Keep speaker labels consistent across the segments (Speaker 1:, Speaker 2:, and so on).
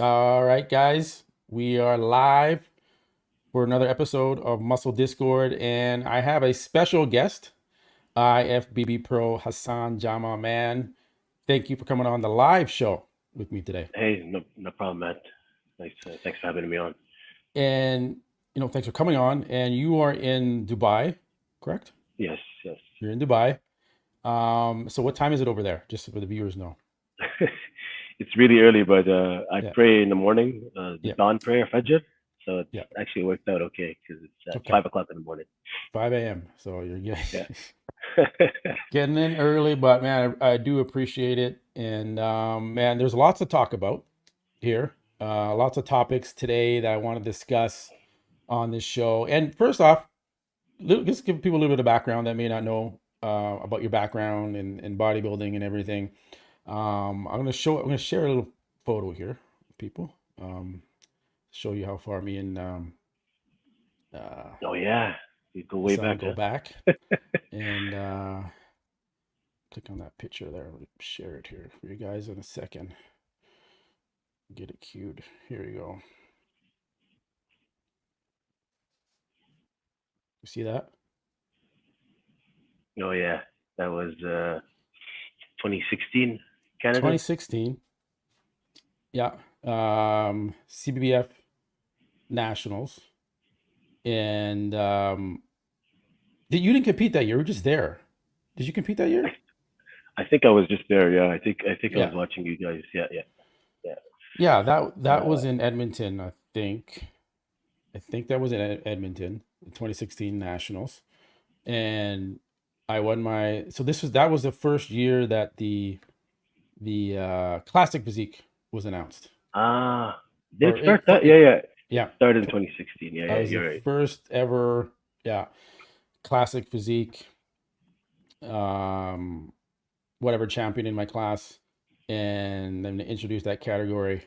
Speaker 1: All right, guys, we are live for another episode of Muscle Discord, and I have a special guest, IFBB Pro Hassan Jama. Man, thank you for coming on the live show with me today.
Speaker 2: Hey, no problem, Matt. Thanks for having me on.
Speaker 1: And thanks for coming on. And you are in Dubai, correct?
Speaker 2: Yes, yes.
Speaker 1: You're in Dubai. So what time is it over there? Just so the viewers know.
Speaker 2: It's really early, but I
Speaker 1: Yeah,
Speaker 2: pray in the morning, the
Speaker 1: yeah,
Speaker 2: dawn prayer, Fajr. So it's
Speaker 1: yeah.
Speaker 2: actually worked out okay because it's at
Speaker 1: Okay,
Speaker 2: 5 o'clock in the morning.
Speaker 1: 5 a.m. So you're
Speaker 2: Yeah.
Speaker 1: getting in early, but man, I do appreciate it. And man, there's lots to talk about here. Lots of topics today that I want to discuss on this show. And first off, just give people a little bit of background that may not know about your background and bodybuilding and everything. I'm gonna share a little photo here, people. Show you how far me and uh,
Speaker 2: Oh yeah, you go
Speaker 1: the
Speaker 2: way
Speaker 1: sun
Speaker 2: back,
Speaker 1: go
Speaker 2: huh?
Speaker 1: back. And click on that picture there. I'll share it here for you guys in a second. Get it queued. Here you go. You see that?
Speaker 2: Oh yeah, that was 2016 Canada.
Speaker 1: 2016. Yeah. CBBF Nationals. And you didn't compete that year. You were just there. Did you compete that
Speaker 2: I
Speaker 1: year?
Speaker 2: I think I was just there. Yeah, I think I was
Speaker 1: Yeah.
Speaker 2: watching you guys. Yeah, yeah, yeah.
Speaker 1: Yeah, that
Speaker 2: Uh,
Speaker 1: was in Edmonton, I think. I think that was in Edmonton, the 2016 Nationals. And I won my so this was that was the first year that the classic physique was announced.
Speaker 2: ah, did it
Speaker 1: Or
Speaker 2: start that? Yeah, yeah. It
Speaker 1: yeah,
Speaker 2: started in 2016. Yeah,
Speaker 1: I
Speaker 2: yeah.
Speaker 1: was the
Speaker 2: You're right.
Speaker 1: first ever, yeah, classic physique, um, whatever champion in my class, and then introduced that category.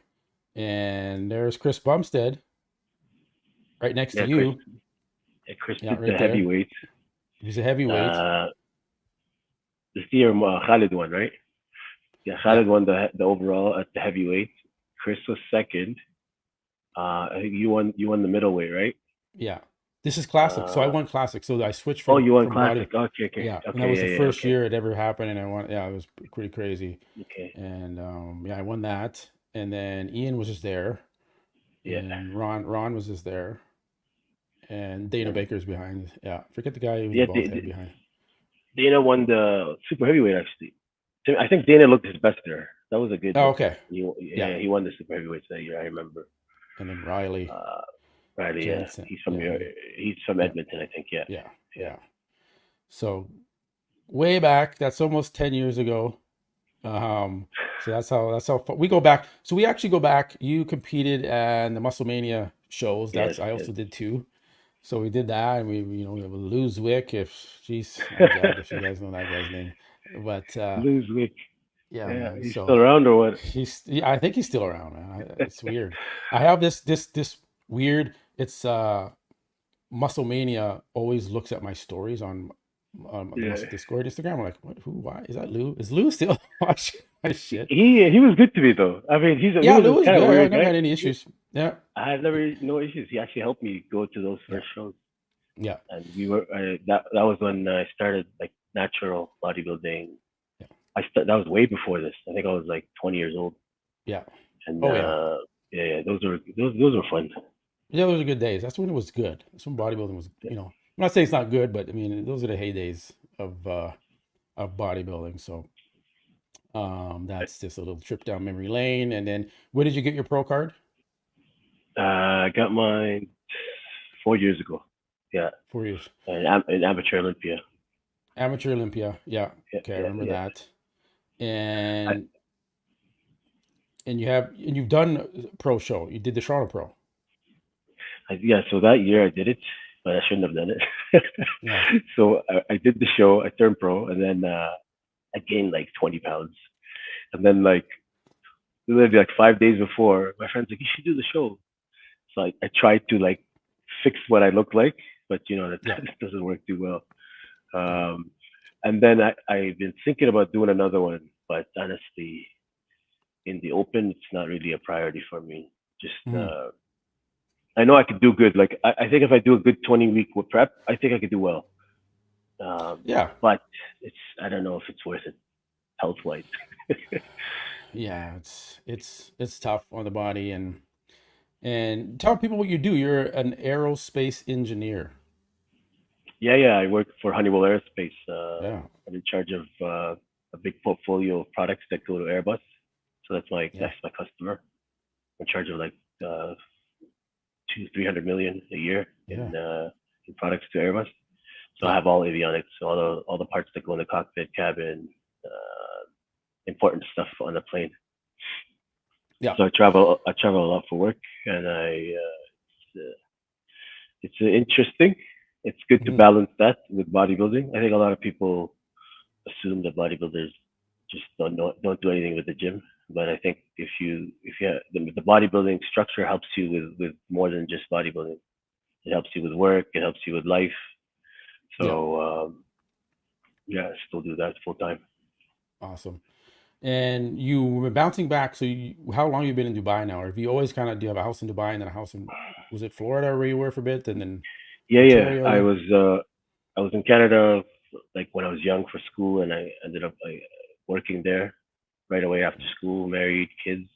Speaker 1: And there's Chris Bumstead right next to
Speaker 2: Yeah, Chris.
Speaker 1: you.
Speaker 2: Yeah, Chris
Speaker 1: Yeah,
Speaker 2: did the
Speaker 1: right there.
Speaker 2: heavyweight.
Speaker 1: He's a heavyweight.
Speaker 2: Uh, the year Khalid won, right? Yeah,
Speaker 1: Yeah,
Speaker 2: Khalid won the overall at the heavyweight. Chris was second. I think you won the middleweight, right?
Speaker 1: yeah. This is classic. So I
Speaker 2: Uh,
Speaker 1: won classic. So I switched
Speaker 2: oh, you won
Speaker 1: from body.
Speaker 2: classic. Okay, okay,
Speaker 1: Yeah, and that
Speaker 2: okay.
Speaker 1: was the
Speaker 2: Yeah, yeah.
Speaker 1: first
Speaker 2: Okay,
Speaker 1: year it ever happened, and I won. Yeah, it was pretty crazy.
Speaker 2: okay.
Speaker 1: And yeah, I won that. And then Ian was just there,
Speaker 2: Yeah.
Speaker 1: and Ron was just there, and Dana
Speaker 2: And
Speaker 1: Baker's behind. Yeah, forget the guy with the
Speaker 2: yeah,
Speaker 1: bald head behind.
Speaker 2: Dana won the super heavyweight actually. I think Dana looked his best there. That was a good
Speaker 1: Oh,
Speaker 2: look.
Speaker 1: okay. Yeah,
Speaker 2: Yeah, he won the super heavyweights that year. I remember.
Speaker 1: and then Riley
Speaker 2: Uh, Riley, yeah,
Speaker 1: Jensen.
Speaker 2: he's from
Speaker 1: Yeah,
Speaker 2: your, he's from
Speaker 1: yeah,
Speaker 2: Edmonton, I think. Yeah,
Speaker 1: yeah,
Speaker 2: yeah.
Speaker 1: yeah. So way back, that's almost 10 years ago. So that's how far, we go back. So we actually go back. You competed in the Musclemania shows.
Speaker 2: Yes,
Speaker 1: That's I
Speaker 2: yes.
Speaker 1: also did too. So we did that, and we have Luz Wick. If she's my God, if you guys know that guy's name, but
Speaker 2: Lose Wick.
Speaker 1: yeah,
Speaker 2: Yeah,
Speaker 1: man.
Speaker 2: he's
Speaker 1: So
Speaker 2: still around or what?
Speaker 1: yeah, I think he's still around, man. It's weird. I have this weird. It's Musclemania always looks at my stories on the
Speaker 2: Yeah.
Speaker 1: Muscle Discord Instagram. I'm like, what? Who? Why is that Lou? Is Lou still watching my shit?
Speaker 2: He was good to me though. I mean, he
Speaker 1: Yeah,
Speaker 2: was
Speaker 1: Lou
Speaker 2: a
Speaker 1: was
Speaker 2: kind of
Speaker 1: good. I
Speaker 2: weird
Speaker 1: never
Speaker 2: guy.
Speaker 1: had any issues. Yeah,
Speaker 2: I had never no issues. He actually helped me go to those
Speaker 1: yeah,
Speaker 2: first shows,
Speaker 1: yeah,
Speaker 2: and we were that was when I started like natural bodybuilding.
Speaker 1: yeah,
Speaker 2: That was way before this. I think I was like 20 years old,
Speaker 1: yeah.
Speaker 2: and
Speaker 1: Oh yeah,
Speaker 2: yeah, yeah, those were fun.
Speaker 1: yeah. Those are good days. That's when it was good. That's when bodybuilding was. I'm not saying it's not good, but I mean those are the heydays of bodybuilding. So that's just a little trip down memory lane. And then, where did you get your pro card?
Speaker 2: I got mine 4 years ago. Yeah,
Speaker 1: 4 years.
Speaker 2: in amateur Olympia.
Speaker 1: Amateur Olympia. Yeah.
Speaker 2: Yeah,
Speaker 1: Okay, I
Speaker 2: yeah,
Speaker 1: remember
Speaker 2: yeah.
Speaker 1: that.
Speaker 2: I,
Speaker 1: And you've done pro show. You did the Toronto Pro.
Speaker 2: yeah, so that year I did it, but I shouldn't have done it.
Speaker 1: Yeah.
Speaker 2: So I did the show, I turned pro, and then I gained like 20 pounds. And then like literally like 5 days before, my friend's like, "You should do the show." So I tried to like fix what I look like, but that
Speaker 1: Yeah.
Speaker 2: doesn't work too well.
Speaker 1: Yeah.
Speaker 2: Um, and then I've been thinking about doing another one, but honestly, in the open, it's not really a priority for me. Just
Speaker 1: Mhm.
Speaker 2: I know I could do good. Like I think if I do a good 20 week prep, I think I could do well.
Speaker 1: Yeah.
Speaker 2: But it's I don't know if it's worth it health wise.
Speaker 1: Yeah, it's tough on the body. And tell people what you do. You're an aerospace engineer.
Speaker 2: Yeah, yeah. I work for Honeywell Aerospace.
Speaker 1: Yeah.
Speaker 2: I'm in charge of a big portfolio of products that go to Airbus. So
Speaker 1: Yeah.
Speaker 2: that's my customer. I'm in charge of like uh, 300 million a year
Speaker 1: Yeah.
Speaker 2: in products to Airbus. So I
Speaker 1: Yeah.
Speaker 2: have all avionics, so all the parts that go in the cockpit, cabin, important stuff on the plane.
Speaker 1: Yeah.
Speaker 2: So I travel a lot for work, and it's interesting. It's good to
Speaker 1: Mhm.
Speaker 2: balance that with bodybuilding. I think a lot of people assume that bodybuilders just don't do anything with the gym, but I think if you the bodybuilding structure helps you with more than just bodybuilding. It helps you with work. It helps you with life.
Speaker 1: Yeah.
Speaker 2: So yeah, I still do that full time.
Speaker 1: Awesome. And you were bouncing back. So how long you been in Dubai now? Or have you always kind of, do you have a house in Dubai and then a house in, was it Florida where you were for a bit and then
Speaker 2: Yeah, yeah. I
Speaker 1: Ontario?
Speaker 2: was I was in Canada like when I was young for school, and I ended up working there right away after school, married, kids,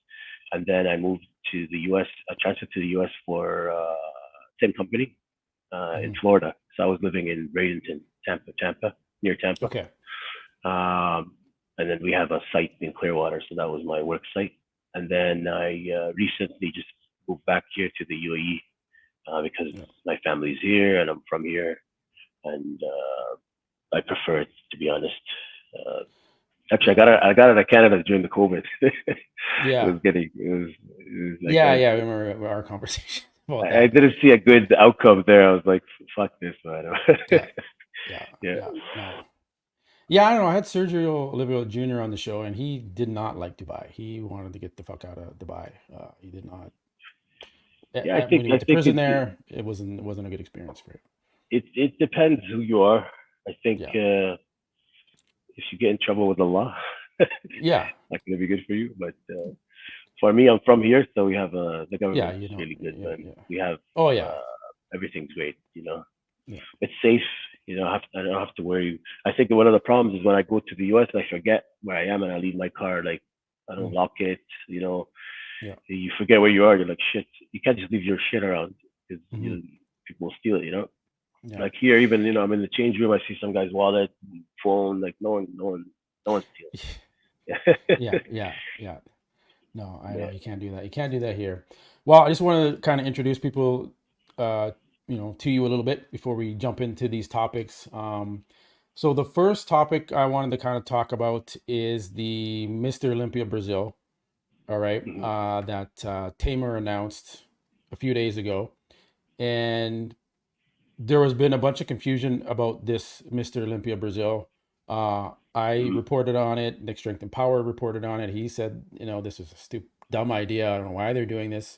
Speaker 2: and then I moved to the U.S. I transferred to the U.S. for same company in
Speaker 1: Hmm.
Speaker 2: Florida. So I was living in Bradenton, Tampa, near Tampa.
Speaker 1: Okay.
Speaker 2: And then we have a site in Clearwater, so that was my work site. And then I recently just moved back here to the UAE because
Speaker 1: Yeah.
Speaker 2: my family's here and I'm from here, and I prefer it to be honest. Uh, Actually,
Speaker 1: Yeah.
Speaker 2: I got out of Canada during the COVID. it
Speaker 1: Yeah.
Speaker 2: was getting it was like
Speaker 1: Yeah. Yeah. I remember our conversation about
Speaker 2: I
Speaker 1: that.
Speaker 2: didn't see a good outcome there. I was like, fuck this, man.
Speaker 1: Yeah. Yeah.
Speaker 2: yeah.
Speaker 1: Yeah. No. Yeah, I don't know. I had Sergio Oliveira Jr. on the show, and he did not like Dubai. He wanted to get the fuck out of Dubai. He did not.
Speaker 2: Yeah, I
Speaker 1: When
Speaker 2: think
Speaker 1: he
Speaker 2: I
Speaker 1: went to
Speaker 2: think
Speaker 1: prison there, it wasn't a good experience for him.
Speaker 2: it depends who you are. I think
Speaker 1: Yeah,
Speaker 2: if you get in trouble with the law,
Speaker 1: yeah,
Speaker 2: not gonna be good for you. But for me, I'm from here, so we have the
Speaker 1: yeah.
Speaker 2: government's really good,
Speaker 1: Yeah,
Speaker 2: man.
Speaker 1: yeah.
Speaker 2: We have
Speaker 1: Oh yeah,
Speaker 2: uh, everything's great.
Speaker 1: yeah.
Speaker 2: It's safe. I don't have to worry. I think one of the problems is when I go to the U.S. and I forget where I am and I leave my car like I don't
Speaker 1: Mm,
Speaker 2: lock it. You know,
Speaker 1: yeah.
Speaker 2: you forget where you are. You're like shit. You can't just leave your shit around because
Speaker 1: Hmm.
Speaker 2: people will steal it.
Speaker 1: Yeah,
Speaker 2: Like here, even I'm in the change room. I see some guy's wallet, phone. Like no one's stealing.
Speaker 1: yeah, yeah, yeah. No, I
Speaker 2: yeah.
Speaker 1: know you can't do that. You can't do that here. Well, I just want to kind of introduce people, uh, to you a little bit before we jump into these topics. So the first topic I wanted to kind of talk about is the Mr. Olympia Brazil. All right,
Speaker 2: Mhm.
Speaker 1: that Tamer announced a few days ago, and there has been a bunch of confusion about this Mr. Olympia Brazil. I
Speaker 2: Mhm.
Speaker 1: reported on it. Nick Strength and Power reported on it. He said, this is a stupid, dumb idea. I don't know why they're doing this.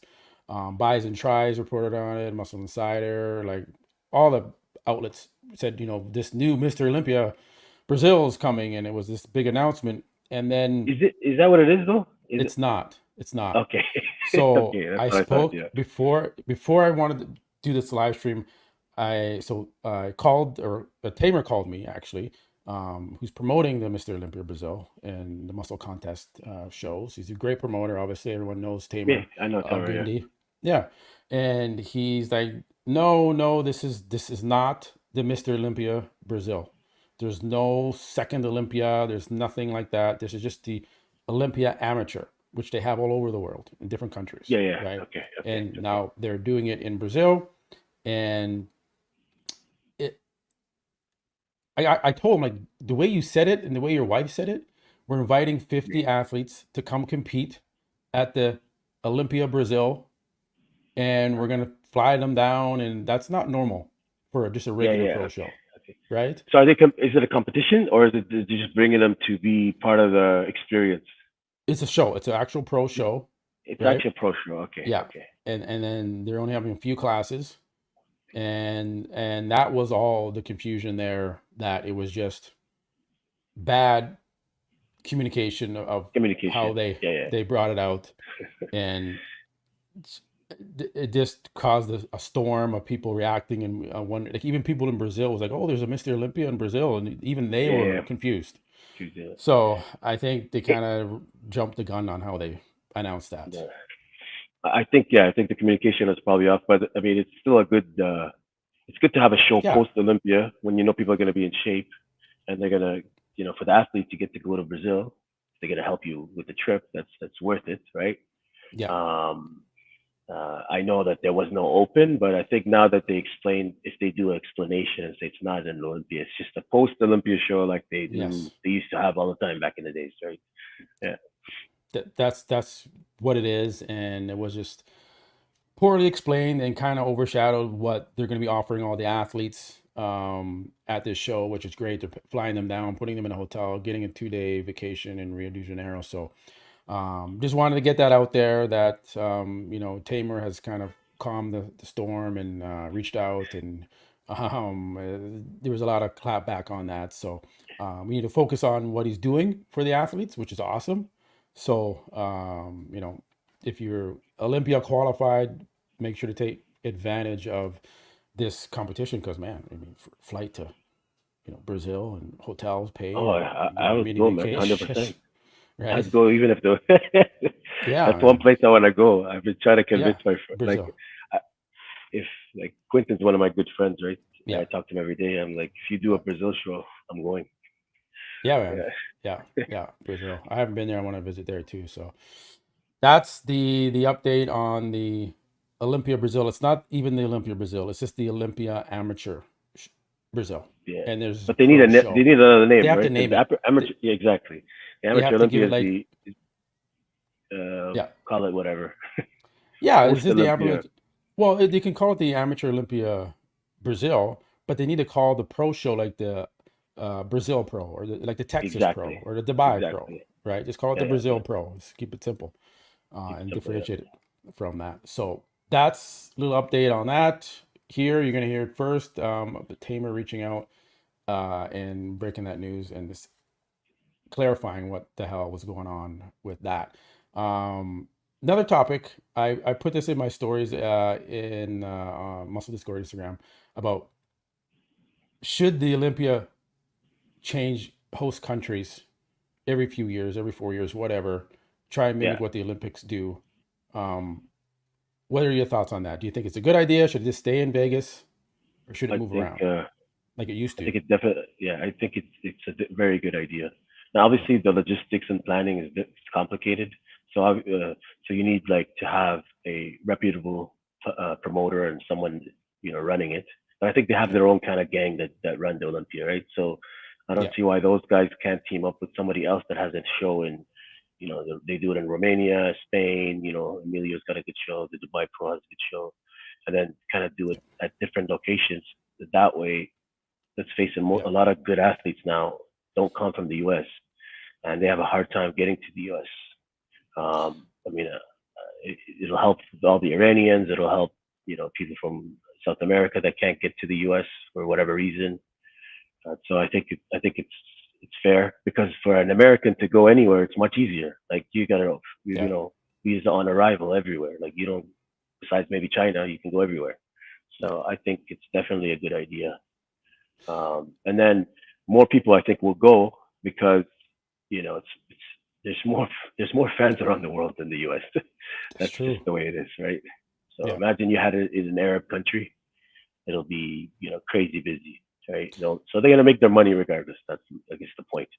Speaker 1: Buys and Tries reported on it. Muscle Insider, like all the outlets said, this new Mr. Olympia Brazil is coming, and it was this big announcement. And then
Speaker 2: Is that what it is though? Is it
Speaker 1: it's not. It's not.
Speaker 2: okay?
Speaker 1: So
Speaker 2: okay, that's
Speaker 1: I
Speaker 2: what I thought.
Speaker 1: spoke
Speaker 2: Yeah.
Speaker 1: before I wanted to do this live stream. I called, or Tamer called me actually, who's promoting the Mr. Olympia Brazil and the muscle contest shows. He's a great promoter. Obviously, everyone knows
Speaker 2: Yeah,
Speaker 1: Tamer
Speaker 2: I know Tara. Yeah.
Speaker 1: Gundy. Yeah, and he's like, no, no, this is not the Mr. Olympia Brazil. There's no second Olympia. There's nothing like that. This is just the Olympia Amateur, which they have all over the world in different countries,
Speaker 2: Yeah, yeah.
Speaker 1: right?
Speaker 2: Okay, okay,
Speaker 1: And
Speaker 2: okay.
Speaker 1: now they're doing it in Brazil, and it. I told him, like, the way you said it and the way your wife said it, we're inviting
Speaker 2: Yeah,
Speaker 1: 50 athletes to come compete at the Olympia Brazil, and we're gonna fly them down, and that's not normal for just a
Speaker 2: yeah,
Speaker 1: regular
Speaker 2: yeah.
Speaker 1: pro
Speaker 2: Okay,
Speaker 1: show,
Speaker 2: okay.
Speaker 1: right?
Speaker 2: So is it a competition or is it they're just bringing them to be part of the experience?
Speaker 1: It's a show. It's an actual pro show,
Speaker 2: It's
Speaker 1: right?
Speaker 2: actually a pro show. Okay,
Speaker 1: Yeah,
Speaker 2: okay.
Speaker 1: and then they're only having a few classes, and that was all the confusion there, that it was just bad communication of how
Speaker 2: Communication. Yeah, yeah,
Speaker 1: they brought it out, and it just caused a storm of people reacting, and one like even people in Brazil was like, "Oh, there's a Mr. Olympia in Brazil," and even they
Speaker 2: yeah,
Speaker 1: were
Speaker 2: yeah.
Speaker 1: confused.
Speaker 2: Tuesday.
Speaker 1: So I think they
Speaker 2: It,
Speaker 1: kind of jumped the gun on how they announced that.
Speaker 2: yeah. I think I think the communication is probably off, but I mean it's still a good. It's good to have a show
Speaker 1: Yeah,
Speaker 2: post Olympia when you know people are going to be in shape and they're gonna, for the athletes you get to go to Brazil, they're gonna help you with the trip. That's worth it, right?
Speaker 1: yeah,
Speaker 2: Um, I know that there was no open, but I think now that they explain, if they do an explanation and say it's not an Olympia, it's just a post Olympia show like
Speaker 1: yes.
Speaker 2: they used to have all the time back in the days, right? Yeah,
Speaker 1: That's what it is, and it was just poorly explained and kind of overshadowed what they're going to be offering all the athletes at this show, which is great. They're flying them down, putting them in a hotel, getting a 2-day vacation in Rio de Janeiro. So just wanted to get that out there that, Tamer has kind of calmed the storm and reached out, and there was a lot of clapback on that. So we need to focus on what he's doing for the athletes, which is awesome. So, if you're Olympia qualified, make sure to take advantage of this competition because, man, I mean, flight to, Brazil and hotels
Speaker 2: oh,
Speaker 1: paid, and you get
Speaker 2: I
Speaker 1: a
Speaker 2: would
Speaker 1: mini
Speaker 2: go, man,
Speaker 1: vacation,
Speaker 2: 100%.
Speaker 1: right?
Speaker 2: I'd go even if the
Speaker 1: Yeah,
Speaker 2: that's one
Speaker 1: man.
Speaker 2: place I want to go. I've been trying to convince
Speaker 1: Yeah,
Speaker 2: my friend, like,
Speaker 1: Brazil.
Speaker 2: I- if like Quentin's one of my good friends, right?
Speaker 1: Yeah,
Speaker 2: I talk to him every day. I'm like, if you do a
Speaker 1: yeah,
Speaker 2: Brazil show, I'm going.
Speaker 1: yeah, man.
Speaker 2: Yeah,
Speaker 1: Yeah, yeah, Brazil. I haven't been there. I want to visit there too. So that's the update on the Olympia Brazil. It's not even the Olympia Brazil. It's just the Olympia Amateur sh- Brazil,
Speaker 2: yeah.
Speaker 1: and there's a
Speaker 2: But they need
Speaker 1: pro
Speaker 2: they
Speaker 1: show.
Speaker 2: need another
Speaker 1: They
Speaker 2: name,
Speaker 1: have to
Speaker 2: right? Because
Speaker 1: name
Speaker 2: the
Speaker 1: it.
Speaker 2: amateur, yeah, exactly. The
Speaker 1: They
Speaker 2: amateur
Speaker 1: have to give
Speaker 2: Olympia
Speaker 1: it
Speaker 2: is
Speaker 1: like,
Speaker 2: the
Speaker 1: yeah,
Speaker 2: call it whatever.
Speaker 1: yeah. It's
Speaker 2: Post
Speaker 1: just the amateur.
Speaker 2: Olympia.
Speaker 1: Well, they can call it the Amateur Olympia Brazil, but they need to call the pro show like the Brazil Pro, or like the Texas Pro,
Speaker 2: Exactly.
Speaker 1: or the Dubai Pro,
Speaker 2: Exactly.
Speaker 1: right? Just call it
Speaker 2: Yeah,
Speaker 1: the
Speaker 2: yeah,
Speaker 1: Brazil
Speaker 2: yeah.
Speaker 1: Pro. Just keep it simple,
Speaker 2: Keep it
Speaker 1: and
Speaker 2: simple. Yeah.
Speaker 1: differentiate it from that. So that's a little update on that. Here, you're gonna hear it first. The Tamer reaching out and breaking that news and just clarifying what the hell was going on with that. Another topic, I put this in my stories in Muscle Discord Instagram about should the Olympia change host countries every few years, every 4 years, whatever, try and
Speaker 2: Yeah.
Speaker 1: mimic what the Olympics do. Um, what are your thoughts on that? Do you think it's a good idea? Should it just stay in Vegas, or should it
Speaker 2: I
Speaker 1: move
Speaker 2: think
Speaker 1: around like it used
Speaker 2: I
Speaker 1: to?
Speaker 2: think it definitely. Yeah, I think it's a very good idea. Now,
Speaker 1: Yeah.
Speaker 2: obviously, the logistics and planning is it's complicated. So, so you need like to have a reputable promoter and someone running it. But I think they have
Speaker 1: Yeah.
Speaker 2: their own kind of gang that run the Olympia, right? So I don't
Speaker 1: Yeah.
Speaker 2: see why those guys can't team up with somebody else that has a show in. They do it in Romania, Spain. Emilio's got a good show. The Dubai Pro has a good show, and then kind of do it at different locations. That way, let's face it,
Speaker 1: Yeah.
Speaker 2: a lot of good athletes now don't come from the U.S. and they have a hard time getting to the U.S. I mean, it'll help all the Iranians. It'll help people from South America that can't get to the U.S. for whatever reason. So I think it's fair because for an American to go anywhere, it's much easier. Like you gotta
Speaker 1: Yeah.
Speaker 2: visa on arrival everywhere. Like you don't besides maybe China, you can go everywhere.
Speaker 1: Yeah.
Speaker 2: So I think it's definitely a good idea. And then more people I think will go because it's there's more fans around the world than the U.S.
Speaker 1: That's
Speaker 2: That's just
Speaker 1: true.
Speaker 2: the way it is, right? So
Speaker 1: Yeah.
Speaker 2: imagine you had it in an Arab country, it'll be crazy busy, right? So they're gonna make their money regardless. That's I guess the point.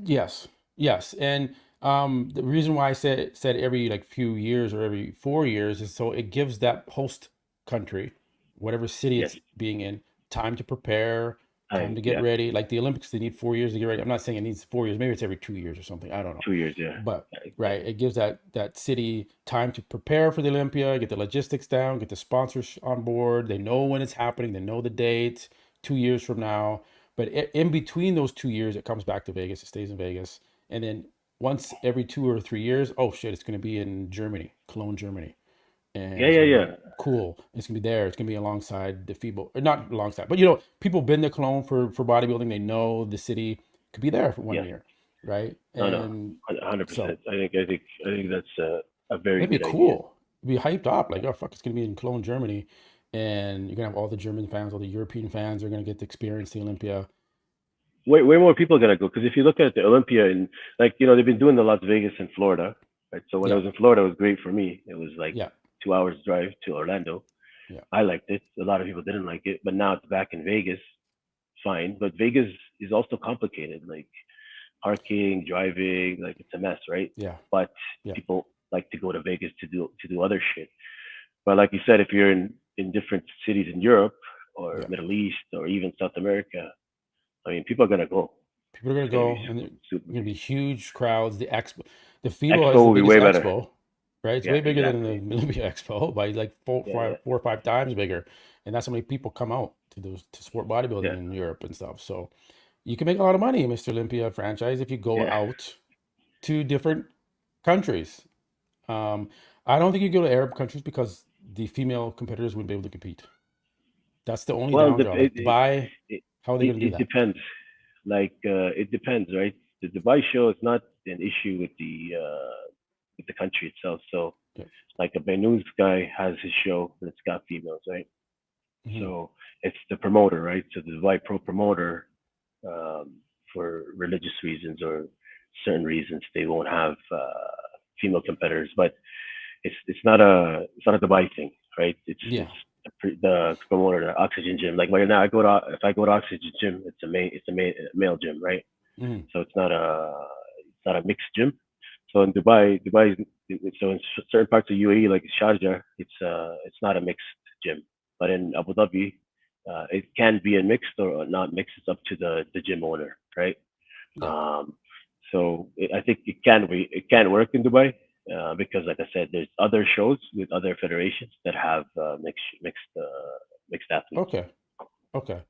Speaker 1: Yes, yes, and the reason why I said every like few years or every 4 years is so it gives that host country, whatever city
Speaker 2: Yes,
Speaker 1: it's being in, time to prepare, time to get
Speaker 2: yeah,
Speaker 1: ready. Like the Olympics, they need 4 years to get ready. I'm not saying it needs 4 years. Maybe it's every 2 years or something. I don't know,
Speaker 2: 2 years, yeah,
Speaker 1: but
Speaker 2: yeah,
Speaker 1: right, it gives that city time to prepare for the Olympia, get the logistics down, get the sponsors on board. They know when it's happening. They know the date. 2 years from now. But in between those 2 years, it comes back to Vegas. It stays in Vegas, and then once every 2 or 3 years, oh shit, it's going to be in Germany, Cologne, Germany, and
Speaker 2: yeah,
Speaker 1: it's
Speaker 2: yeah,
Speaker 1: going to
Speaker 2: yeah.
Speaker 1: be cool. It's going to be there. It's going to be alongside the FIBO, or not alongside, but people been to Cologne for bodybuilding. They know the city could be there for one
Speaker 2: Yeah.
Speaker 1: year. right?
Speaker 2: No, no,
Speaker 1: And so
Speaker 2: 100%. I think that's a very
Speaker 1: it'd be
Speaker 2: good idea.
Speaker 1: cool. It'd be hyped up. Like, oh fuck, it's gonna be in Cologne, Germany, and you're gonna have all the German fans, all the European fans are gonna get to experience the Olympia.
Speaker 2: Way more people are gonna go because if you look at the Olympia and like they've been doing the Las Vegas and Florida, right? So when I
Speaker 1: Yeah,
Speaker 2: was in Florida, it was great for me. It was like
Speaker 1: yeah,
Speaker 2: 2 hours drive to Orlando.
Speaker 1: yeah,
Speaker 2: I liked it. A lot of people didn't like it, but now it's back in Vegas. Fine, but Vegas is also complicated. Like parking, driving, like it's a mess, right?
Speaker 1: yeah,
Speaker 2: But
Speaker 1: yeah,
Speaker 2: people like to go to Vegas to do other shit. But like you said, if you're in different cities in Europe or
Speaker 1: yeah.
Speaker 2: Middle East or even South America, I mean, people are gonna go.
Speaker 1: People are gonna
Speaker 2: It's gonna be
Speaker 1: go, and they're
Speaker 2: super
Speaker 1: gonna
Speaker 2: big.
Speaker 1: be huge crowds. The expo, the FIBO
Speaker 2: Expo
Speaker 1: is the
Speaker 2: will be
Speaker 1: biggest
Speaker 2: way better.
Speaker 1: expo, right? It's
Speaker 2: Yeah,
Speaker 1: way bigger than
Speaker 2: exactly.
Speaker 1: the Olympia Expo by like
Speaker 2: Yeah, yeah,
Speaker 1: 4 or 5 times bigger, and that's how many people come out to those to sport bodybuilding
Speaker 2: yeah,
Speaker 1: in Europe and stuff. So you can make a lot of money, Mr. Olympia franchise, if you go
Speaker 2: yeah.
Speaker 1: out to different countries. Um, I don't think you go to Arab countries because the female competitors wouldn't be able to compete. That's the only
Speaker 2: Well,
Speaker 1: down draw. Like Dubai,
Speaker 2: it,
Speaker 1: how are they
Speaker 2: it,
Speaker 1: going to do
Speaker 2: it
Speaker 1: that?
Speaker 2: depends. Like it depends, right? The Dubai show is not an issue with the country itself. So
Speaker 1: Yeah.
Speaker 2: like a Benuz guy has his show and it's got females, right?
Speaker 1: Hmm.
Speaker 2: So it's the promoter, right? So the Dubai Pro promoter, um, for religious reasons or certain reasons, they won't have female competitors. But it's not a Dubai thing, right? It's
Speaker 1: Yeah.
Speaker 2: the promoter, the Oxygen Gym. Like right now, if I go to Oxygen Gym, it's a male gym, right?
Speaker 1: Hmm.
Speaker 2: So it's not a mixed gym. So in Dubai, so in certain parts of UAE like Sharjah, it's not a mixed gym. But in Abu Dhabi, it can be a mixed or not mixed. It's up to the gym owner, right?
Speaker 1: Yeah.
Speaker 2: Um, so I think it can work in Dubai because, like I said, there's other shows with other federations that have mixed athletes.
Speaker 1: Okay. Okay.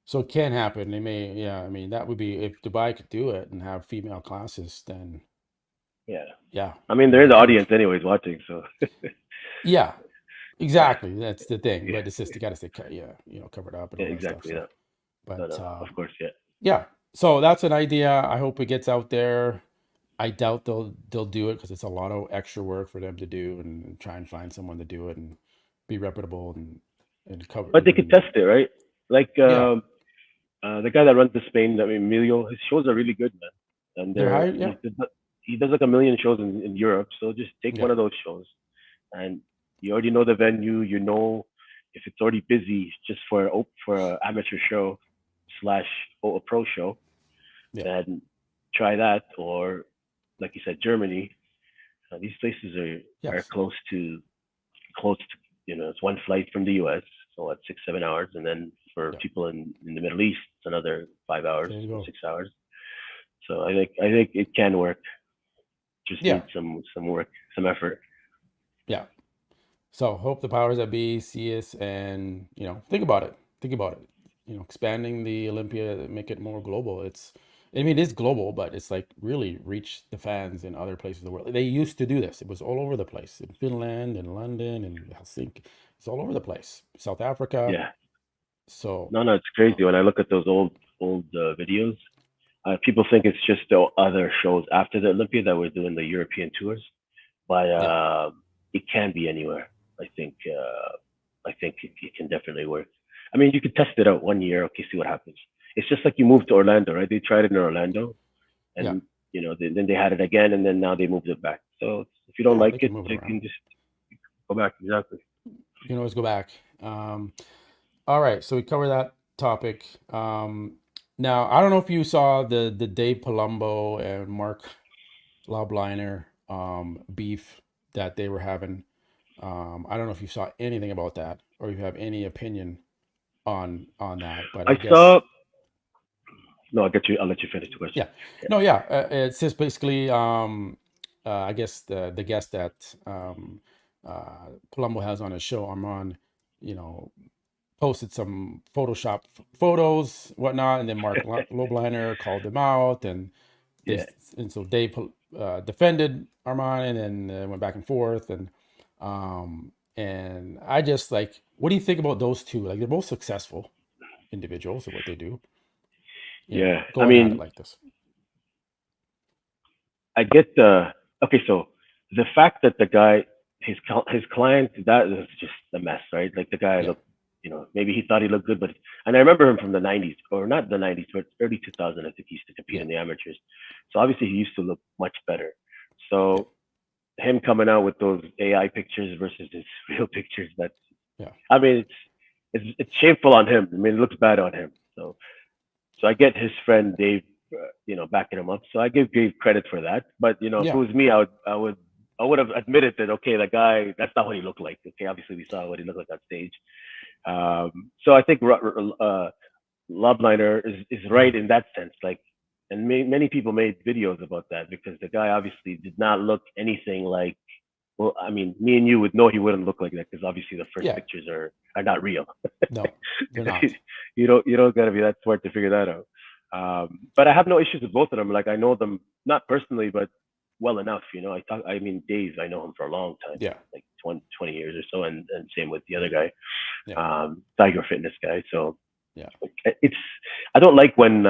Speaker 1: So it can happen. They may, yeah. I mean, that would be if Dubai could do it and have female classes, then
Speaker 2: Yeah,
Speaker 1: yeah,
Speaker 2: I mean
Speaker 1: it'd
Speaker 2: they're in
Speaker 1: be
Speaker 2: the audience
Speaker 1: huge.
Speaker 2: anyways watching, so
Speaker 1: Yeah,
Speaker 2: yeah,
Speaker 1: exactly. That's the thing.
Speaker 2: yeah,
Speaker 1: But it's just you got to stay, yeah, covered up and
Speaker 2: yeah,
Speaker 1: all that stuff.
Speaker 2: exactly.
Speaker 1: So,
Speaker 2: Yeah, no,
Speaker 1: but
Speaker 2: no, of course, yeah.
Speaker 1: yeah. So that's an idea. I hope it gets out there. I doubt they'll do it because it's a lot of extra work for them to do and try and find someone to do it and be reputable and cover
Speaker 2: But they could
Speaker 1: and
Speaker 2: test it, right? Like
Speaker 1: yeah,
Speaker 2: the guy that runs the Spain, I mean, Emilio, his shows are really good, man. And
Speaker 1: they're hired. Yeah,
Speaker 2: he does like a million shows in Europe. So just take
Speaker 1: yeah,
Speaker 2: one of those shows, and you already know the venue. You know if it's already busy, just for a amateur show slash a pro show,
Speaker 1: yeah.
Speaker 2: then try that. Or like you said, Germany. These places are
Speaker 1: Yes,
Speaker 2: close to it's one flight from the U.S. So at 6 7 hours, and then for
Speaker 1: yeah.
Speaker 2: people in the Middle East, it's another 5 hours
Speaker 1: There you
Speaker 2: or
Speaker 1: go.
Speaker 2: 6 hours. So I think it can work. Just
Speaker 1: Yeah,
Speaker 2: needs some work, some effort.
Speaker 1: yeah. So hope the powers that be see us and think about it. Think about it. Expanding the Olympia, make it more global. I mean, it is global, but it's like really reach the fans in other places of the world. They used to do this. It was all over the place in Finland and London and Helsinki. It's all over the place. South Africa.
Speaker 2: Yeah.
Speaker 1: So,
Speaker 2: No, no, it's
Speaker 1: uh,
Speaker 2: crazy when I look at those old videos. People think it's just the other shows after the Olympia that were doing the European tours, but
Speaker 1: yeah,
Speaker 2: it can be anywhere. I think it can definitely work. I mean, you could test it out 1 year, okay, see what happens. It's just like you moved to Orlando, right? They tried it in Orlando,
Speaker 1: yeah,
Speaker 2: and then they had it again, and then now they moved it back. So if you don't
Speaker 1: yeah.
Speaker 2: like
Speaker 1: They can
Speaker 2: it,
Speaker 1: move it
Speaker 2: you
Speaker 1: around.
Speaker 2: can just go back. Exactly.
Speaker 1: You can always go back. Um, All right, so we covered that topic. Now I don't know if you saw the Dave Palumbo and Mark Lobliner beef that they were having. I don't know if you saw anything about that or you have any opinion on that, but I
Speaker 2: I
Speaker 1: guess
Speaker 2: saw. No, I'll get you. I'll let you finish the question.
Speaker 1: yeah, no, yeah, it's just basically I guess the guest that Palumbo has on his show, Armand, you know, posted some Photoshop photos, whatnot, and then Mark Lobliner called them out, and they
Speaker 2: Yeah.
Speaker 1: and so Dave defended Armand, and then went back and forth, and I just like, what do you think about those two? Like they're both successful individuals at what they do,
Speaker 2: Yeah. I
Speaker 1: going at it
Speaker 2: mean,
Speaker 1: like this.
Speaker 2: I get the okay. So the fact that the guy, his client, that is just a mess, right? Like the guy
Speaker 1: Yeah.
Speaker 2: looked, maybe he thought he looked good, but and I remember him from the '90s, or not the '90s, but early 2000. I think he used to compete
Speaker 1: Yeah.
Speaker 2: in the amateurs. So obviously he used to look much better.
Speaker 1: Yeah.
Speaker 2: So him coming out with those AI pictures versus his real pictures, that's,
Speaker 1: Yeah.
Speaker 2: I mean, it's shameful on him. I mean, it looks bad on him. So I get his friend Dave, backing him up. So I give Dave credit for that. But if it
Speaker 1: Yeah.
Speaker 2: was me, I would have admitted that, okay, the guy, that's not what he looked like. Okay, obviously we saw what he looked like on stage. So I think Lobliner is right
Speaker 1: Mhm.
Speaker 2: in that sense. Like, and many people made videos about that because the guy obviously did not look anything like. Well, I mean, me and you would know he wouldn't look like that because obviously the first
Speaker 1: Yeah.
Speaker 2: pictures are not real.
Speaker 1: No, they're not.
Speaker 2: You don't gotta be that smart to figure that out. But I have no issues with both of them. Like I know them not personally, but well enough. I mean, Dave, I know him for a long time,
Speaker 1: Yeah.
Speaker 2: like 20 years or so, and same with the other guy,
Speaker 1: Yeah.
Speaker 2: Tiger Fitness guy. So
Speaker 1: Yeah.
Speaker 2: it's I don't like when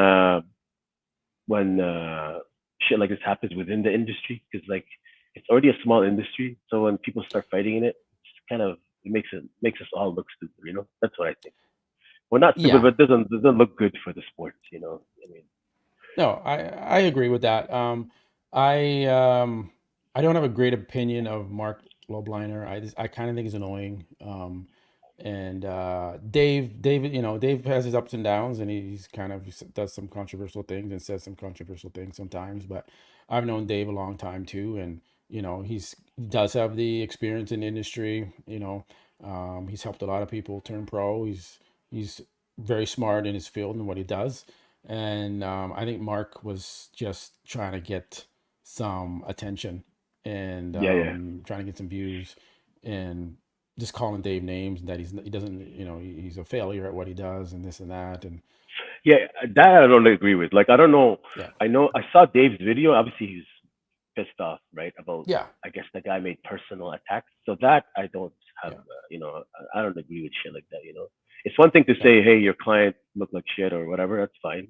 Speaker 2: shit like this happens within the industry because like it's already a small industry. So when people start fighting in it, it's kind of it makes us all look stupid. That's what I think. Well, not stupid,
Speaker 1: Yeah.
Speaker 2: but doesn't look good for the sport. I mean,
Speaker 1: No, I agree with that. I um I don't have a great opinion of Mark Lobliner. I kind of think he's annoying. And Dave has his ups and downs, and he's kind of does some controversial things and says some controversial things sometimes. But I've known Dave a long time too, and he does have the experience in the industry. He's helped a lot of people turn pro. He's very smart in his field and what he does. And I think Mark was just trying to get some attention and
Speaker 2: yeah, yeah,
Speaker 1: trying to get some views and just calling Dave names that he doesn't, he's a failure at what he does and this and that. And
Speaker 2: yeah. That I don't agree with. Like, I don't know.
Speaker 1: yeah,
Speaker 2: I know I saw Dave's video. Obviously, he's pissed off, right? About,
Speaker 1: yeah,
Speaker 2: I guess the guy made personal attacks. So that I don't have.
Speaker 1: yeah,
Speaker 2: I don't agree with shit like that. It's one thing to
Speaker 1: yeah,
Speaker 2: say, hey, your client looked like shit or whatever. That's fine.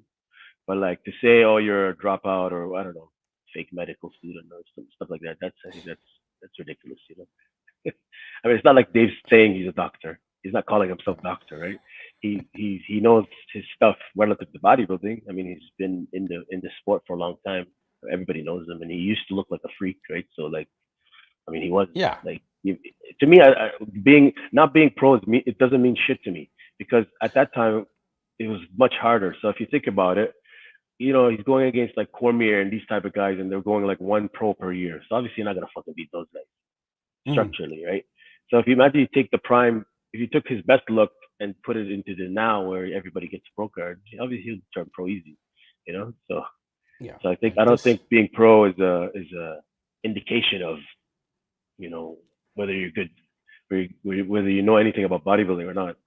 Speaker 2: But like to say, oh, you're a dropout or I don't know, fake medical student or some stuff like that. I think that's ridiculous. I mean, it's not like Dave's saying he's a doctor. He's not calling
Speaker 1: yeah,
Speaker 2: himself doctor, right? He knows his stuff relative to bodybuilding. I mean, he's been in the sport for a long time. Everybody knows him, and he used to look like a freak, right? So like, I mean, he was
Speaker 1: yeah,
Speaker 2: like, to me, being not being pro it doesn't mean shit to me because at that time it was much harder. So if you think about it, he's going against like Cormier and these type of guys, and they're going like one pro per year. So obviously, you're not gonna fucking beat those guys
Speaker 1: mhm,
Speaker 2: structurally, right? So if you imagine you take the prime, if you took his best look and put it into the now where everybody gets pro cards, obviously he'll turn pro easy, So
Speaker 1: yeah.
Speaker 2: so
Speaker 1: Like
Speaker 2: I don't
Speaker 1: this.
Speaker 2: think being pro is a indication of you know whether you're good, whether you know anything about bodybuilding or not.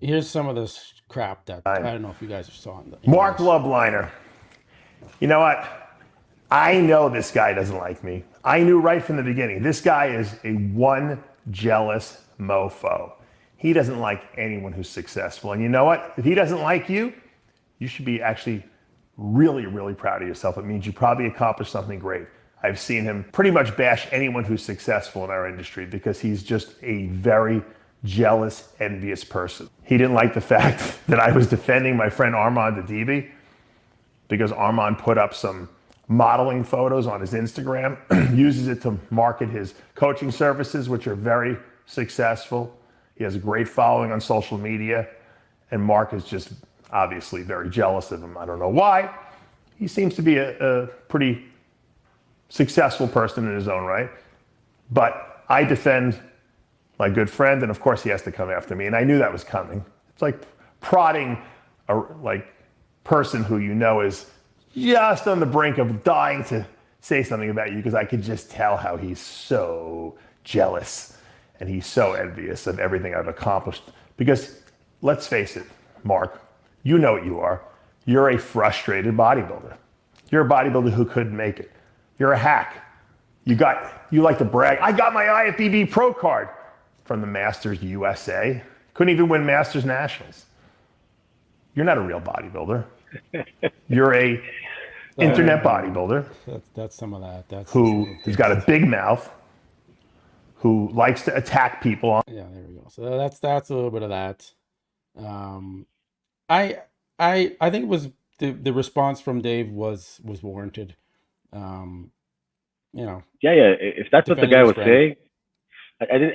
Speaker 1: Here's some of this crap that
Speaker 3: Time.
Speaker 1: I don't know if you guys saw in the
Speaker 3: Mark
Speaker 1: news.
Speaker 3: Lobliner. You know what? I know this guy doesn't like me. I knew right from the beginning. This guy is a one jealous mofo. He doesn't like anyone who's successful. And you know what? If he doesn't like you, you should be actually really, really proud of yourself. It means you probably accomplished something great. I've seen him pretty much bash anyone who's successful in our industry because he's just a very jealous, envious person. He didn't like the fact that I was defending my friend Armand Adibi because Armand put up some modeling photos on his Instagram, uses it to market his coaching services, which are very successful. He has a great following on social media, and Mark is just obviously very jealous of him. I don't know why. He seems to be a pretty successful person in his own right, but I defend my good friend, and of course he has to come after me, and I knew that was coming. It's like prodding a person who you know is just on the brink of dying to say something about you because I could just tell how he's so jealous and he's so envious of everything I've accomplished. Because let's face it, Mark, you know what you are. You're a frustrated bodybuilder. You're a bodybuilder who couldn't make it. You're a hack. You like to brag. I got my IFBB pro card from the Masters USA. Couldn't even win Masters Nationals. You're not a real bodybuilder. You're a internet bodybuilder
Speaker 1: That's some of that. That's
Speaker 3: who's got a big mouth, who likes to attack people.
Speaker 1: Yeah, there we go. So that's a little bit of that. I I think it was the response from Dave was warranted. Um, you know,
Speaker 2: Yeah. If that's what the
Speaker 1: defending
Speaker 2: guy
Speaker 1: his
Speaker 2: was
Speaker 1: friend.
Speaker 2: saying,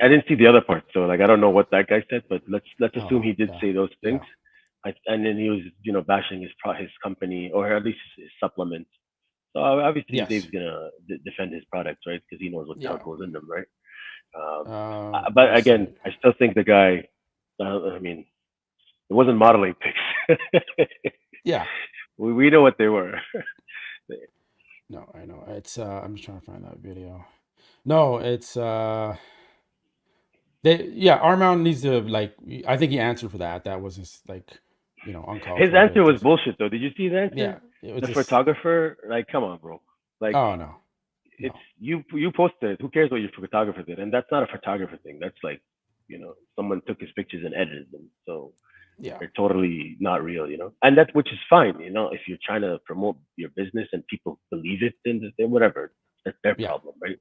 Speaker 2: I didn't see the other part. So like I don't know what that guy said, but let's assume he did
Speaker 1: yeah,
Speaker 2: say those
Speaker 1: yeah,
Speaker 2: things. And then he was bashing his company, or at least his supplements. So obviously
Speaker 1: yes,
Speaker 2: Dave's gonna defend his products, right? Because he knows what the hell
Speaker 1: yeah.
Speaker 2: goes in them, right? Um, but
Speaker 1: Let's
Speaker 2: again,
Speaker 1: see.
Speaker 2: I still think the guy. I mean, it wasn't modeling pics.
Speaker 1: Yeah,
Speaker 2: we know what they were.
Speaker 1: no, I know. It's I'm just trying to find that video. No, it's Armand needs to like. I think he answered for that. That was just like, uncalled
Speaker 2: His
Speaker 1: for.
Speaker 2: answer was bullshit, though. Did you see his
Speaker 1: Yeah,
Speaker 2: answer?
Speaker 1: it was
Speaker 2: The
Speaker 1: just.
Speaker 2: photographer, like, come on, bro. Like,
Speaker 1: Oh no,
Speaker 2: it's
Speaker 1: no.
Speaker 2: you posted it. Who cares what your photographer did? And that's not a photographer thing. That's like, someone took his pictures and edited them. So
Speaker 1: Yeah,
Speaker 2: they're totally not real. And that's which is fine. If you're trying to promote your business and people believe it, then whatever. That's their
Speaker 1: yeah,
Speaker 2: problem, right?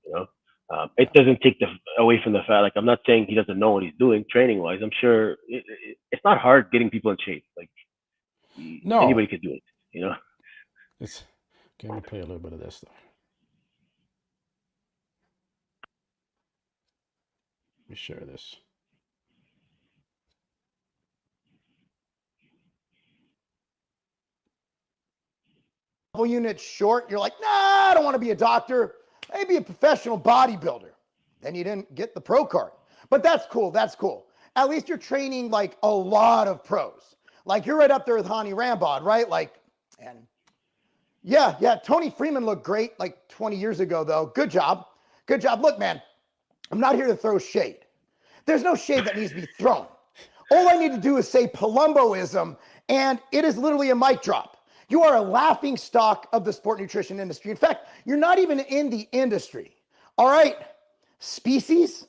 Speaker 2: You know,
Speaker 1: yeah,
Speaker 2: it doesn't take away from the fact. Like, I'm not saying he doesn't know what he's doing training wise. I'm sure it's not hard getting people in shape. Like,
Speaker 1: no.
Speaker 2: anybody could do it.
Speaker 1: It's okay. Let me play a little bit of this though. Let me share this.
Speaker 4: Couple units short, you're like, nah, I don't want to be a doctor. Maybe a professional bodybuilder. Then you didn't get the pro card. But that's cool. That's cool. At least you're training like a lot of pros. Like you're right up there with Hani Rambod, right? Like, and yeah, Tony Freeman looked great like 20 years ago, though. Good job. Good job. Look, man, I'm not here to throw shade. There's no shade that needs to be thrown. All I need to do is say Palumboism, and it is literally a mic drop. You are a laughing stock of the sport nutrition industry. In fact, you're not even in the industry. All right, species?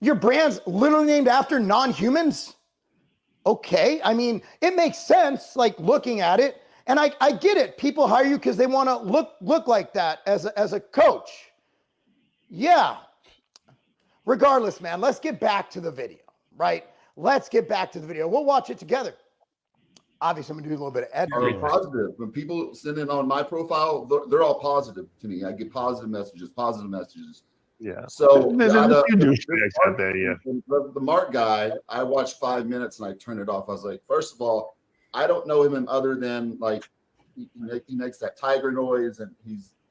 Speaker 4: Your brand's literally named after non-humans? Okay, I mean, it makes sense, like looking at it. And I get it. People hire you because they want to look like that as a coach. Yeah. Regardless, man, let's get back to the video, right? Let's get back to the video. We'll watch it together. Obviously, I'm gonna do a little bit of editing.
Speaker 5: Positive. When people send in on my profile, they're all positive to me. I get positive messages.
Speaker 3: Yeah.
Speaker 5: So
Speaker 3: There's a few douchebags out there, yeah.
Speaker 5: the Mark guy, I watched 5 minutes and I turned it off. I was like, first of all, I don't know him other than like he makes that tiger noise, and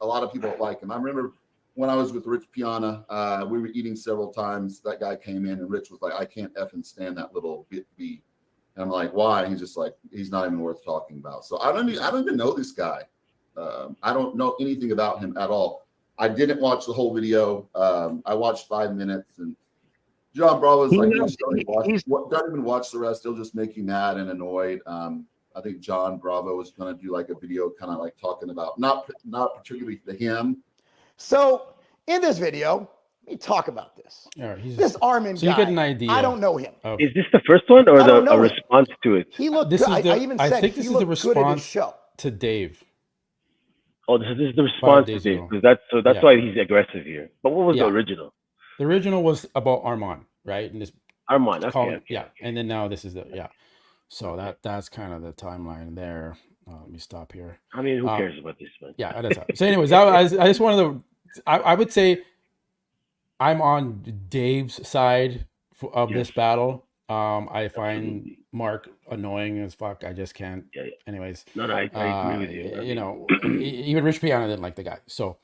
Speaker 5: a lot of people like him. I remember when I was with Rich Piana, we were eating several times. That guy came in and Rich was like, I can't effing stand that little bit B. And I'm like, why? And he's just like, he's not even worth talking about. So I don't even know this guy. I don't know anything about him at all. I didn't watch the whole video. I watched 5 minutes, and John Bravo's like, don't even watch the rest. He'll just make you mad and annoyed. I think John Bravo is going to do like a video kind of like talking about, not particularly to him.
Speaker 4: So in this video, let me talk about this.
Speaker 1: All right,
Speaker 4: This Armin
Speaker 1: so
Speaker 4: guy,
Speaker 1: you get an idea.
Speaker 4: I don't know him.
Speaker 2: Is this the first one or a response to it?
Speaker 4: He looked
Speaker 1: This
Speaker 4: good.
Speaker 1: is the,
Speaker 4: I even said
Speaker 1: think
Speaker 4: he
Speaker 1: this is the
Speaker 4: looked good at his
Speaker 1: response
Speaker 4: show.
Speaker 1: to Dave.
Speaker 2: Oh, this is the response to
Speaker 1: days
Speaker 2: Dave,
Speaker 1: ago.
Speaker 2: because that's
Speaker 1: Yeah.
Speaker 2: why he's aggressive here. But what was
Speaker 1: Yeah.
Speaker 2: the original?
Speaker 1: The original was about Armand, right? And this
Speaker 2: Armand.
Speaker 1: okay,
Speaker 2: Okay.
Speaker 1: yeah. And then now this is So that's kind of the timeline there. Let me stop here.
Speaker 2: I mean, who cares about this, man?
Speaker 1: Yeah, that's it. So anyways, I just wanted to, I would say I'm on Dave's side of this battle. I find
Speaker 2: Absolutely.
Speaker 1: Mark annoying as fuck. I just can't.
Speaker 2: Yeah.
Speaker 1: Anyways,
Speaker 2: No, I agree with you.
Speaker 1: You know, even Rich Piana didn't like the guy. So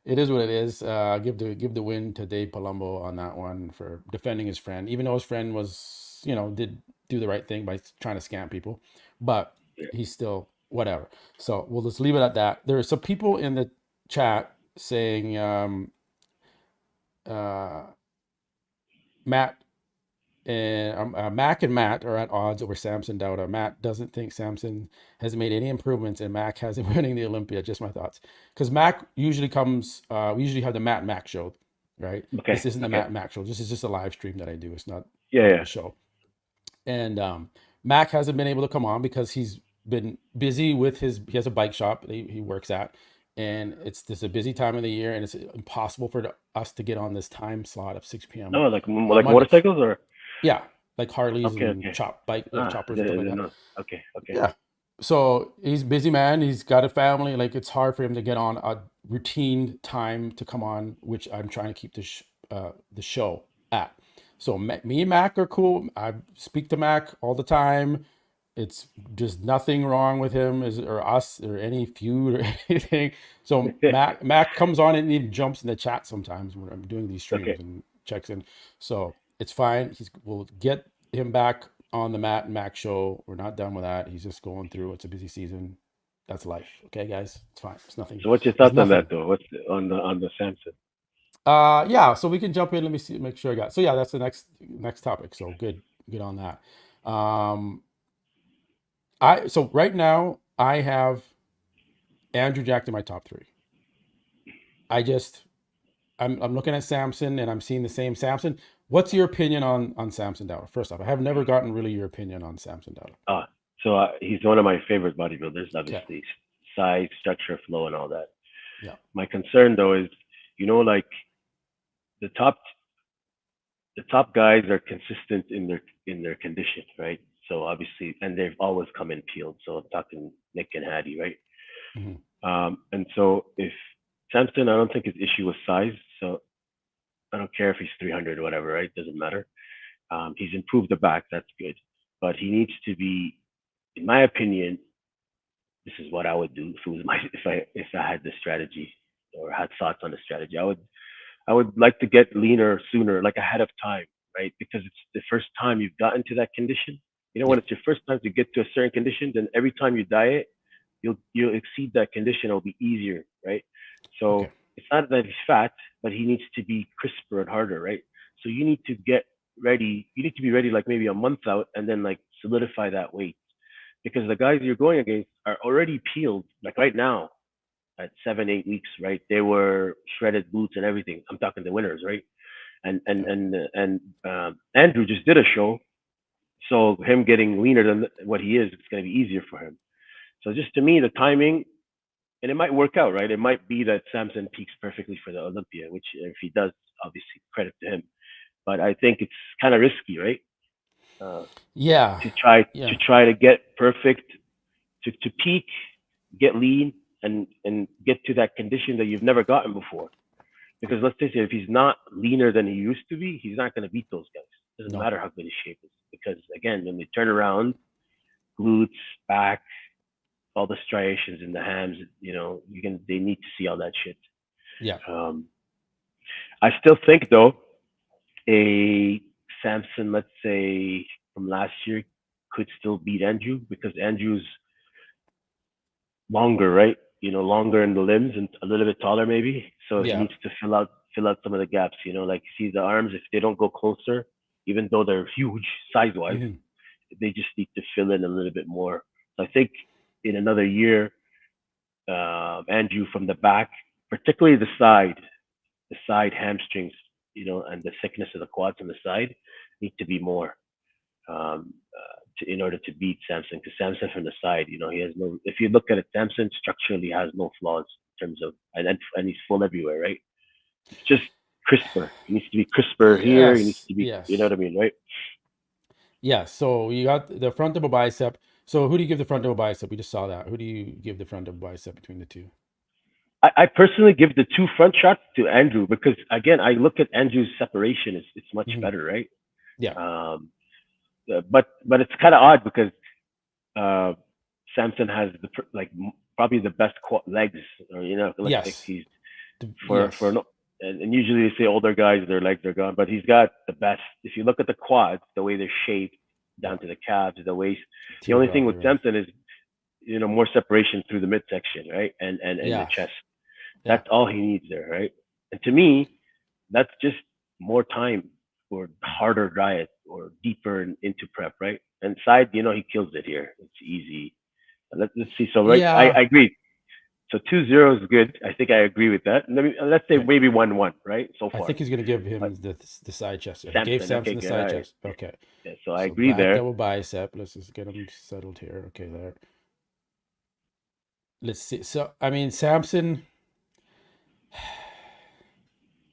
Speaker 1: it is what it is. Give the win to Dave Palumbo on that one for defending his friend, even though his friend was, did do the right thing by trying to scam people, but he's still whatever. So we'll just leave it at that. There are some people in the chat saying Matt and Mac and Matt are at odds over Samson Dauda. Matt doesn't think Samson has made any improvements, and Mac has him winning the Olympia. Just my thoughts, because Mac usually comes. We usually have the Matt and Mac show, right?
Speaker 2: Okay.
Speaker 1: This isn't the Matt and Mac show. This is just a live stream that I do. It's not
Speaker 2: Yeah.
Speaker 1: the show. And Mac hasn't been able to come on because he's been busy with he has a bike shop he works at, and it's this a busy time of the year, and it's impossible for us to get on this time slot of 6 p.m.
Speaker 2: No, like
Speaker 1: on
Speaker 2: like
Speaker 1: Monday.
Speaker 2: motorcycles or
Speaker 1: Yeah, like Harleys
Speaker 2: okay,
Speaker 1: and
Speaker 2: okay.
Speaker 1: choppers and stuff like that.
Speaker 2: No. Okay, okay.
Speaker 1: Yeah. So he's a busy man. He's got a family. Like it's hard for him to get on a routine time to come on, which I'm trying to keep the show at. So me and Mac are cool. I speak to Mac all the time. It's just nothing wrong with him or us or any feud or anything. So Mac comes on and even jumps in the chat sometimes when I'm doing these streams
Speaker 2: Okay.
Speaker 1: and checks in. So it's fine. We'll get him back on the Matt and Mac show. We're not done with that. He's just going through. It's a busy season. That's life. Okay, guys. It's fine. It's nothing.
Speaker 2: So what's your thoughts on that though? What's on the Samson?
Speaker 1: Yeah, so we can jump in. Let me see, make sure I got. So yeah, that's the next topic. So good on that. So right now I have Andrew Jack in my top 3. I'm looking at Samson and I'm seeing the same Samson. What's your opinion on Samson Dowdle? First off, I have never gotten really your opinion on Samson Dowdle.
Speaker 2: So he's one of my favorite bodybuilders, obviously. Size, structure, flow, and all that.
Speaker 1: Yeah.
Speaker 2: My concern though is, like the top guys are consistent in their condition, right? So obviously, and they've always come in peeled. So I'm talking Nick and Hattie, right?
Speaker 1: Mm-hmm.
Speaker 2: And so if Samson, I don't think his issue was size. So I don't care if he's 300 or whatever, right? Doesn't matter. He's improved the back. That's good. But he needs to be, in my opinion, this is what I would do if I had this strategy or had thoughts on the strategy. I would like to get leaner sooner, like ahead of time, right? Because it's the first time you've gotten to that condition. When it's your first time to get to a certain condition, then every time you diet, you'll exceed that condition. It'll be easier, right? So It's not that he's fat, but he needs to be crisper and harder, right? So you need to get ready. You need to be ready like maybe a month out, and then like solidify that weight, because the guys you're going against are already peeled. Like right now, at 7-8 weeks, right? They were shredded boots and everything. I'm talking the winners, right? And Andrew just did a show, so him getting leaner than what he is, it's going to be easier for him. So just to me, the timing, and it might work out, right? It might be that Samson peaks perfectly for the Olympia, which if he does, obviously credit to him. But I think it's kind of risky, right? To try to get perfect, to peak, get lean, and get to that condition that you've never gotten before. Because let's face it, if he's not leaner than he used to be, he's not going to beat those guys. It doesn't matter how good his shape is. Because again, when they turn around, glutes, back, all the striations in the hams, they need to see all that shit.
Speaker 1: Yeah.
Speaker 2: I still think though, a Samson, let's say from last year, could still beat Andrew, because Andrew's longer, right? Longer in the limbs and a little bit taller maybe. So he needs to fill out some of the gaps, like see the arms, if they don't go closer, even though they're huge size-wise, they just need to fill in a little bit more. So I think in another year, Andrew from the back, particularly the side hamstrings, and the thickness of the quads on the side need to be more in order to beat Samson. Because Samson from the side, he has no. If you look at it, Samson structurally has no flaws in terms of, and he's full everywhere, right? It's just crisper. He needs to be crisper here. He needs to be, you know what I mean, right?
Speaker 1: Yeah. So you got the front double bicep. So who do you give the front double bicep? We just saw that. Who do you give the front double bicep between the two?
Speaker 2: I personally give the 2 front shots to Andrew, because again, I look at Andrew's separation. It's much better, right?
Speaker 1: Yeah.
Speaker 2: But it's kind of odd because Samson has probably the best legs, or like he's for no. And usually they say older guys, their legs are gone, but he's got the best. If you look at the quads, the way they're shaped down to the calves, the waist. The only thing with Samson is, more separation through the midsection, right? And the chest. That's all he needs there, right? And to me, that's just more time or harder diet or deeper into prep, right? And side, he kills it here. It's easy. Let's see. So I agree. So 2-0 is good. I think I agree with that. Let's say maybe 1-1, right? So far.
Speaker 1: I think he's going to give him the side chest. He gave Samson the side chest. Okay.
Speaker 2: Yeah, so I agree there.
Speaker 1: Double bicep. Let's just get him settled here. Okay, there. let's see. So I mean, Samson,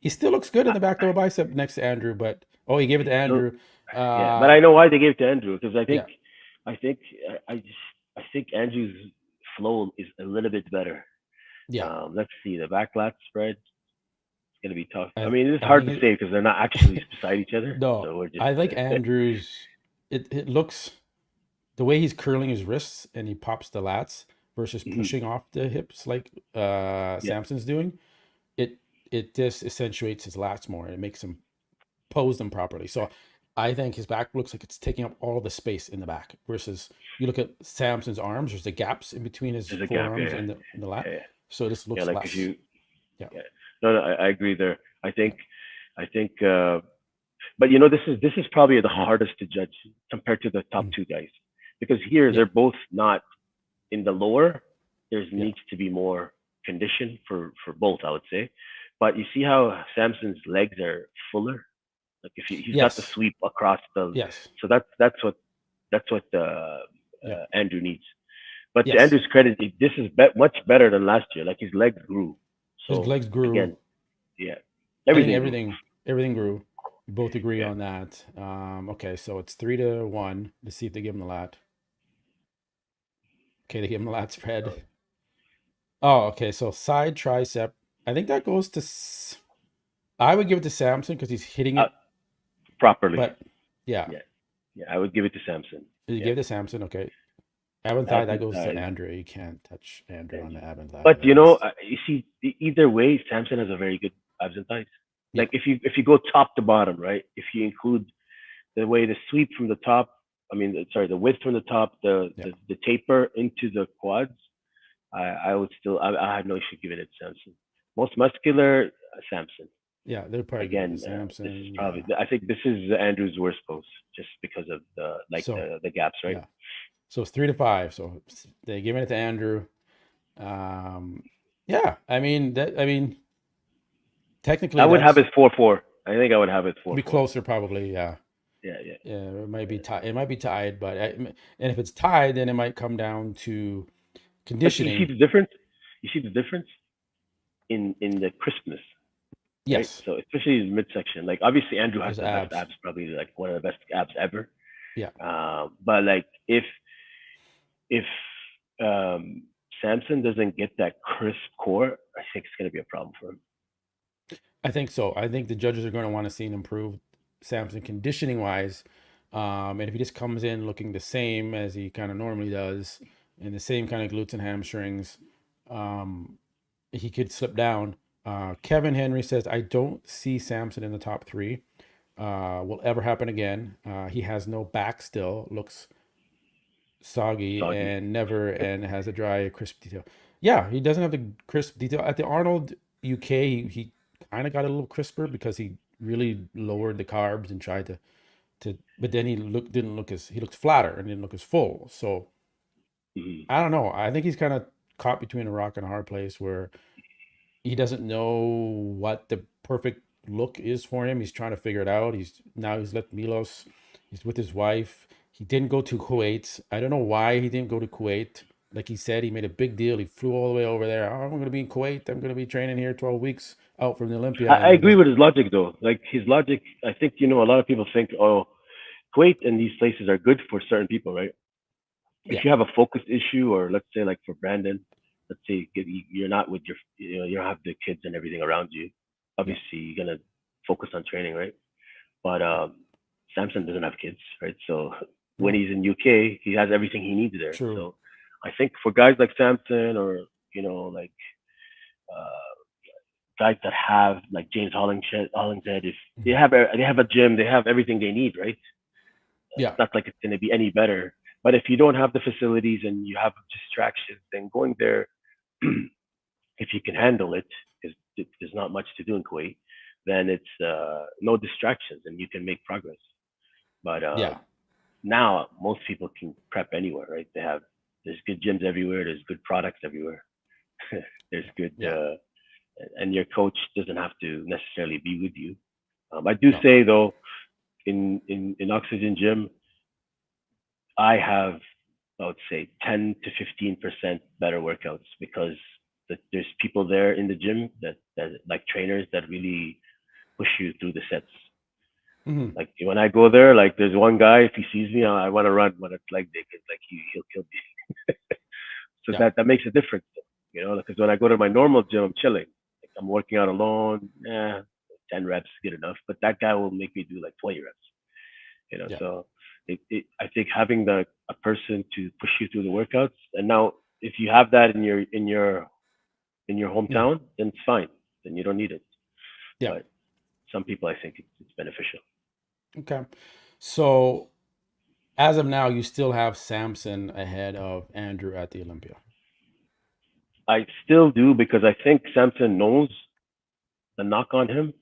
Speaker 1: he still looks good in the back double bicep next to Andrew, but oh, he gave it to
Speaker 2: So
Speaker 1: Andrew.
Speaker 2: yeah, but I know why they gave it to Andrew because
Speaker 1: Yeah,
Speaker 2: I think I think Andrew's flow is a little bit better.
Speaker 1: yeah.
Speaker 2: Let's see the back lat spread. It's gonna be tough. I
Speaker 1: I
Speaker 2: mean, it's
Speaker 1: I
Speaker 2: hard
Speaker 1: think
Speaker 2: to say because they're not actually beside each other.
Speaker 1: no,
Speaker 2: So we're just
Speaker 1: I think Andrew's. It looks the way he's curling his wrists and he pops the lats versus
Speaker 2: Mhm.
Speaker 1: pushing off the hips like
Speaker 2: Yeah,
Speaker 1: Samson's doing. It it just accentuates his lats more. It makes him pose them properly. So I think his back looks like it's taking up all the space in the back. Versus you look at Samson's arms, there's the gaps in between his
Speaker 2: there's a gap.
Speaker 1: forearms
Speaker 2: Yeah,
Speaker 1: and the lat.
Speaker 2: yeah,
Speaker 1: So this
Speaker 2: yeah.
Speaker 1: looks
Speaker 2: Like if
Speaker 1: less.
Speaker 2: you,
Speaker 1: Yeah,
Speaker 2: yeah. No, no, I agree there. I
Speaker 1: yeah,
Speaker 2: think, I think, but this is probably the hardest to judge compared to the top
Speaker 1: mm,
Speaker 2: two guys because here
Speaker 1: yeah,
Speaker 2: they're both not in the lower. There's
Speaker 1: yeah.
Speaker 2: needs to be more condition for both, I would say. But you see how Samson's legs are fuller. Like if he's got the
Speaker 1: Yes,
Speaker 2: sweep across the,
Speaker 1: yes,
Speaker 2: so that's what
Speaker 1: yeah,
Speaker 2: Andrew needs. But to
Speaker 1: yes.
Speaker 2: Andrew's credit, this is much better than last year. Like his legs grew.
Speaker 1: His
Speaker 2: So
Speaker 1: legs grew.
Speaker 2: again, yeah,
Speaker 1: I think
Speaker 2: everything grew.
Speaker 1: everything grew. We both agree
Speaker 2: Yeah.
Speaker 1: on that. Okay, so it's 3-1. Let's see if they give him the lat. Okay, they give him the lat spread. Oh, okay. So side tricep. I think that goes to. I would give it to Samson because he's hitting
Speaker 2: Uh,
Speaker 1: it.
Speaker 2: properly.
Speaker 1: But yeah,
Speaker 2: Yeah. Yeah. I would give it to Samson.
Speaker 1: you
Speaker 2: Yeah.
Speaker 1: give it to Samson. Okay, ab and thigh that
Speaker 2: Absent
Speaker 1: goes to
Speaker 2: thighs.
Speaker 1: Andrew. You can't touch Andrew on the ab and thigh.
Speaker 2: But
Speaker 1: That is
Speaker 2: you see, either way, Samson has a very good abs and thighs.
Speaker 1: yeah,
Speaker 2: Like if you go top to bottom, right? If you include the way the sweep from the top, I mean, sorry, the width from the top,
Speaker 1: yeah,
Speaker 2: the taper into the quads, I would still, I have no issue giving it to Samson. Most muscular, Samson.
Speaker 1: yeah. They'd probably give it to
Speaker 2: Again, this is
Speaker 1: Samson.
Speaker 2: probably,
Speaker 1: Yeah.
Speaker 2: I think this is Andrew's worst pose, just because of
Speaker 1: So
Speaker 2: the gaps, right?
Speaker 1: yeah, so it's 3-5. So they're giving it to Andrew. Yeah. I mean that. I mean
Speaker 2: I
Speaker 1: technically
Speaker 2: would have
Speaker 1: that's
Speaker 2: it 4-4. I think I would have it
Speaker 1: be
Speaker 2: 4-4.
Speaker 1: closer probably. Yeah.
Speaker 2: Yeah, yeah.
Speaker 1: Yeah, it might be tied. It might be tied, but and if it's tied, then it might come down to
Speaker 2: But you see
Speaker 1: conditioning.
Speaker 2: the difference. You see the difference in the crispness, right?
Speaker 1: Yes,
Speaker 2: So especially his midsection. Like obviously Andrew has
Speaker 1: his
Speaker 2: the best
Speaker 1: abs.
Speaker 2: abs, probably like one of the best abs ever.
Speaker 1: Yeah,
Speaker 2: But like if Samson doesn't get that crisp core, I think it's gonna be a problem for him.
Speaker 1: I think so. I think the judges are going to want to see an improved Samson conditioning wise. And if he just comes in looking the same as he kind of normally does, and the same kind of glutes and hamstrings, um, he could slip down. Kevin Henry says, I don't see Samson in the top three. Will ever happen again. He has no back still, looks soggy
Speaker 2: Soggy.
Speaker 1: and has a dry, crisp detail. Yeah, he doesn't have the crisp detail. At the Arnold UK, he kind of got a little crisper because he really lowered the carbs and tried to but then didn't look as he looked flatter and didn't look as full. So
Speaker 2: Mhm.
Speaker 1: I don't know. I think he's kind of caught between a rock and a hard place where he doesn't know what the perfect look is for him. He's trying to figure it out. He's left Milos. He's with his wife. He didn't go to Kuwait. I don't know why he didn't go to Kuwait. Like he said, he made a big deal. He flew all the way over there. Oh, I'm going to be in Kuwait. I'm going to be training here 12 weeks out from the Olympia.
Speaker 2: I
Speaker 1: And then
Speaker 2: agree with his logic though. Like his logic, I think a lot of people think, oh, Kuwait and these places are good for certain people, right? If
Speaker 1: yeah,
Speaker 2: you have a focus issue, or let's say like for Brandon, let's say you're not with your, you don't have the kids and everything around you.
Speaker 1: yeah,
Speaker 2: Obviously, you're gonna focus on training, right? But
Speaker 1: yeah.
Speaker 2: Samson doesn't have kids, right? So when
Speaker 1: No,
Speaker 2: he's in UK, he has everything he needs there.
Speaker 1: true.
Speaker 2: So I think for guys like Samson, or like uh, guys that have like James Hollingshead, if
Speaker 1: Mhm.
Speaker 2: they have a gym, they have everything they need, right?
Speaker 1: Yeah,
Speaker 2: It's not like it's going to be any better. But if you don't have the facilities and you have distractions, then going there, if you can handle it, because there's not much to do in Kuwait, then it's no distractions and you can make progress. But
Speaker 1: yeah,
Speaker 2: now most people can prep anywhere, right? There's good gyms everywhere. There's good products everywhere. There's good,
Speaker 1: yeah.
Speaker 2: and your coach doesn't have to necessarily be with you. I do
Speaker 1: No,
Speaker 2: say though, in Oxygen Gym, I have I would say 10 to 15% better workouts because there's people there in the gym that like trainers that really push you through the sets.
Speaker 1: Hmm.
Speaker 2: Like when I go there, like there's one guy, if he sees me, I want to run when it's leg day because like he'll kill me. So
Speaker 1: Yeah.
Speaker 2: that makes a difference, because when I go to my normal gym, I'm chilling. Like I'm working out alone. 10 reps is good enough. But that guy will make me do like 20 reps.
Speaker 1: Yeah.
Speaker 2: So I think having a person to push you through the workouts, and now if you have that in your
Speaker 1: Mm.
Speaker 2: hometown, then it's fine. Then you don't need it.
Speaker 1: Yeah.
Speaker 2: But some people, I think it's beneficial.
Speaker 1: Okay. So as of now, you still have Samson ahead of Andrew at the Olympia.
Speaker 2: I still do because I think Samson knows the knock on him,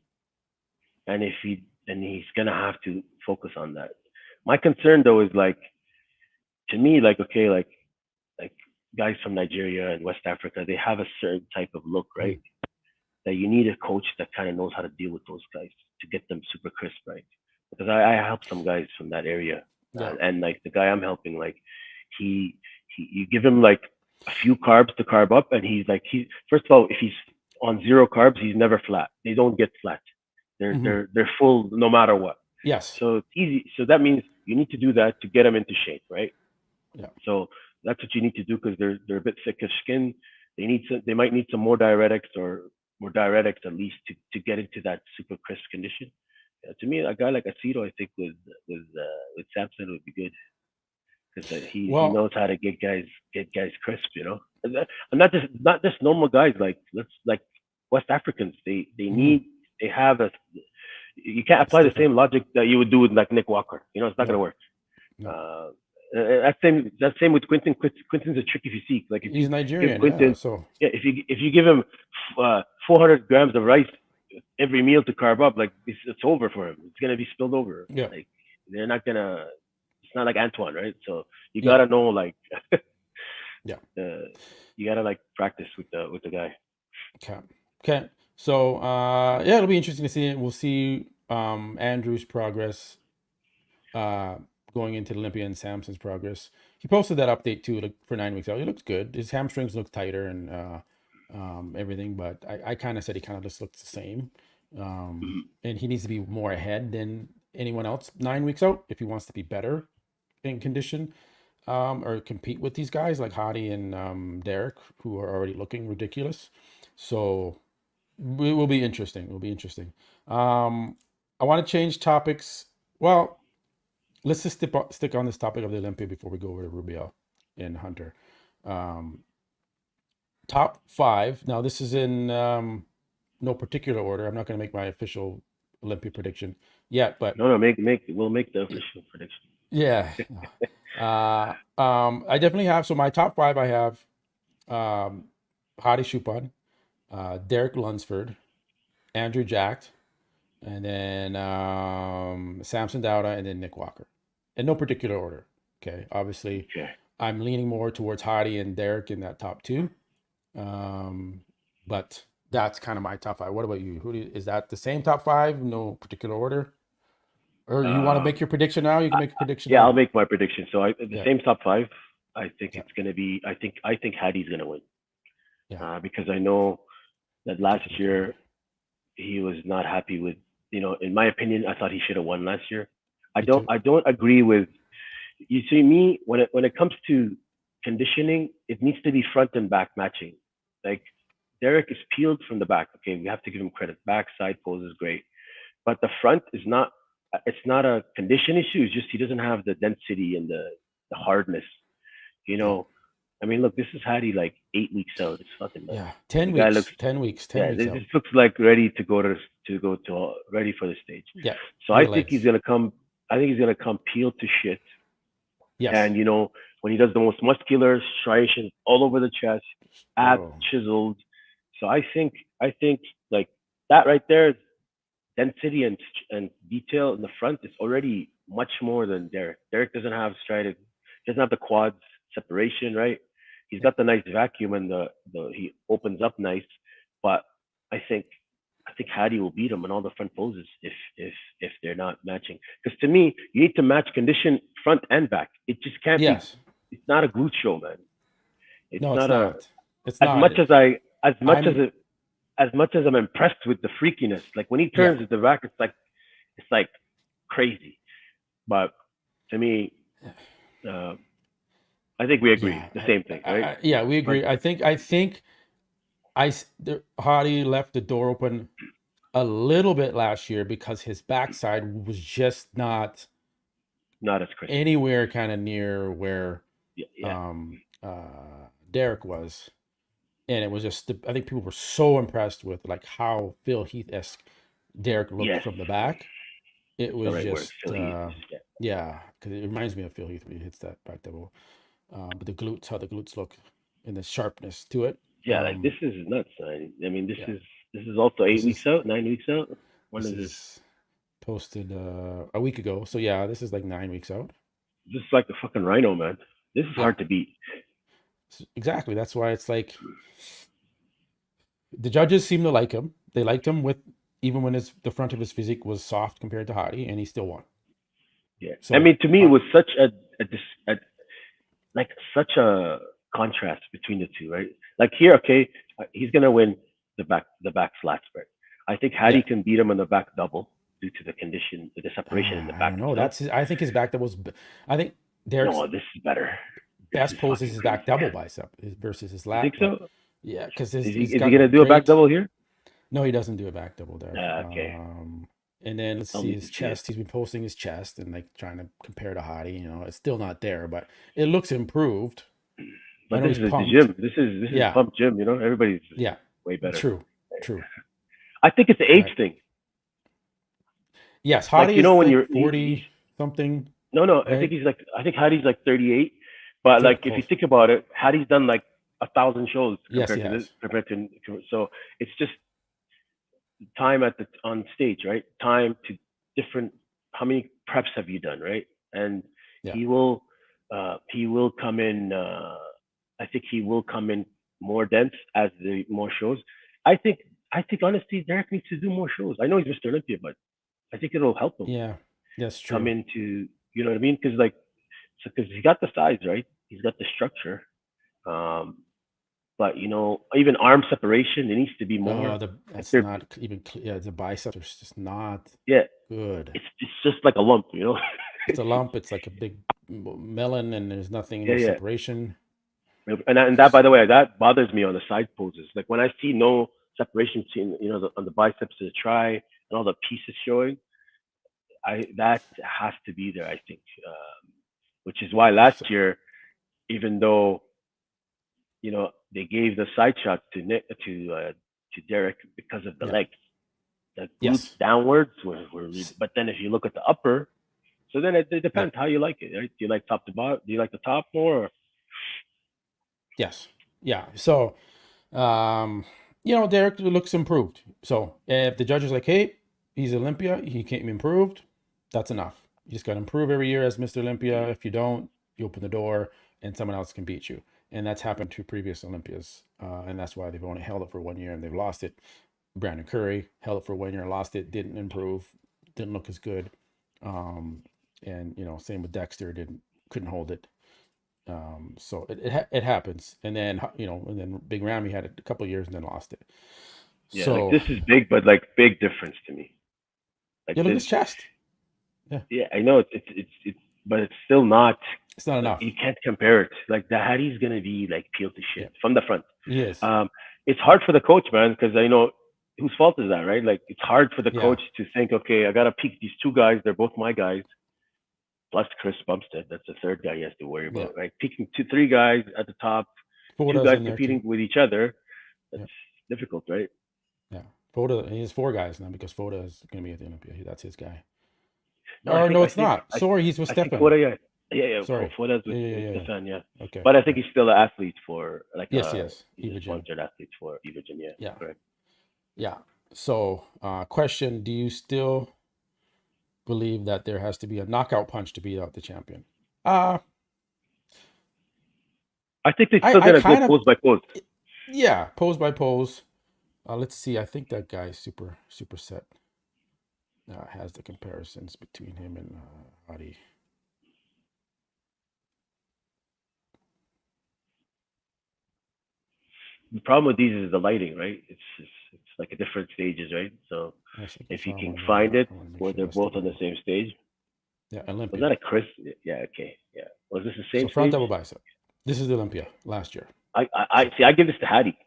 Speaker 2: and he's gonna have to focus on that. My concern though is like, to me, like, okay, like guys from Nigeria and West Africa, they have a certain type of look,
Speaker 1: Mm.
Speaker 2: right? That you need a coach that kind of knows how to deal with those guys to get them super crisp, right? Because I help some guys from that area,
Speaker 1: Yeah.
Speaker 2: and like the guy I'm helping, like he, you give him like a few carbs to carb up, and he's like, he first of all, if he's on zero carbs, he's never flat. They don't get flat. They're
Speaker 1: Hmm.
Speaker 2: they're full no matter what.
Speaker 1: Yes.
Speaker 2: So it's easy. So that means you need to do that to get them into shape, right?
Speaker 1: Yeah.
Speaker 2: So that's what you need to do because they're a bit thick of skin. They might need some more diuretics or more diuretics at least to get into that super crisp condition. To me, a guy like Aceto, I think with Samson would be good because he
Speaker 1: Well,
Speaker 2: knows how to get guys crisp, and not just normal guys like West Africans. They
Speaker 1: mhm,
Speaker 2: need they have a you can't
Speaker 1: it's
Speaker 2: apply the
Speaker 1: different.
Speaker 2: same logic that you would do with like Nick Walker. It's not gonna
Speaker 1: No,
Speaker 2: work.
Speaker 1: no.
Speaker 2: Uh, that's same with Quentin. Quentin's a tricky physique. Like if you
Speaker 1: He's
Speaker 2: give
Speaker 1: Nigerian, yeah.
Speaker 2: Quentin,
Speaker 1: So
Speaker 2: yeah, if you give him 400 grams of rice every meal to carb up, like it's over for him. It's gonna be spilled over.
Speaker 1: yeah,
Speaker 2: Like they're not gonna. It's not like Antoine, right? So you
Speaker 1: yeah,
Speaker 2: gotta know like
Speaker 1: yeah.
Speaker 2: you gotta like practice with the guy.
Speaker 1: Okay. Okay. So yeah, it'll be interesting to see. We'll see Andrew's progress uh going into the Olympia and Samson's progress. He posted that update too, like for 9 weeks out. He looks good. His hamstrings look tighter and everything, but I kind of said he kind of just looks the same.
Speaker 2: Mhm.
Speaker 1: And he needs to be more ahead than anyone else 9 weeks out if he wants to be better in condition, or compete with these guys like Hadi and Derek, who are already looking ridiculous. So it will be interesting. It will be interesting. I want to change topics. Well, let's just stick on this topic of the Olympia before we go over to Rubiel and Hunter. Um, top five. Now, this is in no particular order. I'm not going to make my official Olympia prediction yet, but
Speaker 2: No, we'll make the official prediction.
Speaker 1: yeah. I definitely have. So my top five, I have Hadi Chupin, Derek Lunsford, Andrew Jacked, and then Samson Dauda, and then Nick Walker, in no particular order. Okay, obviously,
Speaker 2: Okay.
Speaker 1: I'm leaning more towards Hadi and Derek in that top two, but that's kind of my top five. What about you? Is that the same top five? No particular order, or you want to make
Speaker 2: Um,
Speaker 1: your prediction now? You can make a prediction
Speaker 2: yeah, I'll
Speaker 1: now.
Speaker 2: make my prediction. So the
Speaker 1: Yeah,
Speaker 2: same top five. I think
Speaker 1: yeah,
Speaker 2: it's gonna be. I think Hadi's gonna win.
Speaker 1: yeah.
Speaker 2: Because I know that last
Speaker 1: Definitely agree.
Speaker 2: year he was not happy with, in my opinion, I thought he should have won last year. I
Speaker 1: Me
Speaker 2: don't
Speaker 1: too.
Speaker 2: I don't agree with, you see me when it comes to conditioning, it needs to be front and back matching. Like Derek is peeled from the back. Okay, we have to give him credit. Back side pose is great, but the front is not. It's not a condition issue. It's just he doesn't have the density and the hardness. You
Speaker 1: Yeah,
Speaker 2: know, I mean, look, this is Hadi like 8 weeks out. It's fucking nuts.
Speaker 1: yeah.
Speaker 2: And
Speaker 1: 10
Speaker 2: the guy looks,
Speaker 1: weeks, 10 weeks, 10
Speaker 2: yeah,
Speaker 1: weeks
Speaker 2: this
Speaker 1: out.
Speaker 2: looks like ready to go to ready for the stage.
Speaker 1: Yeah,
Speaker 2: So I
Speaker 1: real
Speaker 2: think he's
Speaker 1: legs.
Speaker 2: gonna come. I think he's gonna come peeled to shit.
Speaker 1: Yes.
Speaker 2: And when he does the most muscular striations all over the chest, abs
Speaker 1: Bro.
Speaker 2: chiseled. So I think like that right there is density and detail in the front is already much more than Derek. Derek doesn't have striated, doesn't have the quads separation, right? He's
Speaker 1: Yeah.
Speaker 2: got the nice vacuum and the he opens up nice, but I think I think Hadi will beat him in all the front poses if they're not matching. Because to me, you need to match condition front and back. It just can't be
Speaker 1: Yes.
Speaker 2: it's not a glute show, man. It's
Speaker 1: No, it's
Speaker 2: not a
Speaker 1: not. It's
Speaker 2: as
Speaker 1: not.
Speaker 2: much as I as much as
Speaker 1: I'm
Speaker 2: it as much as I'm impressed with the freakiness. Like when he
Speaker 1: yeah.
Speaker 2: turns at the back, it's like crazy. But to me, uh, I think we agree
Speaker 1: Yeah,
Speaker 2: the same thing, right?
Speaker 1: yeah, we
Speaker 2: But
Speaker 1: agree. I think Hardy left the door open a little bit last year because his backside was just not
Speaker 2: not as crisp.
Speaker 1: anywhere kind of near where
Speaker 2: Yeah, yeah.
Speaker 1: Derek was, and it was just I think people were so impressed with like how Phil Heath-esque Derek looked
Speaker 2: Yes,
Speaker 1: from the back. It
Speaker 2: the
Speaker 1: was
Speaker 2: right word.
Speaker 1: just
Speaker 2: Phil Heath. Yeah.
Speaker 1: yeah, because it reminds me of Phil Heath when he hits that back double. But the glutes, how the glutes look, and the sharpness to it.
Speaker 2: Yeah, like this is nuts. I mean,
Speaker 1: Yeah,
Speaker 2: this is also
Speaker 1: this
Speaker 2: 8 weeks
Speaker 1: is
Speaker 2: out, 9 weeks out. When
Speaker 1: this
Speaker 2: is this?
Speaker 1: is posted a week ago. So yeah, this is like 9 weeks out.
Speaker 2: This is like the fucking rhino, man. This is
Speaker 1: Yeah,
Speaker 2: hard to beat.
Speaker 1: exactly. That's why it's like the judges seem to like him. They liked him with even when the front of his physique was soft compared to Hardy, and he still won.
Speaker 2: Yeah, I
Speaker 1: So
Speaker 2: mean, to me, it was such a like such a contrast between the two, right? Like here, okay, he's gonna win the back flat spread. I think
Speaker 1: yeah,
Speaker 2: Hattie can beat him on the back double due to the separation in the
Speaker 1: I
Speaker 2: back
Speaker 1: don't know.
Speaker 2: itself.
Speaker 1: I think his back double was. I think Derek's
Speaker 2: No, this is better. This
Speaker 1: best
Speaker 2: is
Speaker 1: pose is
Speaker 2: fucking
Speaker 1: his back
Speaker 2: crazy.
Speaker 1: double bicep versus his
Speaker 2: You think
Speaker 1: lat, but
Speaker 2: so?
Speaker 1: yeah, because
Speaker 2: Is
Speaker 1: he's
Speaker 2: he
Speaker 1: got
Speaker 2: gonna do a back
Speaker 1: great.
Speaker 2: double here?
Speaker 1: No, he doesn't do a back double there.
Speaker 2: Okay,
Speaker 1: And then let's
Speaker 2: I'll
Speaker 1: see
Speaker 2: need to
Speaker 1: his
Speaker 2: see it.
Speaker 1: chest. He's been posting his chest and like trying to compare to Hardy. It's still not there, but it looks improved. I
Speaker 2: But
Speaker 1: know
Speaker 2: this
Speaker 1: he's
Speaker 2: is the
Speaker 1: pumped.
Speaker 2: gym. This is
Speaker 1: Yeah,
Speaker 2: pump gym. Everybody's
Speaker 1: yeah,
Speaker 2: way better.
Speaker 1: true, true.
Speaker 2: I think it's the age
Speaker 1: Right.
Speaker 2: thing.
Speaker 1: Yes,
Speaker 2: Like
Speaker 1: Hardy is
Speaker 2: when
Speaker 1: like
Speaker 2: he's
Speaker 1: 40 something,
Speaker 2: no. I
Speaker 1: right?
Speaker 2: think Hattie's like 38. But like if you
Speaker 1: Close.
Speaker 2: think about it, Hattie's done like 1,000 shows
Speaker 1: Yes, he
Speaker 2: compared to so it's just time on stage, right? Time to different. How many preps have you done, right? And
Speaker 1: yeah,
Speaker 2: he will he will come in. I think he will come in more dense as the more shows. I think I think honestly, Derek needs to do more shows. I know he's Mr. Olympia, but I think it'll help him
Speaker 1: yeah. That's
Speaker 2: come
Speaker 1: true.
Speaker 2: into, you know what I mean? Because like, because he got the size, right? He's got the structure. Um, but even arm separation, it needs to be more. Like
Speaker 1: That's
Speaker 2: they're,
Speaker 1: not even clear. Yeah, the biceps are just not
Speaker 2: yeah,
Speaker 1: good.
Speaker 2: it's just like a lump.
Speaker 1: It's a lump. It's like a big melon, and there's nothing,
Speaker 2: Yeah,
Speaker 1: no
Speaker 2: yeah.
Speaker 1: separation.
Speaker 2: And that, by the way, that bothers me on the side poses. Like when I see no separation between, on the biceps to the try and all the pieces showing, that has to be there, I think. Which is why last
Speaker 1: So,
Speaker 2: year, even though they gave the side shot to Nick to Derek because of the
Speaker 1: yeah.
Speaker 2: legs, the glutes
Speaker 1: Yes.
Speaker 2: downwards were really, but then if you look at the upper, so then it
Speaker 1: Yeah.
Speaker 2: depends how you like it, right? Do you like top to bottom? Do you like the top more? Or,
Speaker 1: Yes. Yeah. So, Derek looks improved. So if the judge is like, hey, he's Olympia, he came improved, that's enough. You just got to improve every year as Mr. Olympia. If you don't, you open the door and someone else can beat you. And that's happened to previous Olympias. And that's why they've only held it for 1 year and they've lost it. Brandon Curry held it for 1 year, lost it, didn't improve, didn't look as good. And same with Dexter, couldn't hold it. So it happens, and then Big Ramy had it a couple of years and then lost it.
Speaker 2: yeah, like
Speaker 1: So
Speaker 2: this is big, but like big difference to me. Like
Speaker 1: look at
Speaker 2: this,
Speaker 1: his chest. Yeah,
Speaker 2: yeah, I know but it's still not.
Speaker 1: it's not
Speaker 2: Like
Speaker 1: enough.
Speaker 2: you can't compare it. Like the Hattie's gonna be like peeled to
Speaker 1: Yeah,
Speaker 2: shit from the front.
Speaker 1: he is.
Speaker 2: It's hard for the coach, man, because I know whose fault is that, right? Like it's hard for the
Speaker 1: Yeah,
Speaker 2: coach to think, okay, I gotta pick these two guys. They're both my guys. Plus Chris Bumstead, that's the third guy he has to worry
Speaker 1: yeah.
Speaker 2: about, right? Picking three guys at the top, two
Speaker 1: Foda's
Speaker 2: guys
Speaker 1: in there
Speaker 2: competing
Speaker 1: too.
Speaker 2: with each other. That's
Speaker 1: Yeah,
Speaker 2: difficult, right?
Speaker 1: yeah. Foda. He has four guys now because Foda is going to be at the Olympia. That's his guy.
Speaker 2: No,
Speaker 1: Or no,
Speaker 2: I
Speaker 1: it's
Speaker 2: think,
Speaker 1: not. Sorry, he's with
Speaker 2: I think
Speaker 1: Stefan.
Speaker 2: Foda, yeah,
Speaker 1: Sorry.
Speaker 2: Foda's
Speaker 1: Yeah, yeah,
Speaker 2: with
Speaker 1: yeah, yeah.
Speaker 2: Stefan, yeah.
Speaker 1: Okay,
Speaker 2: But I think
Speaker 1: okay.
Speaker 2: he's still an athlete for
Speaker 1: Yes, yes.
Speaker 2: he's a
Speaker 1: Eva Jim.
Speaker 2: sponsored athlete for Evagen, yeah,
Speaker 1: Yeah,
Speaker 2: correct.
Speaker 1: yeah. So, question: do you still believe that there has to be a knockout punch to beat out the champion? Uh
Speaker 2: I think they're still
Speaker 1: I
Speaker 2: gonna go
Speaker 1: kind of
Speaker 2: pose by pose.
Speaker 1: yeah, pose by pose. Let's see. I think that guy super set has the comparisons between him and Adi.
Speaker 2: the problem with these is the lighting, right? It's like a different stages, right? So
Speaker 1: I think I
Speaker 2: if you
Speaker 1: saw
Speaker 2: can
Speaker 1: one there,
Speaker 2: find
Speaker 1: but
Speaker 2: it
Speaker 1: I want to make
Speaker 2: where
Speaker 1: sure
Speaker 2: they're
Speaker 1: that's the
Speaker 2: both on the
Speaker 1: one.
Speaker 2: same stage,
Speaker 1: Yeah,
Speaker 2: was
Speaker 1: Olympia.
Speaker 2: that a Chris? Yeah, okay, yeah. Was this the
Speaker 1: So
Speaker 2: same
Speaker 1: front
Speaker 2: stage?
Speaker 1: double bicep. This is the Olympia last year.
Speaker 2: I see. I give this to Hattie.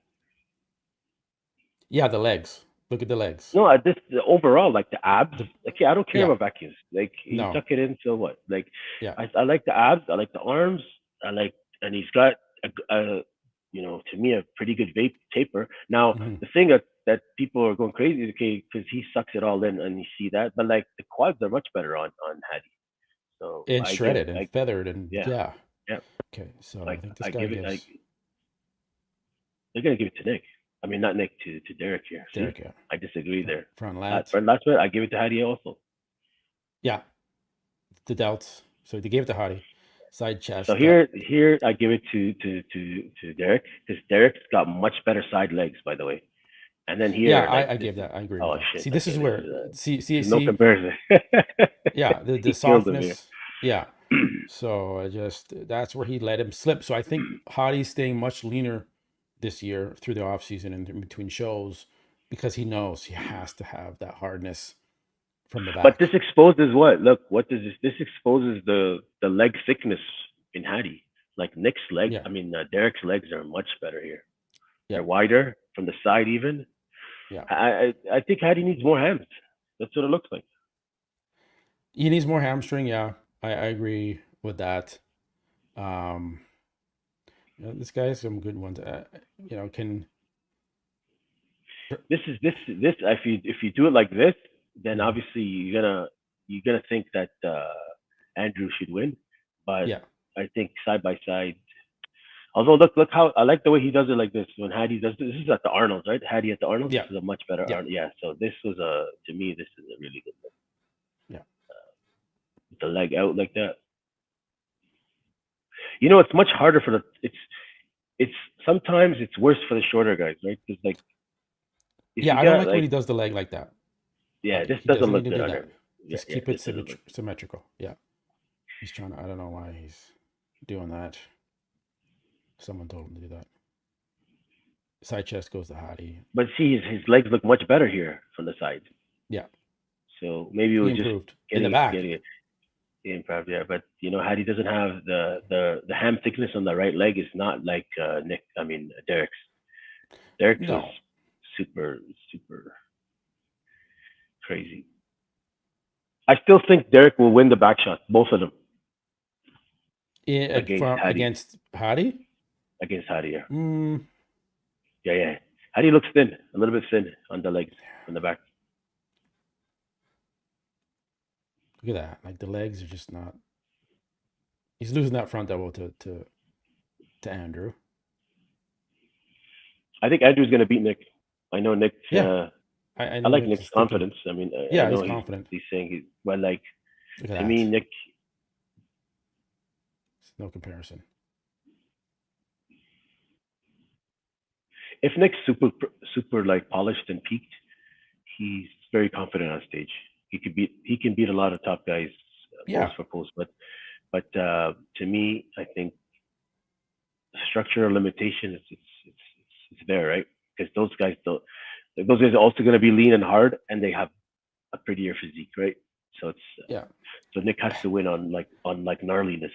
Speaker 1: Yeah, the legs. Look at the legs.
Speaker 2: No, the overall, like the abs. Like, yeah, I don't care
Speaker 1: Yeah.
Speaker 2: about vacuums. Like, you
Speaker 1: No.
Speaker 2: tuck it in, so what? Like,
Speaker 1: Yeah.
Speaker 2: I like the abs. I like the arms. And he's got to me, a pretty good taper. Now,
Speaker 1: Mhm.
Speaker 2: the thing that people are going crazy is, okay, because he sucks it all in, and you see that. But like the quads are much better on Hattie. So
Speaker 1: And shredded and feathered and
Speaker 2: yeah.
Speaker 1: yeah.
Speaker 2: Yeah.
Speaker 1: Okay, so I
Speaker 2: Like
Speaker 1: think this
Speaker 2: I
Speaker 1: guy
Speaker 2: give it.
Speaker 1: gives
Speaker 2: They're gonna give it to Nick. I mean, not Nick, to Derek here. See?
Speaker 1: Derek, yeah.
Speaker 2: I disagree there.
Speaker 1: Front lats.
Speaker 2: For last bit, I give it to Hattie also.
Speaker 1: Yeah. The delts. So they gave it to Hottie. Side chest.
Speaker 2: So here I give it to Derek, because Derek's got much better side legs, by the way. And then here,
Speaker 1: Yeah,
Speaker 2: like,
Speaker 1: I gave that. I agree
Speaker 2: oh
Speaker 1: with that.
Speaker 2: shit!
Speaker 1: See, this
Speaker 2: okay,
Speaker 1: is where
Speaker 2: there's no comparison.
Speaker 1: yeah, the
Speaker 2: He killed him here.
Speaker 1: softness. Yeah. So that's where he let him slip. So I think Hottie's staying much leaner this year through the off season and in between shows because he knows he has to have that hardness from the back.
Speaker 2: But this exposes what? Look, what does this? This exposes the leg thickness in Hattie. Like Nick's legs,
Speaker 1: Yeah.
Speaker 2: I mean, Derek's legs are much better here.
Speaker 1: Yeah.
Speaker 2: They're wider from the side even.
Speaker 1: Yeah.
Speaker 2: I think Hattie needs more hams. That's what it looks like.
Speaker 1: He needs more hamstring. Yeah, I agree with that. This guy has some good ones. Can
Speaker 2: This. If you do it like this, then obviously you're gonna think that Andrew should win. But
Speaker 1: yeah,
Speaker 2: I think side by side. Although look how I like the way he does it like this. When Hattie does this is at the Arnold's, right? Hattie at the Arnold's.
Speaker 1: Yeah.
Speaker 2: This is a much better
Speaker 1: Yeah.
Speaker 2: Arnold. Yeah. So this was to me, this is a really good look.
Speaker 1: Yeah.
Speaker 2: With the leg out like that. It's much harder for it's sometimes it's worse for the shorter guys, right? Because like.
Speaker 1: I don't like when he does the leg like that.
Speaker 2: Yeah,
Speaker 1: Like,
Speaker 2: this
Speaker 1: he
Speaker 2: doesn't
Speaker 1: need
Speaker 2: look
Speaker 1: to
Speaker 2: good
Speaker 1: do
Speaker 2: on
Speaker 1: that.
Speaker 2: him.
Speaker 1: Just keep it symmetrical. Yeah. He's trying to, I don't know why he's doing that. Someone told him to do that. Side chest goes to Hottie.
Speaker 2: But see, his legs look much better here from the side.
Speaker 1: Yeah.
Speaker 2: So maybe it was
Speaker 1: He
Speaker 2: just
Speaker 1: improved in the back.
Speaker 2: Getting it improved, yeah. But Hattie doesn't have the ham thickness on the right leg is not like Derek's. Derek's
Speaker 1: No.
Speaker 2: is super crazy. I still think Derek will win the back shots, both of them.
Speaker 1: Against Hottie?
Speaker 2: Against Hattie, yeah.
Speaker 1: Mm.
Speaker 2: Yeah. Hattie looks thin, a little bit thin on the legs, on the back.
Speaker 1: Look at that. Like the legs are just not. He's losing that front double to Andrew.
Speaker 2: I think Andrew's going to beat Nick. I know Nick.
Speaker 1: Yeah.
Speaker 2: I like Nick's confidence. I mean,
Speaker 1: yeah,
Speaker 2: I know
Speaker 1: he's confident.
Speaker 2: He's saying like
Speaker 1: Look at
Speaker 2: to
Speaker 1: that.
Speaker 2: me, Nick.
Speaker 1: No comparison.
Speaker 2: If Nick's super like polished and peaked, he's very confident on stage. He can beat a lot of top guys pose for pose. But to me, I think structural limitation it's there, right? Because those guys are also going to be lean and hard, and they have a prettier physique, right? So it's So Nick has to win on gnarliness,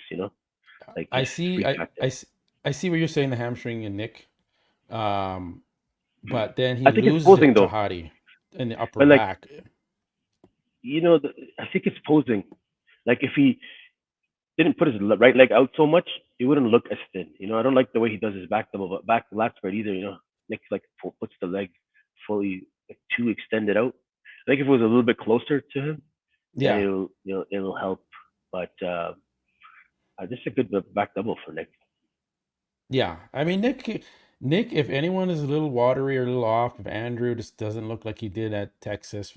Speaker 2: Like
Speaker 1: I see what you're saying, the hamstring in Nick, but then he loses it to Hottie in the upper back.
Speaker 2: I think it's posing. Like if he didn't put his right leg out so much, he wouldn't look as thin. I don't like the way he does his back lat spread either. Nick puts the leg fully too extended out. I think if it was a little bit closer to him, then it'll help. But just a good back double for Nick. Yeah,
Speaker 1: I mean Nick, if anyone is a little watery or a little off, if Andrew just doesn't look like he did at Texas,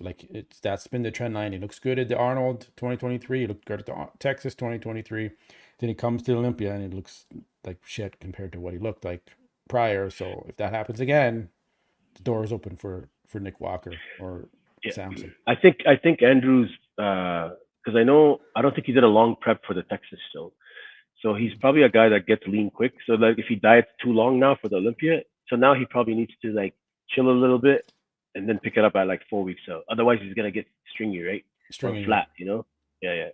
Speaker 1: that's been the trend line. He looks good at the Arnold 2023. He looked good at the Texas 2023. Then he comes to Olympia and he looks like shit compared to what he looked like prior. So if that happens again, the door is open for Nick Walker or Samson.
Speaker 2: I think Andrew's because I don't think he did a long prep for the Texas show. So he's probably a guy that gets lean quick. So like if he diets too long now for the Olympia, So now he probably needs to like chill a little bit and then pick it up at like 4 weeks out. Otherwise, he's gonna get stringy, right?
Speaker 1: Stringing
Speaker 2: Or
Speaker 1: it.
Speaker 2: flat, you know? Yeah.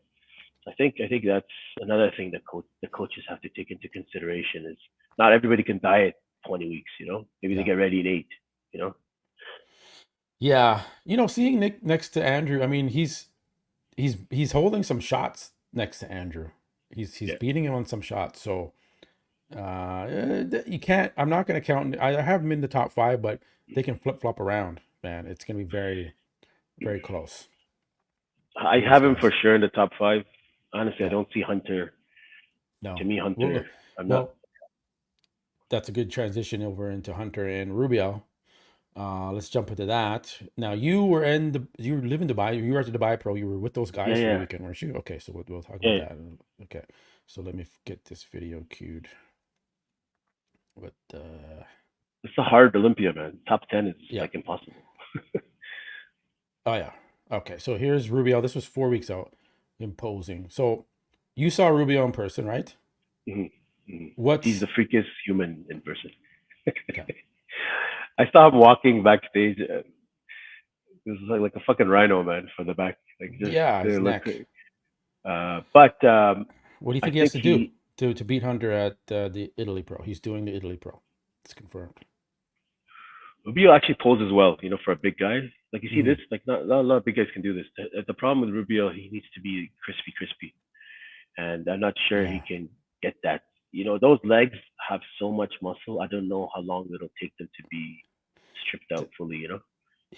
Speaker 2: I think that's another thing that the coaches have to take into consideration is not everybody can diet 20 weeks, you know? Maybe they
Speaker 1: Yeah.
Speaker 2: get ready in 8, you know?
Speaker 1: Yeah. You know, seeing Nick next to Andrew, I mean, he's holding some shots next to Andrew. He's
Speaker 2: Yeah.
Speaker 1: beating him on some shots. So you can't. I'm not going to count. I have him in the top 5, but they can flip flop around. Man, it's going to be very, very close.
Speaker 2: I
Speaker 1: for
Speaker 2: have
Speaker 1: these
Speaker 2: him
Speaker 1: guys.
Speaker 2: for sure in the top 5. Honestly, I
Speaker 1: Yeah.
Speaker 2: don't see Hunter.
Speaker 1: No.
Speaker 2: To me, Hunter, I'm not.
Speaker 1: Well, that's a good transition over into Hunter and Rubiel. Let's jump into that. Now you live in Dubai. You were at the Dubai Pro. You were with those guys for the
Speaker 2: Yeah.
Speaker 1: weekend, weren't you? Okay, so we'll talk
Speaker 2: Yeah.
Speaker 1: about that. Okay, so let me get this video queued. With
Speaker 2: It's a hard Olympia, man. Top 10 is
Speaker 1: Yeah.
Speaker 2: like impossible.
Speaker 1: Oh yeah. Okay, so here's Rubiel. This was 4 weeks out, imposing. So you saw Rubiel in person, right? What's
Speaker 2: He's the freakiest human in person.
Speaker 1: Okay.
Speaker 2: I saw him walking backstage. It was like a fucking rhino, man, from the back. Like just
Speaker 1: Yeah, his neck.
Speaker 2: But
Speaker 1: What do you think he has to do to beat Hunter at the Italy Pro? He's doing the Italy Pro. It's confirmed.
Speaker 2: Rubio actually poses well, you know, for a big guy. Like you see this, like not a lot of big guys can do this. The problem with Rubio, he needs to be crispy, and I'm not sure he can get that. You know, those legs have so much muscle. I don't know how long it'll take them to be stripped out fully. You know,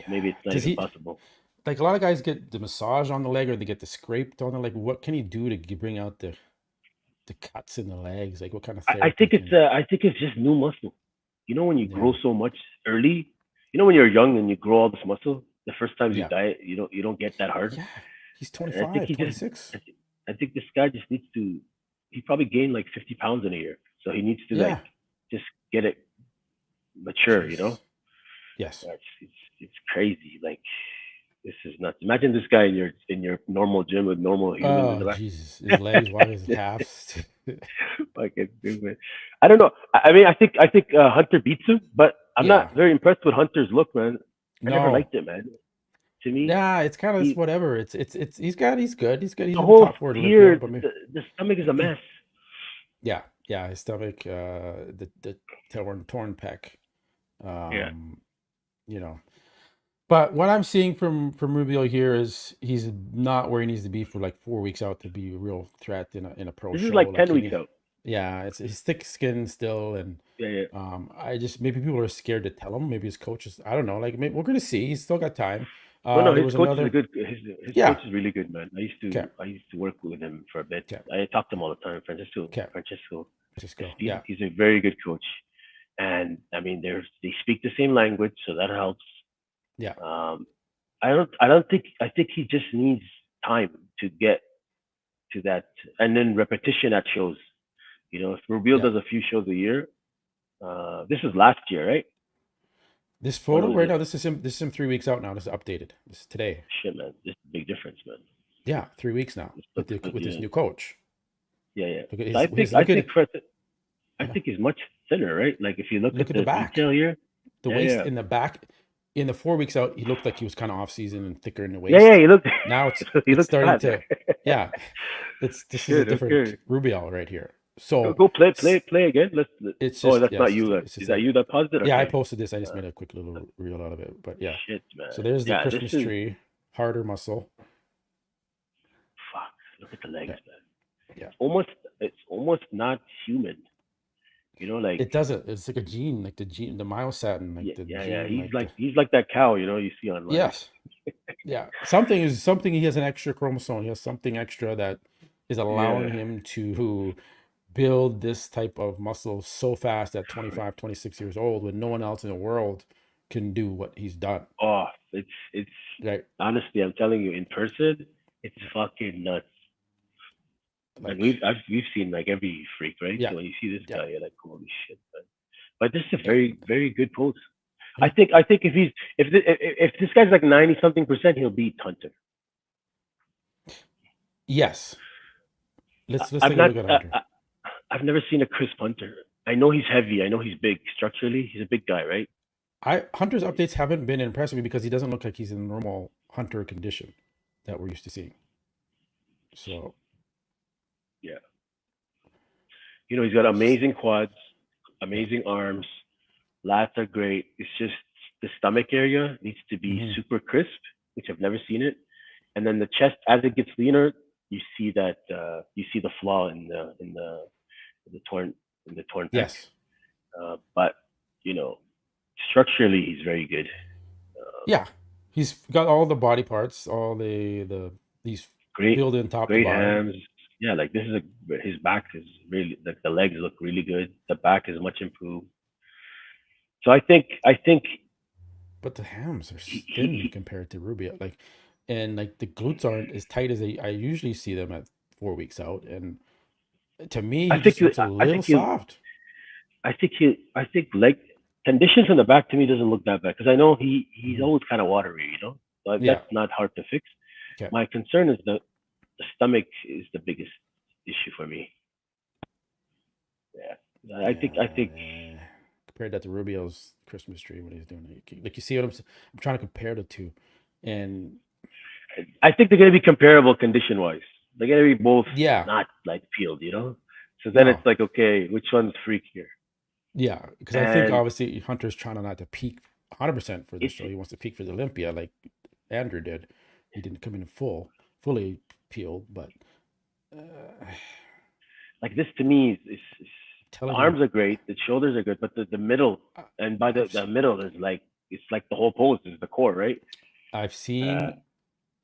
Speaker 2: maybe it's not even possible.
Speaker 1: Like a lot of guys get the massage on the leg, or they get the scraped on the leg. What can he do to bring out the cuts in the legs? Like what kind of therapy?
Speaker 2: I think it's just new muscle. You know, when you grow so much early, you know, when you're young and you grow all this muscle, the first time you diet, you don't get that hard.
Speaker 1: Yeah, he's 25, 26.
Speaker 2: I think this guy just needs to. He probably gained like 50 pounds in a year, so he needs to like just get it mature. You know.
Speaker 1: Yes.
Speaker 2: It's crazy. Like this is nuts. Imagine this guy in your normal gym with normal humans in the back.
Speaker 1: Jesus, his legs, why his calves?
Speaker 2: Fucking stupid. I don't know. I mean, I think Hunter beats him, but I'm not very impressed with Hunter's look, man. I never liked it, man. To me,
Speaker 1: it's kind of whatever. It's he's good. He's
Speaker 2: the whole here, the stomach is a mess.
Speaker 1: Yeah, his stomach, the torn pec. You know. But what I'm seeing from Rubiel here is he's not where he needs to be for like 4 weeks out to be a real threat in a pro show.
Speaker 2: This is like 10 weeks out.
Speaker 1: Yeah, it's thick skin still, and I just maybe people are scared to tell him. Maybe his coaches, I don't know. Like maybe we're gonna see. He's still got time.
Speaker 2: His coach is good. His coach is really good, man. I used to work with him for a bit. I talk to him all the time, Francesco. He's a very good coach, and I mean they speak the same language, so that helps.
Speaker 1: Yeah.
Speaker 2: I think he just needs time to get to that, and then repetition at shows. You know, if Rubiel does a few shows a year, this is last year, right?
Speaker 1: This photo right now, this is him 3 weeks out now. This is updated. This is today.
Speaker 2: Shit, man, this is a big difference, man.
Speaker 1: Yeah, 3 weeks now with his new coach.
Speaker 2: Yeah. I think he's much thinner, right? Like if you look at the back detail here,
Speaker 1: the waist in the back. In the 4 weeks out, he looked like he was kind of off season and thicker in the waist.
Speaker 2: Yeah, he looked.
Speaker 1: Now it's starting fat. To. Yeah, this is a different Rubiel right here. So
Speaker 2: go play again. It's just, that's not you. Is that you that paused it?
Speaker 1: Yeah, I posted this. I just made a quick little reel out of it. But yeah,
Speaker 2: shit, man.
Speaker 1: So there's the Christmas tree, harder muscle.
Speaker 2: Fuck! Look at the legs, man.
Speaker 1: Yeah,
Speaker 2: it's almost not human. You know, like
Speaker 1: it doesn't. It's like a gene, like the myostatin, like the gene.
Speaker 2: He's like that cow, you know, you see online.
Speaker 1: Yes. Yeah. Something. He has an extra chromosome. He has something extra that is allowing him to build this type of muscle so fast at 25, 26 years old when no one else in the world can do what he's done.
Speaker 2: Oh, it's
Speaker 1: right.
Speaker 2: Honestly, I'm telling you, in person, it's fucking nuts. Like we've seen like every freak, right?
Speaker 1: Yeah.
Speaker 2: So when you see this guy, you're like, holy shit, man. But this is a very, very good pose. I think if this guy's like 90-something%, he'll beat Hunter.
Speaker 1: Yes. Let's take a look at Hunter.
Speaker 2: I've never seen a crisp Hunter. I know he's heavy. I know he's big. Structurally, he's a big guy, right?
Speaker 1: Hunter's updates haven't been impressive because he doesn't look like he's in normal Hunter condition that we're used to seeing. So
Speaker 2: Yeah. He's got amazing quads, amazing arms, lats are great. It's just the stomach area needs to be
Speaker 1: mhm.
Speaker 2: super crisp, which I've never seen it. And then the chest, as it gets leaner, you see that you see the flaw in the torn pec.
Speaker 1: Yes.
Speaker 2: But you know, structurally, he's very good.
Speaker 1: Yeah. He's got all the body parts, all these
Speaker 2: Great,
Speaker 1: filled in top to
Speaker 2: great
Speaker 1: bottom.
Speaker 2: hands. Yeah, like this is his back is really like the legs look really good. The back is much improved. So I think
Speaker 1: But the hams are thin
Speaker 2: he
Speaker 1: compared to Rubiel. And like the glutes aren't as tight as I usually see them at 4 weeks out. And to me,
Speaker 2: I
Speaker 1: he
Speaker 2: think
Speaker 1: just
Speaker 2: he,
Speaker 1: looks a
Speaker 2: I
Speaker 1: little
Speaker 2: think he
Speaker 1: soft.
Speaker 2: I think leg conditions in the back to me doesn't look that bad because I know he's
Speaker 1: Mhm.
Speaker 2: always kind of watery, So
Speaker 1: Yeah.
Speaker 2: that's not hard to fix.
Speaker 1: Okay.
Speaker 2: My concern is the stomach is the biggest issue for me. Yeah, I think
Speaker 1: Compared that to Rubio's Christmas tree when he's doing it. Like you see what I'm trying to compare the two. And
Speaker 2: I think they're gonna be comparable condition wise. They're gonna be both
Speaker 1: yeah,
Speaker 2: not like peeled. So then
Speaker 1: no.
Speaker 2: it's like, okay, which one's freakier?
Speaker 1: Yeah, because I think
Speaker 2: And
Speaker 1: obviously Hunter's trying not to peak 100% for the
Speaker 2: it's
Speaker 1: show. He wants to peak for the Olympia, like Andrew did. He didn't come in fully peeled, but uh,
Speaker 2: like this to me is the
Speaker 1: telling him,
Speaker 2: arms are great, the shoulders are good, but the middle
Speaker 1: I-
Speaker 2: and by
Speaker 1: I've
Speaker 2: the middle is like it's like the whole pose is the core, right?
Speaker 1: I've
Speaker 2: Uh,
Speaker 1: seen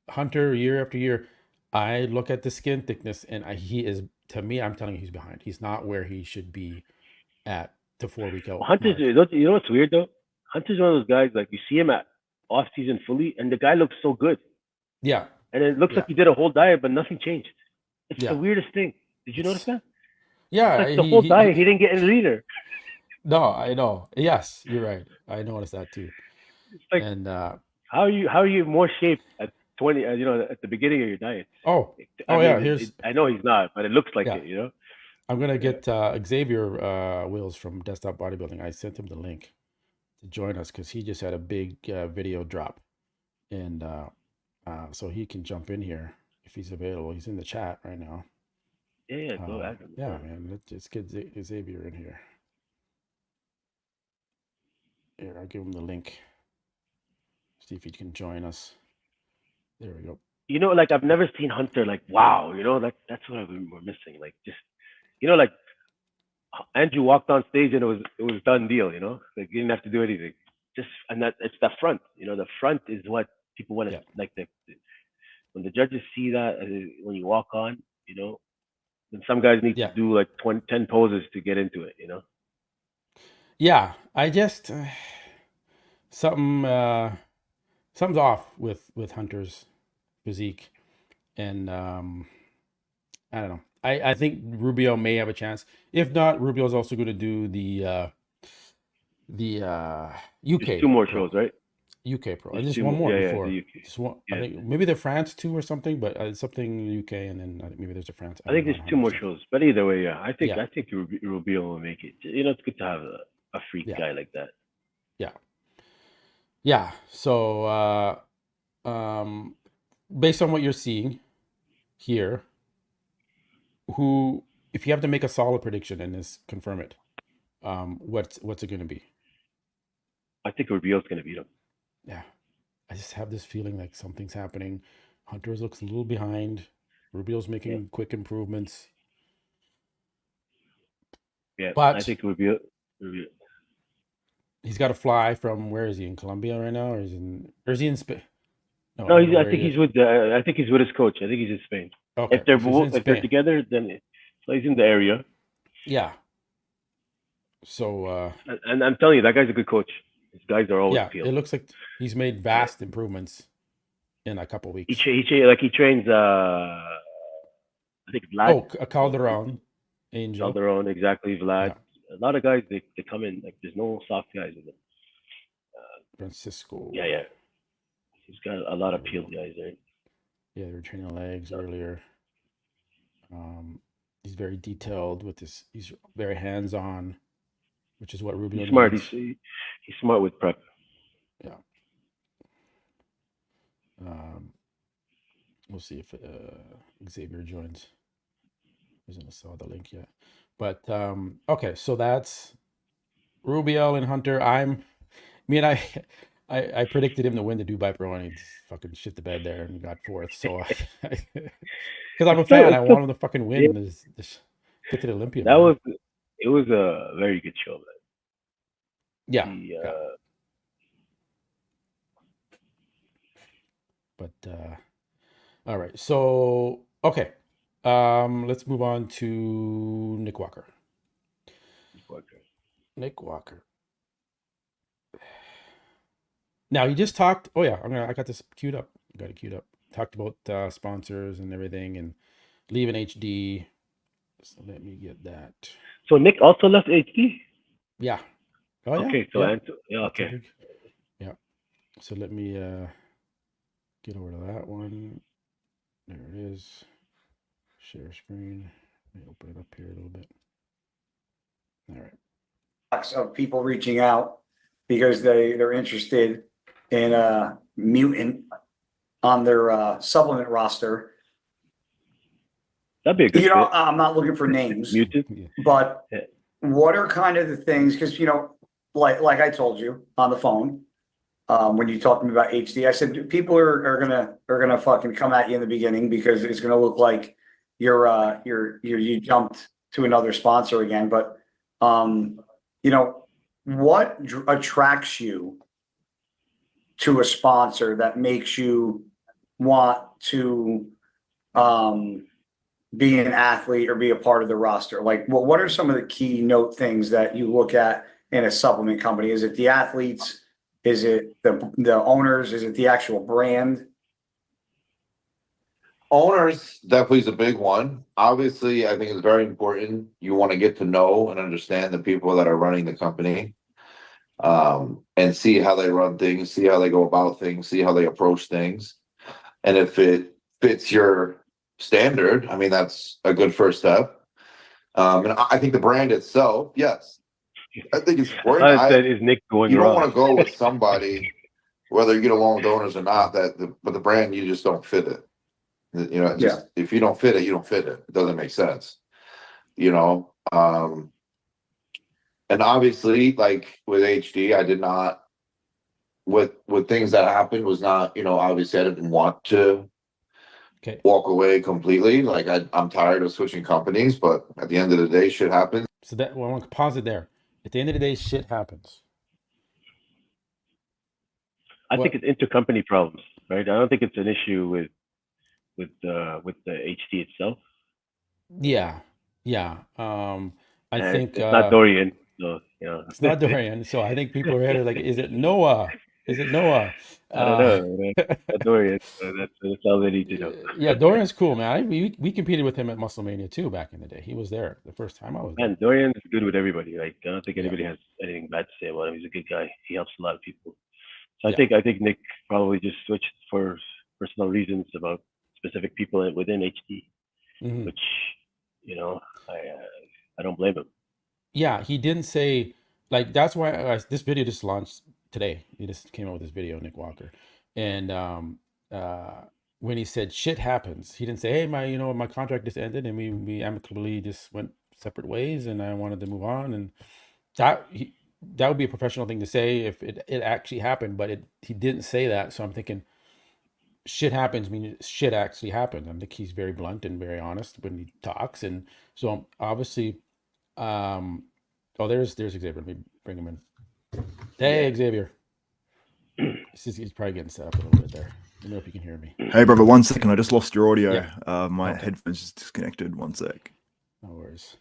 Speaker 1: Hunter year after year. I look at the skin thickness, and he is, to me. I'm telling you, he's behind. He's not where he should be at the 4 week out
Speaker 2: Hunter's,
Speaker 1: mark.
Speaker 2: you know what's weird though? Hunter's one of those guys like you see him at off season fully, and the guy looks so good,
Speaker 1: Yeah,
Speaker 2: and it looks like
Speaker 1: yeah,
Speaker 2: he did a whole diet, but nothing changed. It's the
Speaker 1: yeah.
Speaker 2: weirdest thing. Did you notice
Speaker 1: It's
Speaker 2: that? It's
Speaker 1: yeah.
Speaker 2: like the whole diet, he
Speaker 1: He
Speaker 2: didn't get any leaner.
Speaker 1: no, I know. Yes, you're right. I noticed that too.
Speaker 2: It's like
Speaker 1: And
Speaker 2: how are you more shape at 20? At the beginning of your diet.
Speaker 1: oh,
Speaker 2: I
Speaker 1: oh yeah.
Speaker 2: mean,
Speaker 1: Here's
Speaker 2: I know he's not, but it looks like
Speaker 1: yeah.
Speaker 2: it.
Speaker 1: I'm gonna
Speaker 2: Yeah.
Speaker 1: get Xavier Wills from Desktop Bodybuilding. I sent him the link to join us because he just had a big video drop, and so he can jump in here if he's available. He's in the chat right now.
Speaker 2: Yeah, go ask him.
Speaker 1: Yeah, man. Let's get Xavier in here. Here, I'll give him the link. See if he can join us. There we go.
Speaker 2: Like I've never seen Hunter like wow. Like that's what we're missing. Like just like Andrew walked on stage and it was done deal. Like you didn't have to do anything. Just and that it's the front. The front is what people want to
Speaker 1: Yeah.
Speaker 2: like. When the judges see that when you walk on, then some guys need to
Speaker 1: Yeah.
Speaker 2: do like 20, 10 poses to get into it.
Speaker 1: Yeah. I just something something's off with Hunter's physique, and I don't know. I think Rubio may have a chance. If not, Rubio's also going to do the
Speaker 2: There's
Speaker 1: UK
Speaker 2: two more
Speaker 1: Pro.
Speaker 2: shows, right?
Speaker 1: UK Pro.
Speaker 2: There's
Speaker 1: Just
Speaker 2: two
Speaker 1: one
Speaker 2: more.
Speaker 1: more
Speaker 2: Yeah,
Speaker 1: before.
Speaker 2: the UK.
Speaker 1: Just one. I
Speaker 2: Yeah,
Speaker 1: think maybe the France two or something, but something UK, and then maybe there's a France.
Speaker 2: I think
Speaker 1: I'm
Speaker 2: there's
Speaker 1: not
Speaker 2: two more
Speaker 1: 100%.
Speaker 2: shows. But either way, yeah, I think
Speaker 1: Yeah.
Speaker 2: Rubio will make it. It's good to have a freak
Speaker 1: Yeah.
Speaker 2: guy like that.
Speaker 1: Yeah. Yeah. So based on what you're seeing here, if you have to make a solid prediction and this confirm it, what's it going to be?
Speaker 2: I think Rubio's gonna beat him.
Speaker 1: Yeah, I just have this feeling like something's happening. Hunter's looks a little behind. Rubio's making
Speaker 2: Yeah.
Speaker 1: quick improvements,
Speaker 2: Yeah, I
Speaker 1: but
Speaker 2: think Rubio.
Speaker 1: he's got to fly from, where is he, in Colombia right now, or is he in Spain? No,
Speaker 2: No,
Speaker 1: I don't know
Speaker 2: I
Speaker 1: where
Speaker 2: think
Speaker 1: he
Speaker 2: he's
Speaker 1: is.
Speaker 2: with. I think he's with his coach. I think he's in Spain.
Speaker 1: Okay,
Speaker 2: If
Speaker 1: if he's in
Speaker 2: they're
Speaker 1: Spain,
Speaker 2: together, then so he's in the area.
Speaker 1: yeah. So
Speaker 2: And I'm telling you, that guy's a good coach. His guys are always
Speaker 1: yeah,
Speaker 2: peeled.
Speaker 1: it looks like he's made vast improvements in a couple
Speaker 2: He
Speaker 1: weeks.
Speaker 2: he trains. I think Vlad.
Speaker 1: Oh, a Calderon, Angel.
Speaker 2: Calderon, exactly. Vlad.
Speaker 1: Yeah.
Speaker 2: A lot of guys they come in like there's no soft guys with them.
Speaker 1: Francisco.
Speaker 2: Yeah. He's got a lot of peeled guys, right?
Speaker 1: Yeah, they were training legs earlier. He's very detailed with this. He's very hands-on. which is what Rubiel
Speaker 2: He's smart.
Speaker 1: needs.
Speaker 2: He's smart with prep.
Speaker 1: Yeah. We'll see if Xavier joins. Hasn't saw the link yet. But okay, so that's Rubiel and Hunter. I predicted him to win the Dubai Pro, and he just fucking shit the bed there and got fourth. So, because I'm a fan, I want him to fucking win. This get to the Olympia. Man.
Speaker 2: It was a very good show, man.
Speaker 1: Yeah.
Speaker 2: Yeah.
Speaker 1: But all right, so okay, let's move on to Nick Walker. Nick Walker. Now he just talked. Oh yeah, I got this queued up. Got it queued up. Talked about sponsors and everything, and leaving HD. So let me get that.
Speaker 2: So Nick also left HD.
Speaker 1: Yeah. Oh yeah.
Speaker 2: Okay. So
Speaker 1: yeah.
Speaker 2: Okay.
Speaker 1: Yeah. So let me get over to that one. There it is. Share screen. Let me open it up here a little bit. All right.
Speaker 6: Of people reaching out because they're interested in a mutant on their supplement roster.
Speaker 2: That'd be a good fit.
Speaker 6: I'm not looking for names,
Speaker 2: Mutant.
Speaker 6: but what are kind of the things? Because like I told you on the phone when you talked to me about HD, I said people are gonna fucking come at you in the beginning because it's gonna look like you jumped to another sponsor again. But what attracts you to a sponsor that makes you want to be an athlete or be a part of the roster? Like, what are some of the keynote things that you look at in a supplement company? Is it the athletes? Is it the owners? Is it the actual brand?
Speaker 7: Owners definitely is a big one. Obviously, I think it's very important. You want to get to know and understand the people that are running the company, and see how they run things, see how they go about things, see how they approach things. And if it fits your standard, I mean, that's a good first step. And I think the brand itself, yes, I think it's important.
Speaker 2: I said, is Nick going
Speaker 7: you
Speaker 2: wrong?
Speaker 7: don't want to go with somebody, whether you get along with owners or not, but the brand, you just don't fit it. If you don't fit it, you don't fit it. It doesn't make sense. And obviously, like with HD, I did not, with things that happened was not, obviously I didn't want to walk away completely. Like I'm tired of switching companies, but at the end of the day, shit happens.
Speaker 1: So I want to pause it there. At the end of the day, shit happens.
Speaker 2: I think it's intercompany problems, right? I don't think it's an issue with the HD itself.
Speaker 1: Yeah. I think
Speaker 2: it's not Dorian. So
Speaker 1: it's not Dorian. So I think people are headed like, is it Noah? Is it Noah?
Speaker 2: I don't know. Not Dorian. That's all they need to know.
Speaker 1: Yeah, Dorian's cool, man. We competed with him at MuscleMania too back in the day. He was there the first time I was there.
Speaker 2: Man, Dorian's good with everybody. Like I don't think anybody has anything bad to say about him. He's a good guy. He helps a lot of people. So I think Nick probably just switched for personal reasons about specific people within HD, which I don't blame him. Yeah,
Speaker 1: he didn't say, like, that's why this video just launched today. He just came out with this video, Nick Walker, and when he said shit happens, he didn't say, hey, my contract just ended and we amicably just went separate ways and I wanted to move on, and that would be a professional thing to say if it actually happened, but he didn't say that. So I'm thinking shit happens means shit actually happened. I think he's very blunt and very honest when he talks, and so obviously there's Xavier. Let me bring him in. Hey, Xavier. He's probably getting set up a little bit there. Let me know if you can hear me.
Speaker 8: Hey, brother, 1 second. I just lost your audio.
Speaker 1: Yeah.
Speaker 8: My headphones just disconnected. 1 sec.
Speaker 1: No worries.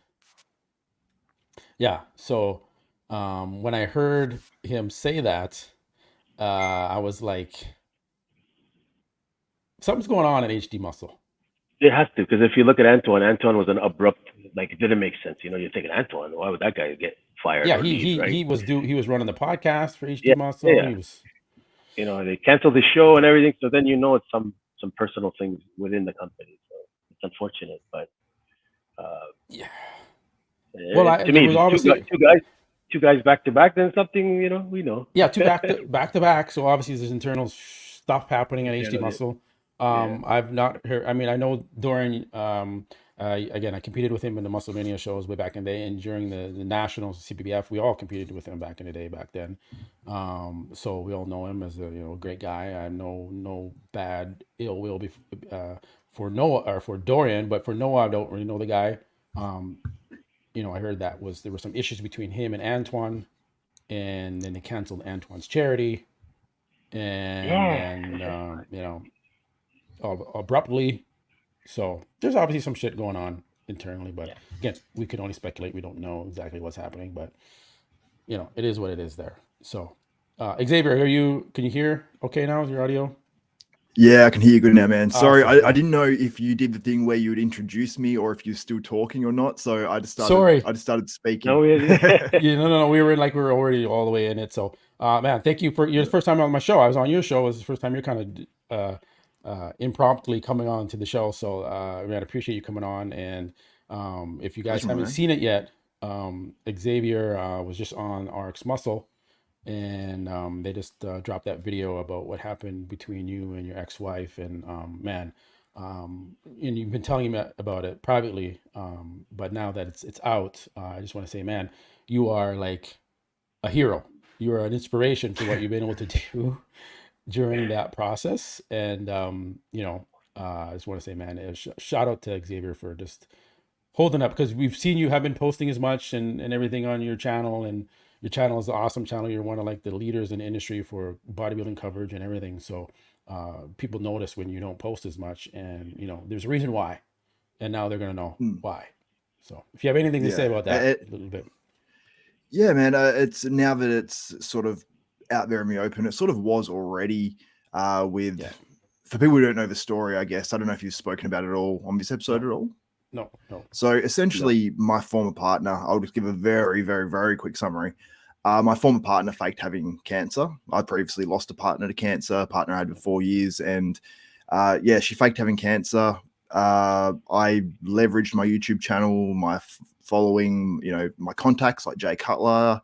Speaker 1: Yeah. So when I heard him say that, I was like, something's going on at HD Muscle.
Speaker 2: It has to, because if you look at Antoine was an abrupt, like, it didn't make sense. You're thinking, Antoine, why would that guy get fired?
Speaker 1: Yeah,
Speaker 2: or leave, right?
Speaker 1: he was running the podcast for HD Muscle.
Speaker 2: Yeah.
Speaker 1: He was,
Speaker 2: they canceled the show and everything. So then it's some personal things within the company. So it's unfortunate, but
Speaker 1: yeah.
Speaker 2: Well, to me, two guys. two guys back to back, then something, we know.
Speaker 1: Yeah, two back to back. So obviously there's internal stuff happening at HD Muscle. I've not heard. I mean, I know during again, I competed with him in the Muscle Mania shows way back in the day, and during the nationals, CPBF, we all competed with him back in the day back then. So we all know him as a great guy. I have no bad ill will for Noah or for Dorian, but for Noah, I don't really know the guy. I heard there were some issues between him and Antoine, and then they canceled Antoine's charity, and abruptly. So there's obviously some shit going on internally, but again, we can only speculate. We don't know exactly what's happening, but it is what it is there. So Xavier, can you hear okay now? Is your audio?
Speaker 8: Yeah, I can hear you good now, man. Sorry,
Speaker 1: Awesome.
Speaker 8: I didn't know if you did the thing where you would introduce me or if you're still talking or not. So I just started speaking.
Speaker 2: No,
Speaker 1: no, we were already all the way in it. So man, thank you for your first time on my show. I was on your show. It was the first time you're kind of impromptu coming on to the show. So man, I appreciate you coming on. And if you guys haven't seen it yet, Xavier was just on rxmuscle, and they just dropped that video about what happened between you and your ex-wife. And man, and you've been telling me about it privately, but now that it's out, I just want to say, man, you are like a hero. You are an inspiration for what you've been able to do during that process. And I just want to say, man, shout out to Xavier for just holding up, because we've seen you have been posting as much and everything on your channel, and your channel is an awesome channel. You're one of like the leaders in the industry for bodybuilding coverage and everything. So people notice when you don't post as much, and there's a reason why, and now they're gonna know why. So if you have anything to say about that, a little bit.
Speaker 8: Yeah, man. It's now that it's sort of out there in the open. It sort of was already for people who don't know the story, I guess. I don't know if you've spoken about it all on this episode at all.
Speaker 1: No.
Speaker 8: So essentially, my former partner, I'll just give a very, very, very quick summary. My former partner faked having cancer. I previously lost a partner to cancer, a partner I had for 4 years. And she faked having cancer. I leveraged my YouTube channel, my following, my contacts like Jay Cutler,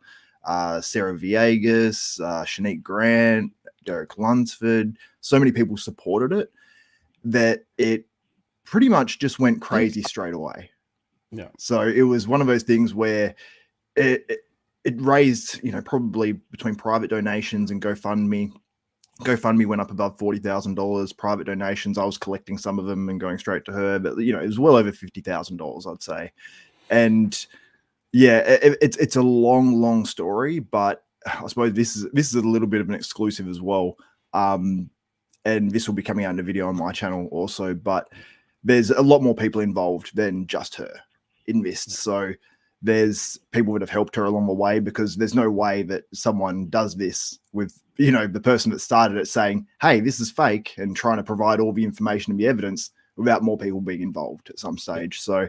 Speaker 8: Sarah Villegas, Shanique Grant, Derek Lunsford. So many people supported it that it pretty much just went crazy straight away.
Speaker 1: Yeah. So
Speaker 8: it was one of those things where it raised, probably between private donations and GoFundMe. GoFundMe went up above $40,000. Private donations, I was collecting some of them and going straight to her, but it was well over $50,000, I'd say. And yeah, it's a long story, but I suppose this is a little bit of an exclusive as well. And this will be coming out in a video on my channel also, but there's a lot more people involved than just her in this. So there's people that have helped her along the way, because there's no way that someone does this with, the person that started it saying, hey, this is fake, and trying to provide all the information and the evidence without more people being involved at some stage. So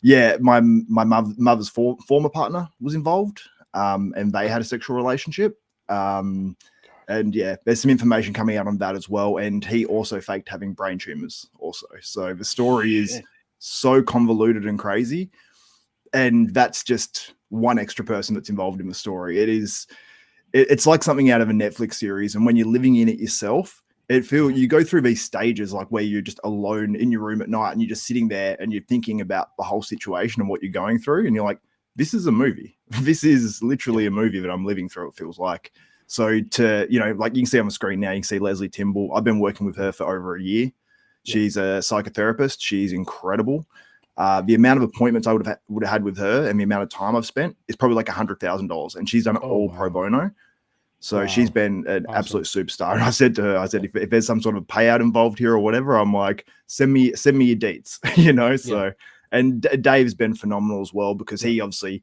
Speaker 8: yeah, my mother's former partner was involved, and they had a sexual relationship. And yeah, there's some information coming out on that as well. And he also faked having brain tumors also. So the story is so convoluted and crazy. And that's just one extra person that's involved in the story. It's like something out of a Netflix series. And when you're living in it yourself, you go through these stages, like where you're just alone in your room at night and you're just sitting there and you're thinking about the whole situation and what you're going through. And you're like, this is a movie. This is literally a movie that I'm living through, it feels like. So like you can see on the screen now, you can see Leslie Timble. I've been working with her for over a year. She's a psychotherapist. She's incredible. The amount of appointments I would have had with her and the amount of time I've spent is probably like $100,000, and she's done it all pro bono. So she's been an absolute superstar. And I said to her, if there's some sort of payout involved here or whatever, I'm like, send me your deets, So, and Dave's been phenomenal as well, because he obviously,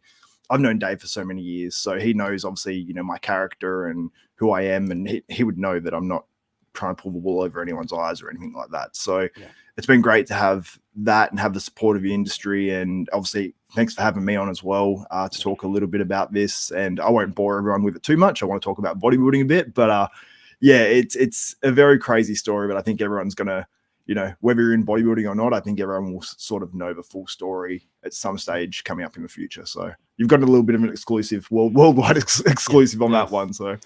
Speaker 8: I've known Dave for so many years, so he knows obviously, my character and who I am, and he would know that I'm not trying to pull the wool over anyone's eyes or anything like that. So it's been great to have that and have the support of the industry. And obviously, thanks for having me on as well to talk a little bit about this. And I won't bore everyone with it too much. I want to talk about bodybuilding a bit, but it's a very crazy story. But I think everyone's gonna you know, whether you're in bodybuilding or not, I think everyone will sort of know the full story at some stage coming up in the future. So you've got a little bit of an exclusive, worldwide exclusive on that one. So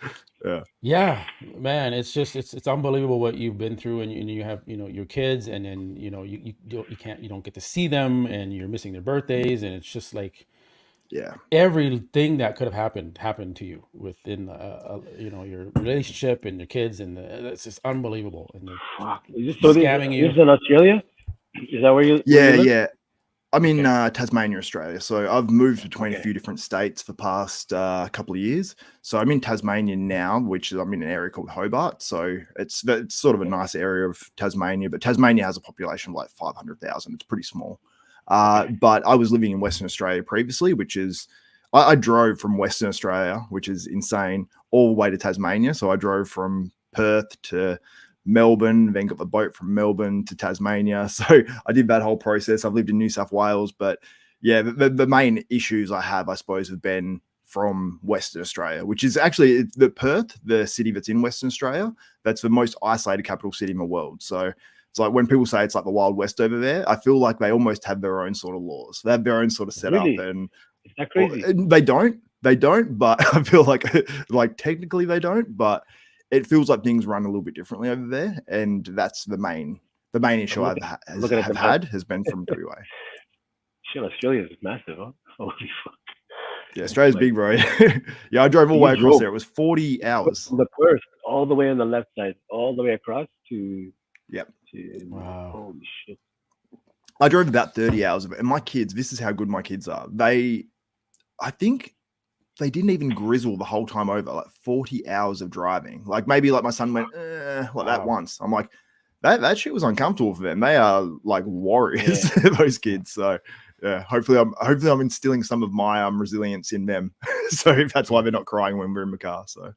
Speaker 1: yeah, man, it's just it's unbelievable what you've been through, and you have, you know, your kids, and then, you know, you don't get to see them, and you're missing their birthdays, and it's just like
Speaker 8: yeah,
Speaker 1: everything that could have happened to you within you know, your relationship and your kids, and it's just unbelievable, and they're
Speaker 2: Fuck. So
Speaker 1: scamming
Speaker 2: this is
Speaker 1: you.
Speaker 2: in Australia? Is that where you live?
Speaker 8: yeah. I'm in
Speaker 2: Okay.
Speaker 8: Tasmania, Australia. So I've moved between a
Speaker 2: Okay.
Speaker 8: few different states for the past couple of years. So I'm in Tasmania now, which is I'm in an area called Hobart. So it's sort of a nice area of Tasmania, but Tasmania has a population of like 500,000. It's pretty small.
Speaker 2: Okay.
Speaker 8: But I was living in Western Australia previously, which is I drove from Western Australia, which is insane, all the way to Tasmania. So I drove from Perth to Melbourne, then got the boat from Melbourne to Tasmania. So I did that whole process. I've lived in New South Wales, but yeah, the main issues I have, I suppose, have been from Western Australia, which is actually the Perth, the city that's in Western Australia. That's the most isolated capital city in the world. So it's like when people say it's like the Wild West over there, I feel like they almost have their own sort of laws. They have their own sort of setup,
Speaker 2: Really?
Speaker 8: and
Speaker 2: Is that crazy?
Speaker 8: they don't, but I feel like technically they don't, but it feels like things run a little bit differently over there, and that's the main issue
Speaker 2: I'm looking at the map.
Speaker 8: has been from WA.
Speaker 2: Shit, Australia is massive, huh? Holy fuck.
Speaker 8: Yeah, Australia's
Speaker 2: Like,
Speaker 8: big, bro. Yeah, I drove all the
Speaker 2: you
Speaker 8: way across
Speaker 2: drove
Speaker 8: there. It was 40 hours.
Speaker 2: from the Perth all the way on the left side, all the way across to
Speaker 8: Yep.
Speaker 1: Wow.
Speaker 2: holy shit.
Speaker 8: I drove about 30 hours of it. And my kids, this is how good my kids are. I think they didn't even grizzle the whole time over, like 40 hours of driving. Like maybe like my son went, like that
Speaker 1: Wow.
Speaker 8: once. I'm like, that shit was uncomfortable for them. They are like warriors, those kids. So yeah, hopefully I'm instilling some of my resilience in them. So that's why they're not crying when we're in the car. So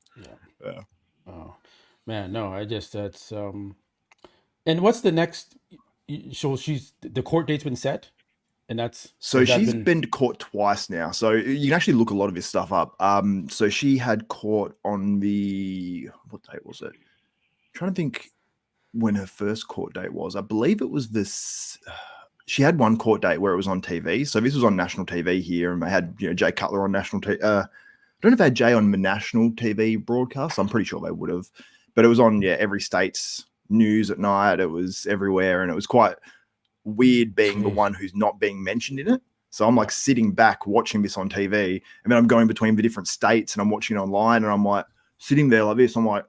Speaker 8: yeah.
Speaker 1: Oh man, no, I just that's and what's the next? So the court date's been set, and
Speaker 8: So
Speaker 1: has that
Speaker 8: she's
Speaker 1: been
Speaker 8: been to court twice now. So you can actually look a lot of this stuff up. So she had court on what date was it? trying to think when her first court date was. I believe it was this. She had one court date where it was on TV. So this was on national TV here, and they had Jay Cutler on national TV. I don't know if they had Jay on the national TV broadcast. I'm pretty sure they would have, but it was on every state's news at night. It was everywhere, and it was quite weird being the one who's not being mentioned in it. So I'm like sitting back watching this on TV, and then I'm going between the different states, and I'm watching it online, and I'm like sitting there like this. I'm like,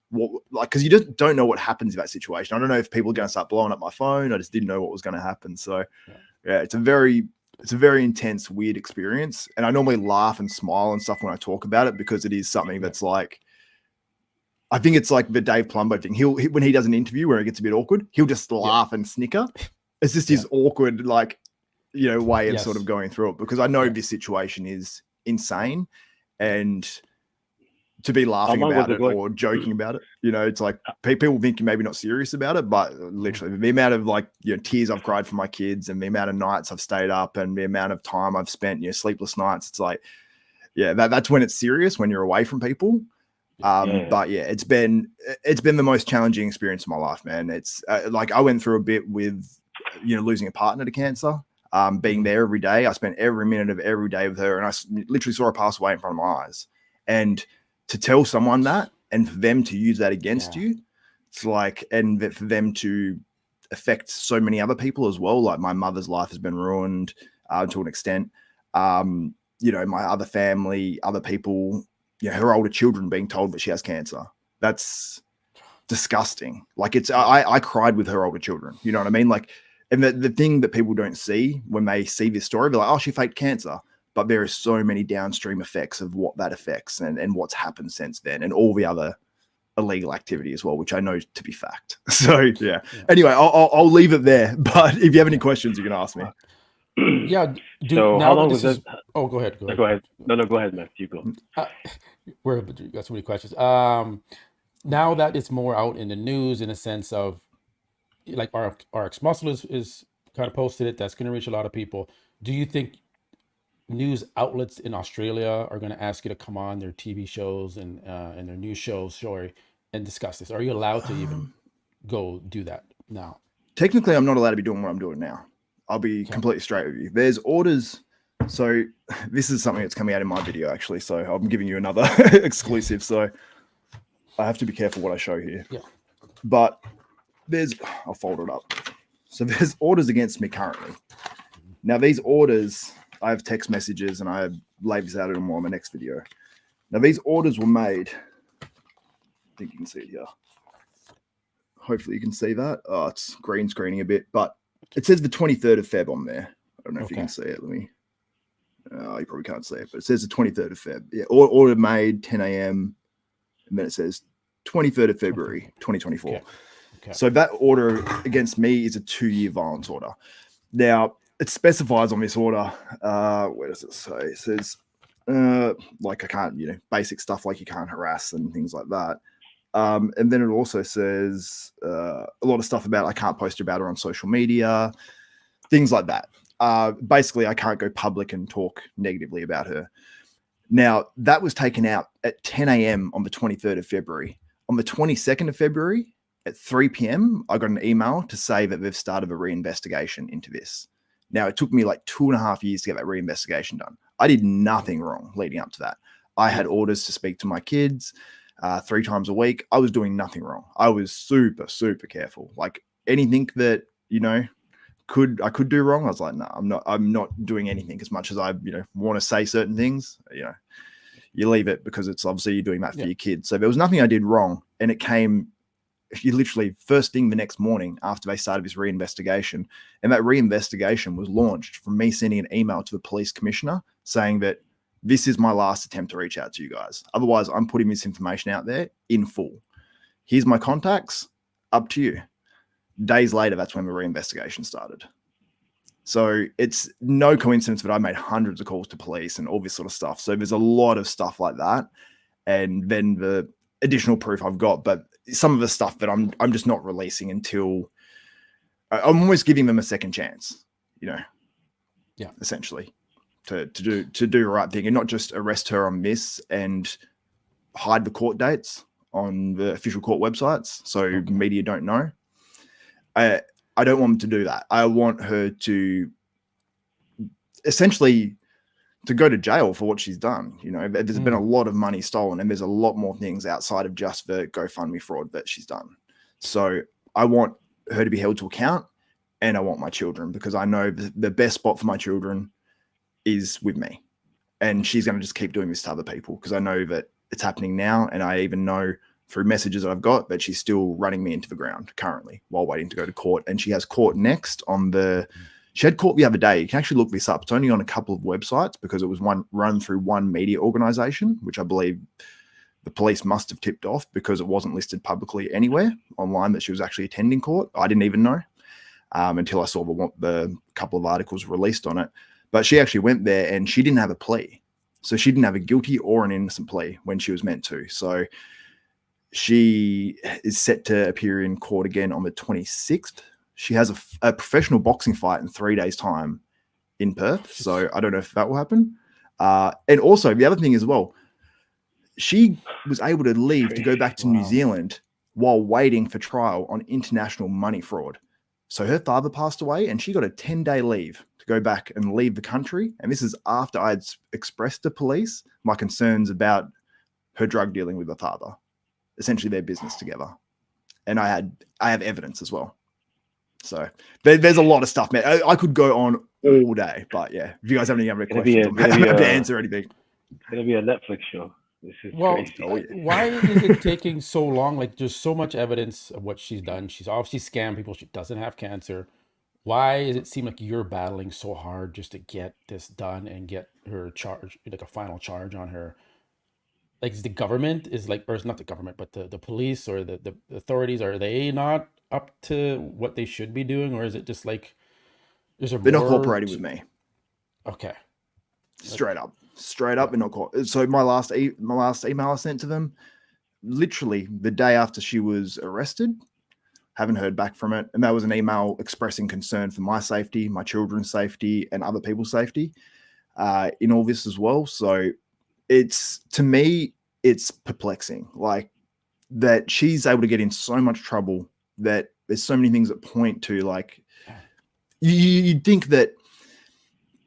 Speaker 8: what? Like, because you just don't know what happens in that situation. I don't know if people are going to start blowing up my phone. I just didn't know what was going to happen. So yeah, it's a very intense, weird experience. And I normally laugh and smile and stuff when I talk about it, because it is something that's like, I think it's like the Dave Palumbo thing. When he does an interview where it gets a bit awkward, he'll just laugh and snicker. It's just his awkward, like, way of sort of going through it, because I know this situation is insane, and to be laughing about it or joking about it, it's like people think you're maybe not serious about it, but literally the amount of tears I've cried for my kids, and the amount of nights I've stayed up, and the amount of time I've spent, sleepless nights. It's like, that's when it's serious, when you're away from people. But it's been the most challenging experience of my life, man. It's like I went through a bit with, losing a partner to cancer, being there every day. I spent every minute of every day with her, and I literally saw her pass away in front of my eyes. And to tell someone that, and for them to use that against you, it's like, and for them to affect so many other people as well. Like my mother's life has been ruined to an extent. My other family, other people, her older children being told that she has cancer. That's disgusting. Like I cried with her older children. You know what I mean? Like, and the thing that people don't see when they see this story, they're like, oh, she faked cancer. But there are so many downstream effects of what that affects, and what's happened since then, and all the other illegal activity as well, which I know to be fact. So yeah. Anyway, I'll leave it there. But if you have any questions, you can ask me.
Speaker 1: Yeah.
Speaker 2: So how long was
Speaker 1: this
Speaker 2: it?
Speaker 1: Oh, go ahead.
Speaker 2: Go ahead. No, go ahead, Matt. You go.
Speaker 1: We got so many questions. Now that it's more out in the news, in a sense of like rxmuscle is kind of posted it, that's going to reach a lot of people. Do you think news outlets in Australia are going to ask you to come on their TV shows and their news shows, and discuss this? Are you allowed to even go do that now?
Speaker 8: technically I'm not allowed to be doing what I'm doing now. I'll be completely straight with you. There's orders. So this is something that's coming out in my video, actually. So I'm giving you another exclusive. So I have to be careful what I show here.
Speaker 1: Yeah.
Speaker 8: But I'll fold it up. So there's orders against me currently. Now these orders, I have text messages and I have laid this out in more in my next video. Now these orders were made. I think you can see it here. Hopefully you can see that. Oh, it's green screening a bit, but it says the 23rd of Feb on there. I don't know if you can see it. Let me. You probably can't see it, but it says the 23rd of Feb. Yeah, order made 10 a.m. And then it says 23rd of February, 2024.
Speaker 1: Okay. So
Speaker 8: that order against me is a 2-year violence order. Now, it specifies on this order, where does it say? It says, like I can't, basic stuff like you can't harass and things like that. And then it also says a lot of stuff about I can't post about her on social media, things like that. Basically, I can't go public and talk negatively about her. Now, that was taken out at 10 a.m. on the 23rd of February. On the 22nd of February at 3 p.m., I got an email to say that they've started a reinvestigation into this. Now, it took me like 2.5 years to get that reinvestigation done. I did nothing wrong leading up to that. I had orders to speak to my kids 3 times a week. I was doing nothing wrong. I was super, super careful. Like anything that, I could do wrong. I was like, no, I'm not doing anything. As much as I, want to say certain things, you leave it because it's obviously you're doing that for your kids. So there was nothing I did wrong. And it came, literally first thing the next morning after they started this reinvestigation. And that reinvestigation was launched from me sending an email to the police commissioner saying that this is my last attempt to reach out to you guys. Otherwise, I'm putting this information out there in full. Here's my contacts. Up to you. Days later, that's when the reinvestigation started. So it's no coincidence that I made hundreds of calls to police and all this sort of stuff. So there's a lot of stuff like that. And then the additional proof I've got, but some of the stuff that I'm just not releasing until I'm almost giving them a second chance, essentially to do the right thing and not just arrest her on this and hide the court dates on the official court websites. So media don't know. I don't want them to do that. I want her to essentially to go to jail for what she's done. There's been a lot of money stolen and there's a lot more things outside of just the GoFundMe fraud that she's done. So I want her to be held to account and I want my children because I know the best spot for my children is with me. And she's going to just keep doing this to other people because I know that it's happening now. And I even know through messages that I've got that she's still running me into the ground currently while waiting to go to court. And she has court next she had court the other day. You can actually look this up. It's only on a couple of websites because it was run through one media organization, which I believe the police must have tipped off because it wasn't listed publicly anywhere online that she was actually attending court. I didn't even know until I saw the couple of articles released on it. But she actually went there and she didn't have a plea. So she didn't have a guilty or an innocent plea when she was meant to. So she is set to appear in court again on the 26th. She has a professional boxing fight in 3 days' time in Perth. So I don't know if that will happen. And also the other thing as well, she was able to leave to go back to New Zealand while waiting for trial on international money fraud. So her father passed away and she got a 10-day leave to go back and leave the country. And this is after I had expressed to police my concerns about her drug dealing with her father, essentially their business together. And I have evidence as well. So there's a lot of stuff, man. I could go on all day, but yeah, if you guys have any other questions, I'm happy to answer anything.
Speaker 2: It's going to be a Netflix show. This is crazy.
Speaker 1: Why is it taking so long? Like, there's so much evidence of what she's done. She's obviously scammed people. She doesn't have cancer. Why does it seem like you're battling so hard just to get this done and get her charge, like a final charge on her? Like, is the government or it's not the government, but the police or the authorities, are they not up to what they should be doing? Or is it just like, they're
Speaker 8: not cooperating with me.
Speaker 1: Okay.
Speaker 8: Straight up, and not call. So my last email I sent to them, literally the day after she was arrested, haven't heard back from it, and that was an email expressing concern for my safety, my children's safety, and other people's safety in all this as well. So to me, it's perplexing, like that she's able to get in so much trouble that there's so many things that point to like you'd think that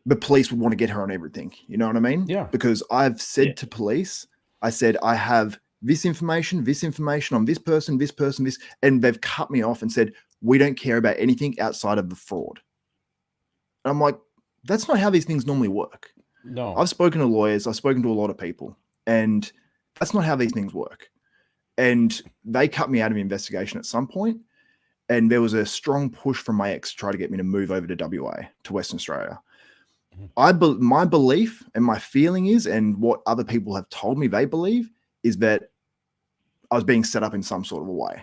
Speaker 8: the police would want to get her on everything. You know what I mean?
Speaker 1: Yeah.
Speaker 8: Because I've said to police, I said, I have this information on this person, this, and they've cut me off and said, we don't care about anything outside of the fraud. And I'm like, that's not how these things normally work.
Speaker 1: No.
Speaker 8: I've spoken to lawyers, I've spoken to a lot of people, and that's not how these things work. And they cut me out of the investigation at some point, and there was a strong push from my ex to try to get me to move over to WA, to Western Australia. My belief and my feeling is, and what other people have told me they believe, is that I was being set up in some sort of a way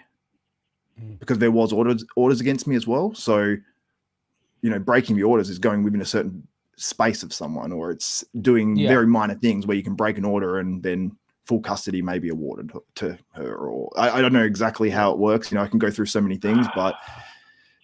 Speaker 8: because there was orders against me as well. So, you know, breaking the orders is going within a certain space of someone, or it's doing very minor things where you can break an order and then full custody may be awarded to her. Or I don't know exactly how it works. You know, I can go through so many things, but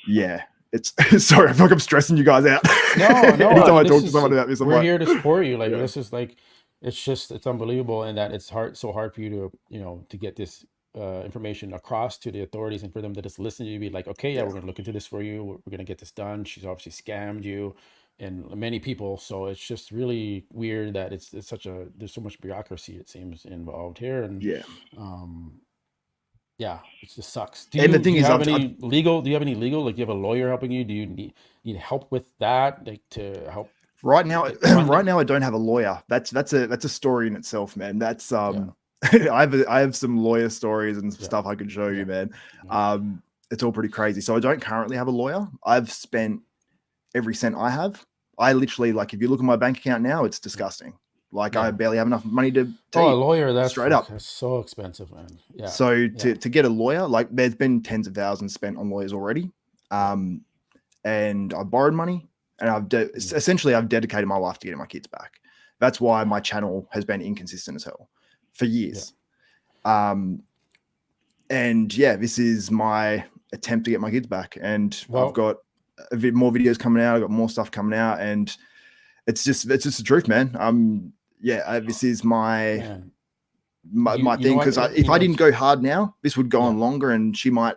Speaker 8: yeah. It's sorry, I feel like I'm stressing you guys out.
Speaker 1: No.
Speaker 8: Anytime I talk to someone about this, I'm
Speaker 1: we're
Speaker 8: like,
Speaker 1: here to support you. Like this is like, it's unbelievable, and that it's so hard for you to, you know, to get this information across to the authorities, and for them to just listen to you, be like, okay, we're gonna look into this for you. We're gonna get this done. She's obviously scammed you, and many people. So it's just really weird that it's there's so much bureaucracy, it seems, involved here, and yeah, it just sucks. Do you have any legal? Do you have any legal? Like, do you have a lawyer helping you? Do you need help with that? Like, to help?
Speaker 8: Right now, I don't have a lawyer. That's a story in itself, man. That's I have some lawyer stories and stuff I could show you, man. It's all pretty crazy. So I don't currently have a lawyer. I've spent every cent I have. I literally, like, if you look at my bank account now, it's disgusting. Like I barely have enough money to
Speaker 1: a lawyer. That's
Speaker 8: straight up.
Speaker 1: That's so expensive, man. Yeah.
Speaker 8: So to get a lawyer, like, there's been tens of thousands spent on lawyers already. And I borrowed money, and essentially I've dedicated my life to getting my kids back. That's why my channel has been inconsistent as hell for years. And this is my attempt to get my kids back. And I've got a bit more videos coming out. I've got more stuff coming out, and it's just the truth, man. This is my thing, because if I didn't go hard now, this would go on longer, and she might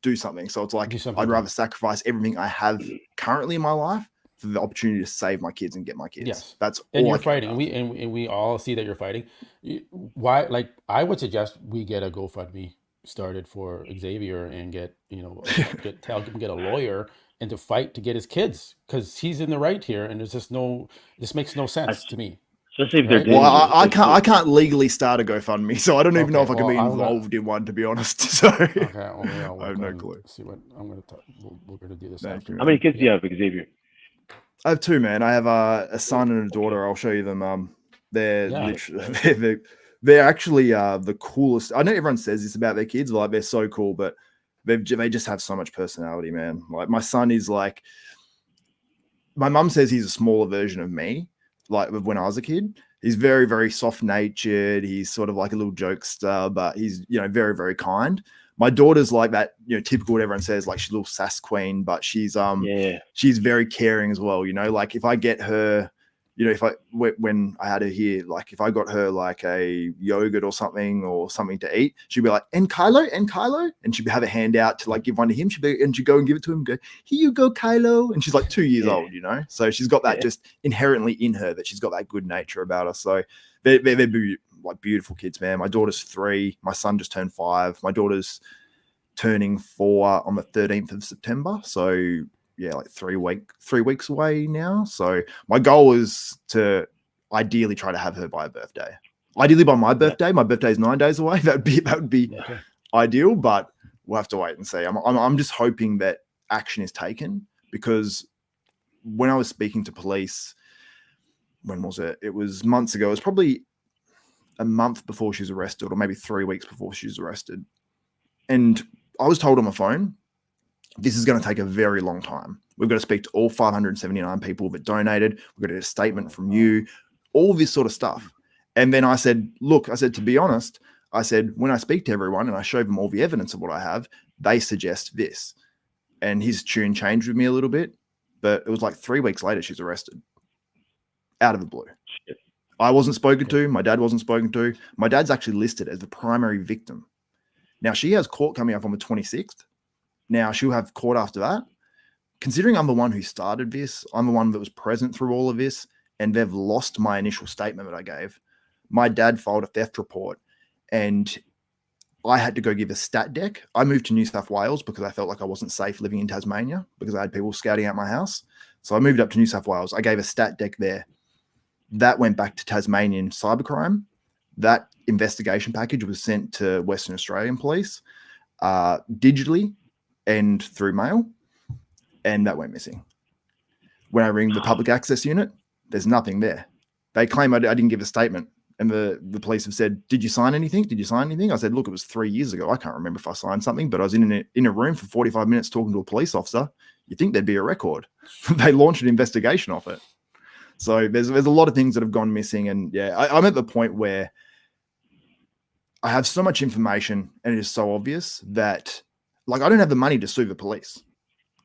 Speaker 8: do something. So it's like I'd rather sacrifice everything I have currently in my life for the opportunity to save my kids and get my kids.
Speaker 1: Yes,
Speaker 8: that's all.
Speaker 1: And you're fighting, and we all see that you're fighting. Why? Like, I would suggest we get a GoFundMe started for Xavier and get get a lawyer and to fight to get his kids, because he's in the right here, and there's just this makes no sense to me.
Speaker 2: Especially if they're
Speaker 8: dangerous. Well, I can't legally start a GoFundMe, so I don't even know if I can be involved in one, to be honest. So I have no clue.
Speaker 1: See what I'm going to talk. We're going to do this after.
Speaker 2: How many kids do you have, Xavier?
Speaker 8: I have two, man. I have a son and a daughter. I'll show you them. They're actually the coolest. I know everyone says this about their kids, like they're so cool, but they just have so much personality, man. Like, my son is like, my mum says he's a smaller version of me, like when I was a kid. He's very, very soft-natured. He's sort of like a little jokester, but he's, very, very kind. My daughter's like that, typical what everyone says, like she's a little sass queen, but she's she's very caring as well. Like if I get her, when I had her here, like if I got her like a yogurt or something to eat, she'd be like, and Kylo, and she'd have a hand out to like give one to him. She'd go and give it to him, go, here you go, Kylo. And she's like 2 years old, so she's got that just inherently in her, that she's got that good nature about her. So they're like beautiful kids, man. My daughter's 3, my son just turned 5. My daughter's turning 4 on the 13th of September. So like 3 weeks away now. So my goal is to ideally try to have her by her birthday. Ideally by my birthday. My birthday is 9 days away. That would be ideal, but we'll have to wait and see. I'm just hoping that action is taken, because when I was speaking to police, when was it? It was months ago. It was probably a month before she was arrested, or maybe 3 weeks before she was arrested. And I was told on my phone, this is going to take a very long time. We've got to speak to all 579 people that donated. We've got to get a statement from you, all this sort of stuff. And then I said, to be honest, I said, when I speak to everyone and I show them all the evidence of what I have, they suggest this. And his tune changed with me a little bit, but it was like 3 weeks later, she's arrested out of the blue. Shit. I wasn't spoken to. My dad wasn't spoken to. My dad's actually listed as the primary victim. Now, she has court coming up on the 26th. Now she'll have court after that. Considering I'm the one who started this, I'm the one that was present through all of this, and they've lost my initial statement that I gave. My dad filed a theft report, and I had to go give a stat deck. I moved to New South Wales because I felt like I wasn't safe living in Tasmania because I had people scouting out my house. So I moved up to New South Wales. I gave a stat deck there. That went back to Tasmanian cybercrime. That investigation package was sent to Western Australian police digitally and through mail, and that went missing. When I ring the public access unit, there's nothing there. They claim I didn't give a statement, and the police have said, "Did you sign anything? Did you sign anything?" I said, "Look, it was 3 years ago. I can't remember if I signed something, but I was in a room for 45 minutes talking to a police officer. You'd think there'd be a record." They launched an investigation off it. So there's a lot of things that have gone missing, and yeah, I'm at the point where I have so much information, and it is so obvious that, like, I don't have the money to sue the police.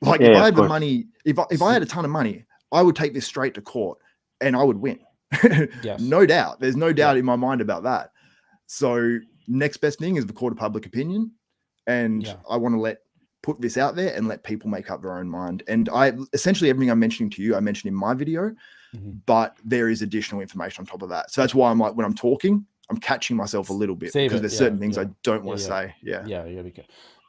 Speaker 8: Like, if I had the money, if I had a ton of money, I would take this straight to court, and I would win. Yes. No doubt. There's no doubt in my mind about that. So next best thing is the court of public opinion, and I want to put this out there and let people make up their own mind. And I essentially everything I'm mentioning to you, I mentioned in my video, but there is additional information on top of that. So that's why I'm like, when I'm talking, I'm catching myself a little bit because there's certain things I don't want to say.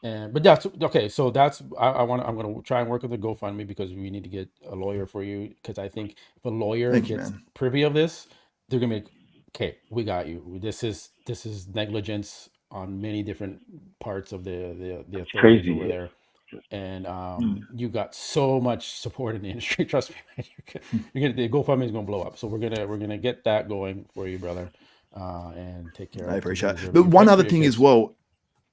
Speaker 1: But that's okay. So that's I'm going to try and work with the GoFundMe because we need to get a lawyer for you. Because I think if a lawyer gets privy of this, they're gonna make, okay, we got you. This is negligence on many different parts of the authorities over there. And you got so much support in the industry. Trust me, man. The GoFundMe is gonna blow up. So we're gonna get that going for you, brother, and take care.
Speaker 8: I appreciate it. But one other thing as well.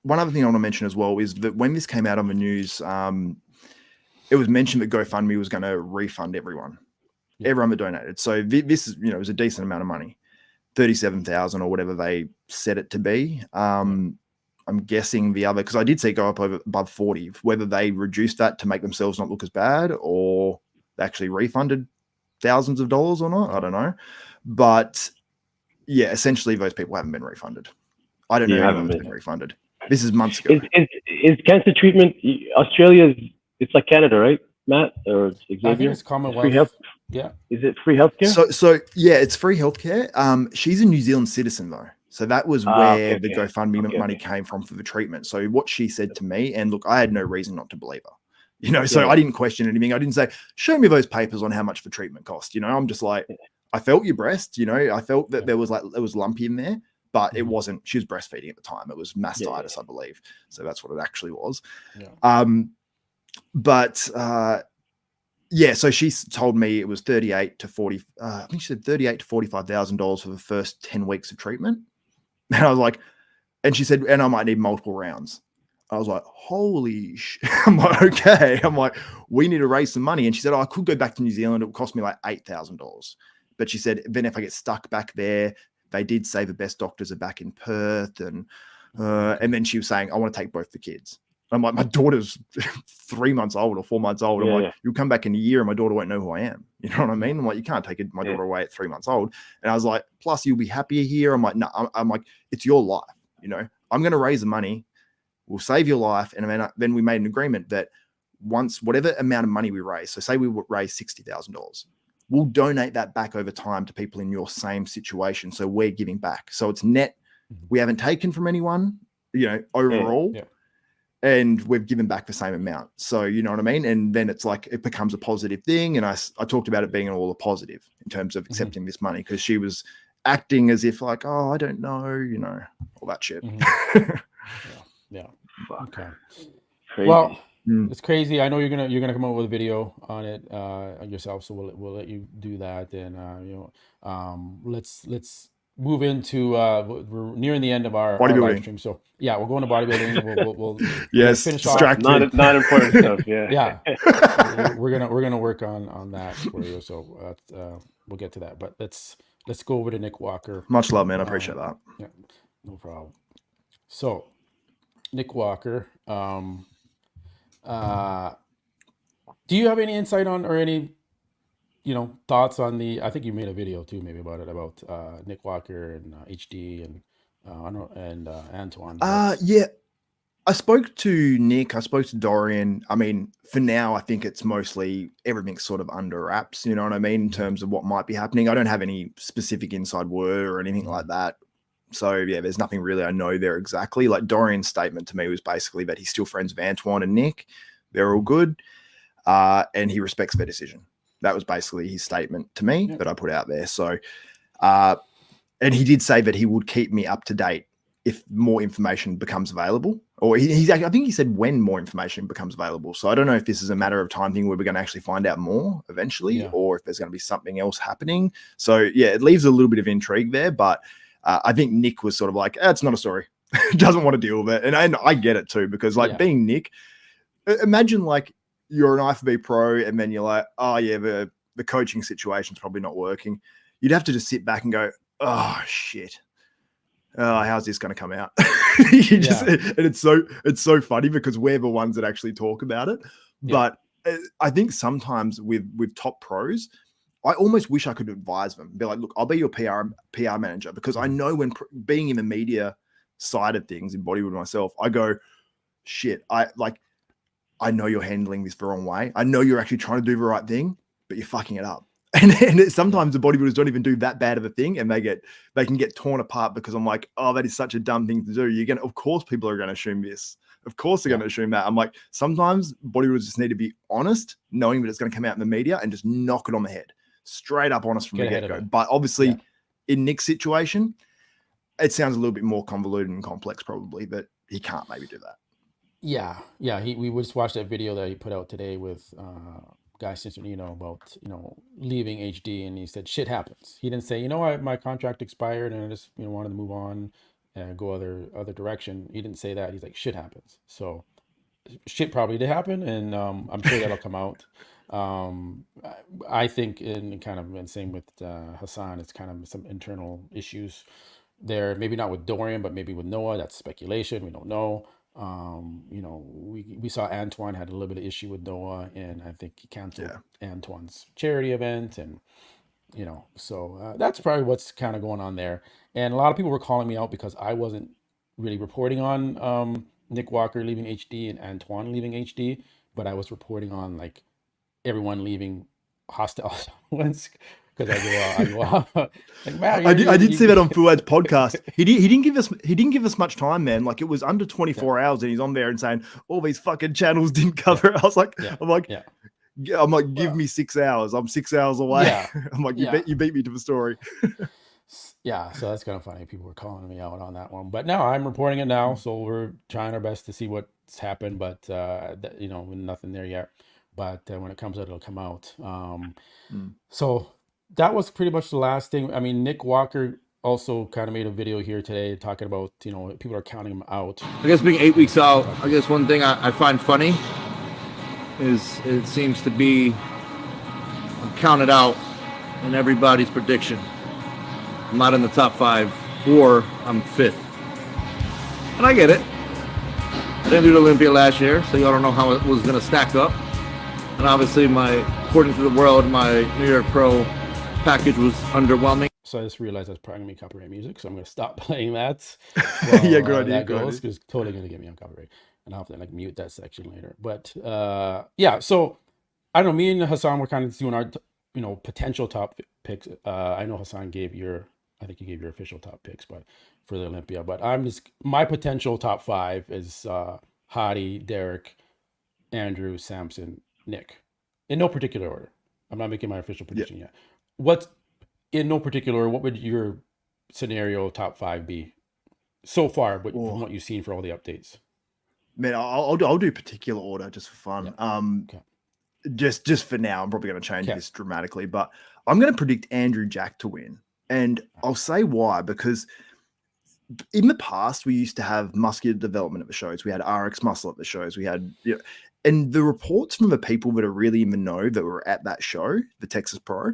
Speaker 8: One other thing I want to mention as well is that when this came out on the news, it was mentioned that GoFundMe was going to refund everyone that donated. So this is, was a decent amount of money, 37,000 or whatever they set it to be. I'm guessing the other, because I did see it go up above 40, whether they reduced that to make themselves not look as bad or they actually refunded thousands of dollars or not. I don't know. But yeah, essentially those people haven't been refunded. I don't know if anyone's been refunded. This is months ago.
Speaker 2: Is cancer treatment Australia? It's like Canada, right, Matt or Xavier?
Speaker 1: I think it's Commonwealth.
Speaker 2: Free health.
Speaker 1: Yeah.
Speaker 2: Is it free healthcare?
Speaker 8: So yeah, it's free healthcare. She's a New Zealand citizen though, so that was where the GoFundMe money came from for the treatment. So what she said to me, and look, I had no reason not to believe her. So I didn't question anything. I didn't say, "Show me those papers on how much the treatment cost." I'm just like, I felt your breast. I felt that there was lumpy in there. But it wasn't, she was breastfeeding at the time. It was mastitis, I believe. So that's what it actually was. So she told me it was 38 to 40, I think she said 38 to $45,000 for the first 10 weeks of treatment. And I was like, and she said, and I might need multiple rounds. I was like, holy shit. I'm like, okay. I'm like, we need to raise some money. And she said, I could go back to New Zealand. It would cost me like $8,000. But she said, then if I get stuck back there, they did say the best doctors are back in Perth, and then she was saying, I want to take both the kids. I'm like, my daughter's 3 months old or 4 months old. I'm like, you'll come back in a year and my daughter won't know who I am. You know what I mean? I'm like, you can't take my daughter away at 3 months old. And I was like, plus you'll be happier here. I'm like, no, I'm like, it's your life. I'm going to raise the money. We'll save your life. And then we made an agreement that once, whatever amount of money we raise, so say we would raise $60,000, we'll donate that back over time to people in your same situation. So we're giving back. So it's net. We haven't taken from anyone, overall. And we've given back the same amount. So, you know what I mean? And then it's like, it becomes a positive thing. And I talked about it being all a positive in terms of accepting this money, because she was acting as if like, oh, I don't know, all that shit.
Speaker 1: Okay.
Speaker 2: Crazy.
Speaker 1: Well, it's crazy. I know you're gonna come up with a video on it yourself, so we'll let you do that. And let's move into we're nearing the end of our live stream. So yeah, we'll go into bodybuilding. We'll
Speaker 8: yes,
Speaker 1: finish
Speaker 8: off.
Speaker 2: Not important stuff. Yeah.
Speaker 1: We're gonna work on that for you. So we'll get to that. But let's go over to Nick Walker.
Speaker 8: Much love, man. I appreciate that.
Speaker 1: Yeah, no problem. So Nick Walker. Do you have any insight on or any, thoughts on I think you made a video too, maybe about it, about Nick Walker and HD and Antoine.
Speaker 8: Yeah, I spoke to Nick, I spoke to Dorian. I mean, for now, I think it's mostly everything's sort of under wraps, you know what I mean, in terms of what might be happening. I don't have any specific inside word or anything like that. So, yeah, there's nothing really I know there exactly. Like Dorian's statement to me was basically that he's still friends with Antoine and Nick. They're all good. And he respects their decision. That was basically his statement to me that I put out there. So, and he did say that he would keep me up to date if more information becomes available, or he's I think he said when more information becomes available. So I don't know if this is a matter of time thing where we're going to actually find out more eventually, or if there's going to be something else happening. So yeah, it leaves a little bit of intrigue there, but I think Nick was sort of like, it's not a story. Doesn't want to deal with it. And I get it too, because like being Nick, imagine like you're an IFBB pro and then you're like, oh yeah, the coaching situation's probably not working. You'd have to just sit back and go, oh shit. Oh, how's this going to come out? And it's so funny because we're the ones that actually talk about it. But I think sometimes with top pros, I almost wish I could advise them. Be like, look, I'll be your PR manager, because I know when being in the media side of things in bodybuilding myself, I go, shit, I know you're handling this the wrong way. I know you're actually trying to do the right thing, but you're fucking it up. And sometimes the bodybuilders don't even do that bad of a thing, and they can get torn apart because I'm like, oh, that is such a dumb thing to do. Of course people are going to assume this. Of course they're going to assume that. I'm like, sometimes bodybuilders just need to be honest, knowing that it's going to come out in the media, and just knock it on the head. Straight up honest from the get-go. But obviously in Nick's situation, it sounds a little bit more convoluted and complex probably, but he can't maybe do that.
Speaker 1: Yeah. We just watched that video that he put out today with Guy Cincinnino about, leaving HD, and he said shit happens. He didn't say, my contract expired and I just wanted to move on and go other direction. He didn't say that. He's like, shit happens. So shit probably did happen, and I'm sure that'll come out. I think and same with Hassan, it's kind of some internal issues there, maybe not with Dorian, but maybe with Noah. That's speculation, we don't know. We saw Antoine had a little bit of issue with Noah, and I think he canceled Antoine's charity event, and so that's probably what's kind of going on there. And a lot of people were calling me out because I wasn't really reporting on Nick Walker leaving HD and Antoine leaving HD, but I was reporting on like everyone leaving hostile ones. Because I go like, man,
Speaker 8: I did see that on Fuad's podcast. He didn't give us much time, man. Like it was under 24 hours, and he's on there and saying all these fucking channels didn't cover it. I was like, I'm like, give me 6 hours. I'm 6 hours away. I'm like, you beat me to the story.
Speaker 1: So that's kind of funny. People were calling me out on that one, but now I'm reporting it now. So we're trying our best to see what's happened, but nothing there yet. But when it comes out, it'll come out. So that was pretty much the last thing. I mean, Nick Walker also kind of made a video here today talking about, people are counting him out.
Speaker 7: I guess being 8 weeks out, I guess one thing I find funny is it seems to be I'm counted out in everybody's prediction. I'm not in the top 5, or I'm 5th. And I get it. I didn't do the Olympia last year, so y'all don't know how it was going to stack up. And obviously according to the world, my New York Pro package was underwhelming.
Speaker 1: So I just realized that's probably gonna be copyright music, so I'm gonna stop playing that.
Speaker 8: Yeah, good idea.
Speaker 1: That goes, because it's totally gonna get me on copyright, and I'll have to mute that section later. But so I don't know. Me and Hassan were kind of doing our potential top picks. I know Hassan gave I think you gave your official top picks, but for the Olympia. But my potential top 5 is Hadi, Derek, Andrew, Samson, Nick, in no particular order. I'm not making my official prediction yet. What's in no particular order? What would your scenario top 5 be so far? From what you've seen for all the updates,
Speaker 8: man, I'll do particular order just for fun. Just for now, I'm probably going to change this dramatically, but I'm going to predict Andrew Jack to win, and I'll say why. Because in the past, we used to have muscular development at the shows. We had rxmuscle at the shows. We had and the reports from the people that are really in the know that were at that show, the Texas Pro,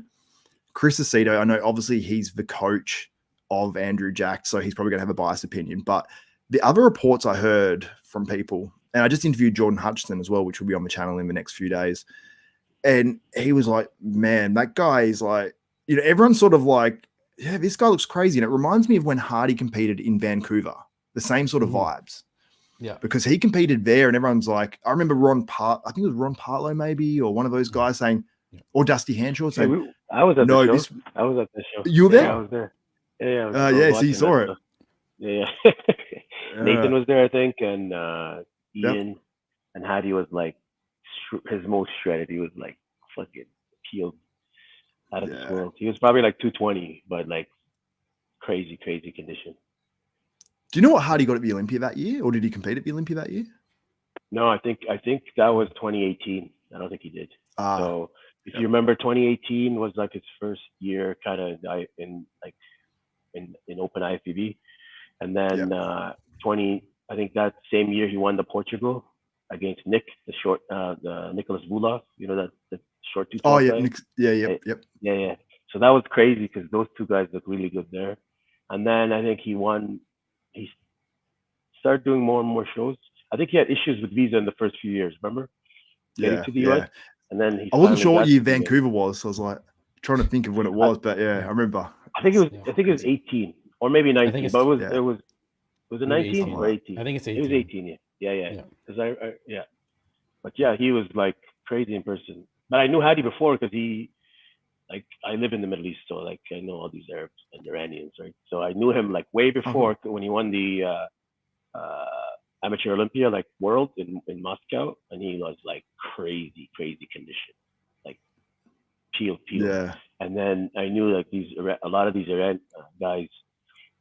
Speaker 8: Chris Aceto, I know obviously he's the coach of Andrew Jack, so he's probably going to have a biased opinion. But the other reports I heard from people, and I just interviewed Jordan Hutchinson as well, which will be on the channel in the next few days. And he was like, man, that guy is like, everyone's sort of like, this guy looks crazy. And it reminds me of when Hardy competed in Vancouver, the same sort of vibes.
Speaker 1: Yeah.
Speaker 8: Because he competed there, and everyone's like, I remember I think it was Ron Partlow maybe, or one of those guys saying, or Dusty Hanshaw
Speaker 2: Hey,
Speaker 8: saying,
Speaker 2: I was at
Speaker 8: no,
Speaker 2: the show.
Speaker 8: this.
Speaker 2: I was at the show.
Speaker 8: You were
Speaker 2: Yeah,
Speaker 8: there?
Speaker 2: I was there. Yeah, I was
Speaker 8: Yeah, so you
Speaker 2: watching
Speaker 8: saw
Speaker 2: that
Speaker 8: it.
Speaker 2: stuff. Yeah. Nathan was there, I think, and Ian and Hattie was like his most shredded. He was like fucking peeled out of this world. He was probably like 220, but like crazy condition.
Speaker 8: Do you know what Hardy got at the Olympia that year, or did he compete at the Olympia that year?
Speaker 2: No, I think that was 2018. I don't think he did. So if you remember, 2018 was like his first year, kind of in open IFBB, and then 20. I think that same year he won the Portugal against Nick, the Nicholas Bulov. You know, that the short 212.
Speaker 8: Oh yeah,
Speaker 2: guy. Yeah. So that was crazy because those two guys looked really good there. And then I think he started doing more and more shows. I think he had issues with visa in the first few years, remember? Getting to the US. And then
Speaker 8: I wasn't sure what year Vancouver was, so I was like trying to think of when it was, but I remember.
Speaker 2: I think it was 18 or maybe 19, but was it 19 or 18?
Speaker 1: I think it's 18.
Speaker 2: It was 18, yeah. Because but yeah, he was like crazy in person. But I knew Hadi before because I live in the Middle East, so like I know all these Arabs and Iranians, right? So I knew him like way before when he won the Amateur Olympia, like World in Moscow, and he was like crazy condition, like peeled.
Speaker 8: Yeah.
Speaker 2: And then I knew like a lot of these Iran guys,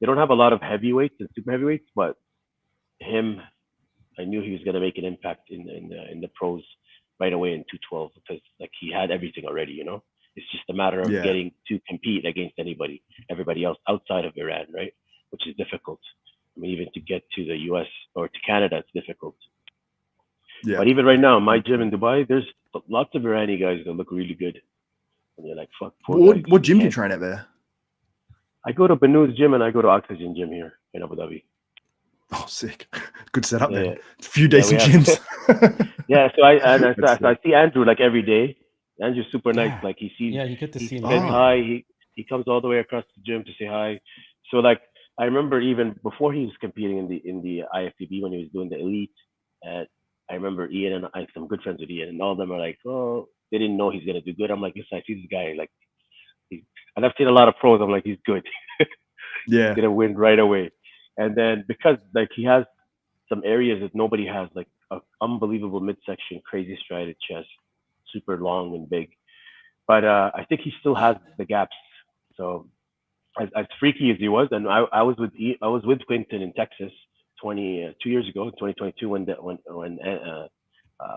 Speaker 2: they don't have a lot of heavyweights and super heavyweights, but him, I knew he was gonna make an impact in the pros right away in 212 because like he had everything already, you know. It's just a matter of getting to compete against everybody else outside of Iran, right? Which is difficult. I mean, even to get to the US or to Canada, it's difficult. Yeah. But even right now, my gym in Dubai, there's lots of Irani guys that look really good. And you're like, fuck.
Speaker 8: What gym do you train at there?
Speaker 2: I go to Banu's gym and I go to Oxygen Gym here in Abu Dhabi.
Speaker 8: Oh, sick. Good setup, man. A few decent gyms.
Speaker 2: So I see Andrew like every day. Andrew's super nice. Like he sees.
Speaker 1: Yeah, you get to see him.
Speaker 2: He says hi. He comes all the way across the gym to say hi. So like I remember even before he was competing in the IFBB when he was doing the elite, I remember Ian and I, some good friends with Ian, and all of them are like, oh, they didn't know he's gonna do good. I'm like, yes, I see this guy. Like, and I've seen a lot of pros. I'm like, he's good.
Speaker 8: Yeah,
Speaker 2: he's gonna win right away. And then because like he has some areas that nobody has, like an unbelievable midsection, crazy striated chest, super long and big. But I think he still has the gaps. So as freaky as he was, and I was with Quinton in Texas 2 years ago, 2022, when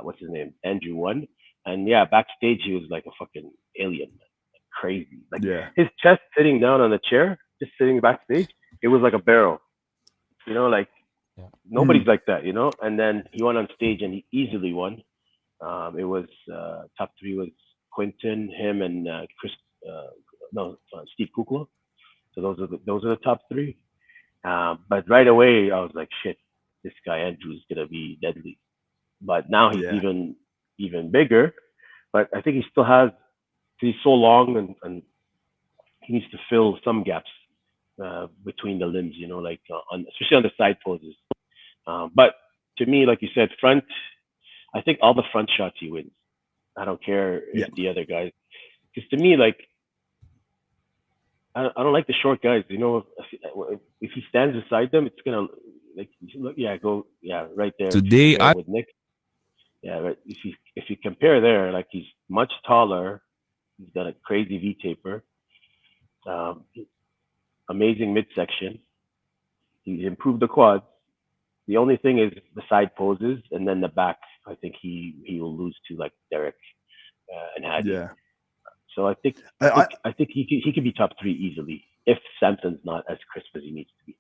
Speaker 2: what's his name, Andrew won, and backstage he was like a fucking alien, like crazy. Like his chest sitting down on the chair, just sitting backstage, it was like a barrel, you know, like nobody's like that, you know. And then he went on stage and he easily won. It was top 3 was Quinton, him, and Steve Kukla. So those are the top 3. But right away I was like, shit, this guy Andrew's gonna be deadly. But now he's even bigger. But I think he still has. He's so long and he needs to fill some gaps between the limbs, you know, like especially on the side poses. But to me, like you said, front. I think all the front shots he wins. I don't care if the other guys. Because to me, like, I don't like the short guys. You know, if he stands beside them, it's gonna like go right there.
Speaker 9: Today
Speaker 2: with Nick. Yeah, right. If you compare there, like he's much taller. He's got a crazy V taper. Amazing midsection. He's improved the quads. The only thing is the side poses, and then the back. I think he will lose to like Derek and Hadi. Yeah. So I think he could be top 3 easily if Samson's not as crisp as he needs to be.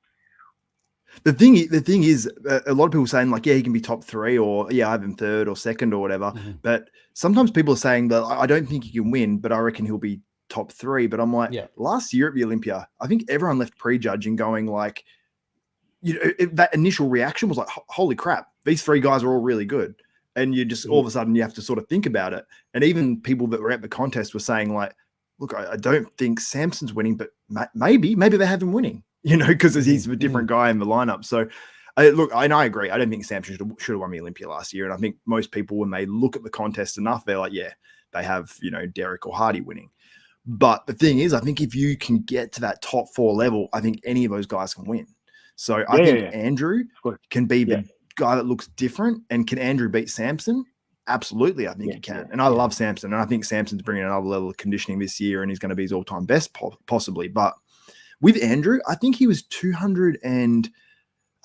Speaker 8: The thing is, a lot of people saying like, he can be top 3 or I have him 3rd or 2nd or whatever. Mm-hmm. But sometimes people are saying that I don't think he can win, but I reckon he'll be top 3. But I'm like, last year at the Olympia, I think everyone left prejudging going like, you know, that initial reaction was like, holy crap, these 3 guys are all really good. And you just all of a sudden you have to sort of think about it. And even people that were at the contest were saying like, look, I don't think Samson's winning, but maybe they have him winning, you know, because he's a different guy in the lineup. So Look, and I agree. I don't think Samson should have won the Olympia last year. And I think most people, when they look at the contest enough, they're like, yeah, they have, Derek or Hardy winning. But the thing is, I think if you can get to that top 4 level, I think any of those guys can win. So I think Andrew can be the guy that looks different. And can Andrew beat Samson? Absolutely, I think he can. And I love Samson. And I think Samson's bringing another level of conditioning this year, and he's going to be his all-time best possibly. But with Andrew, I think he was 200 and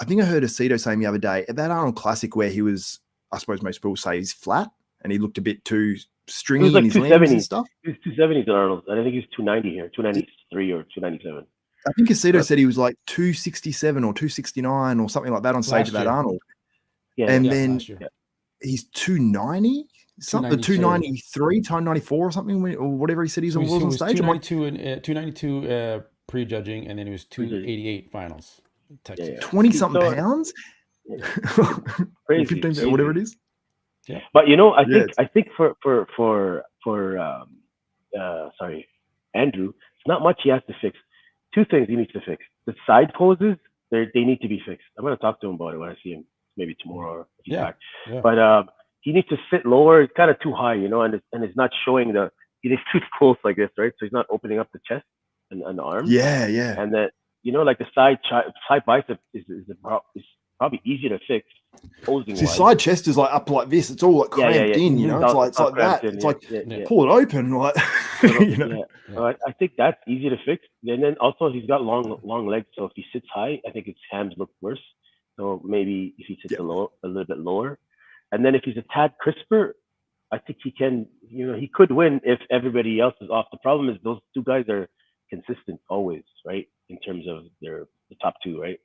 Speaker 8: I think I heard Aceto saying the other day at that Arnold Classic where he was, I suppose most people say he's flat and he looked a bit too stringy in his limbs and stuff.
Speaker 2: He was 270 at Arnold. I think he's 290 here, 293 or 297.
Speaker 8: I think Aceto said he was like 267 or 269 or something like that on stage at that Arnold. Then he's 290, something 293, 294 or something, or whatever he said he was on stage.
Speaker 1: 292 pre-judging, and then he was 288 finals.
Speaker 8: 20 something pounds,
Speaker 2: crazy,
Speaker 8: 15, whatever it is.
Speaker 2: Yeah, but I think for Andrew, it's not much he has to fix. 2 things he needs to fix: the side poses, they need to be fixed. I'm going to talk to him about it when I see him, maybe tomorrow or if he's back. Yeah. But he needs to sit lower. It's kind of too high, and it's not showing he's too close like this, right? So he's not opening up the chest and the arms.
Speaker 8: Yeah.
Speaker 2: And that, like the side bicep is probably easier to fix posing.
Speaker 8: So side chest is like up like this. It's all like cramped in, It's like that. It's like pull it open, like
Speaker 2: I think that's easy to fix. And then also he's got long legs, so if he sits high, I think his hams look worse. So maybe if he sits a little bit lower, and then if he's a tad crisper, I think he can. He could win if everybody else is off. The problem is those 2 guys are consistent always, right? In terms of the top 2, right?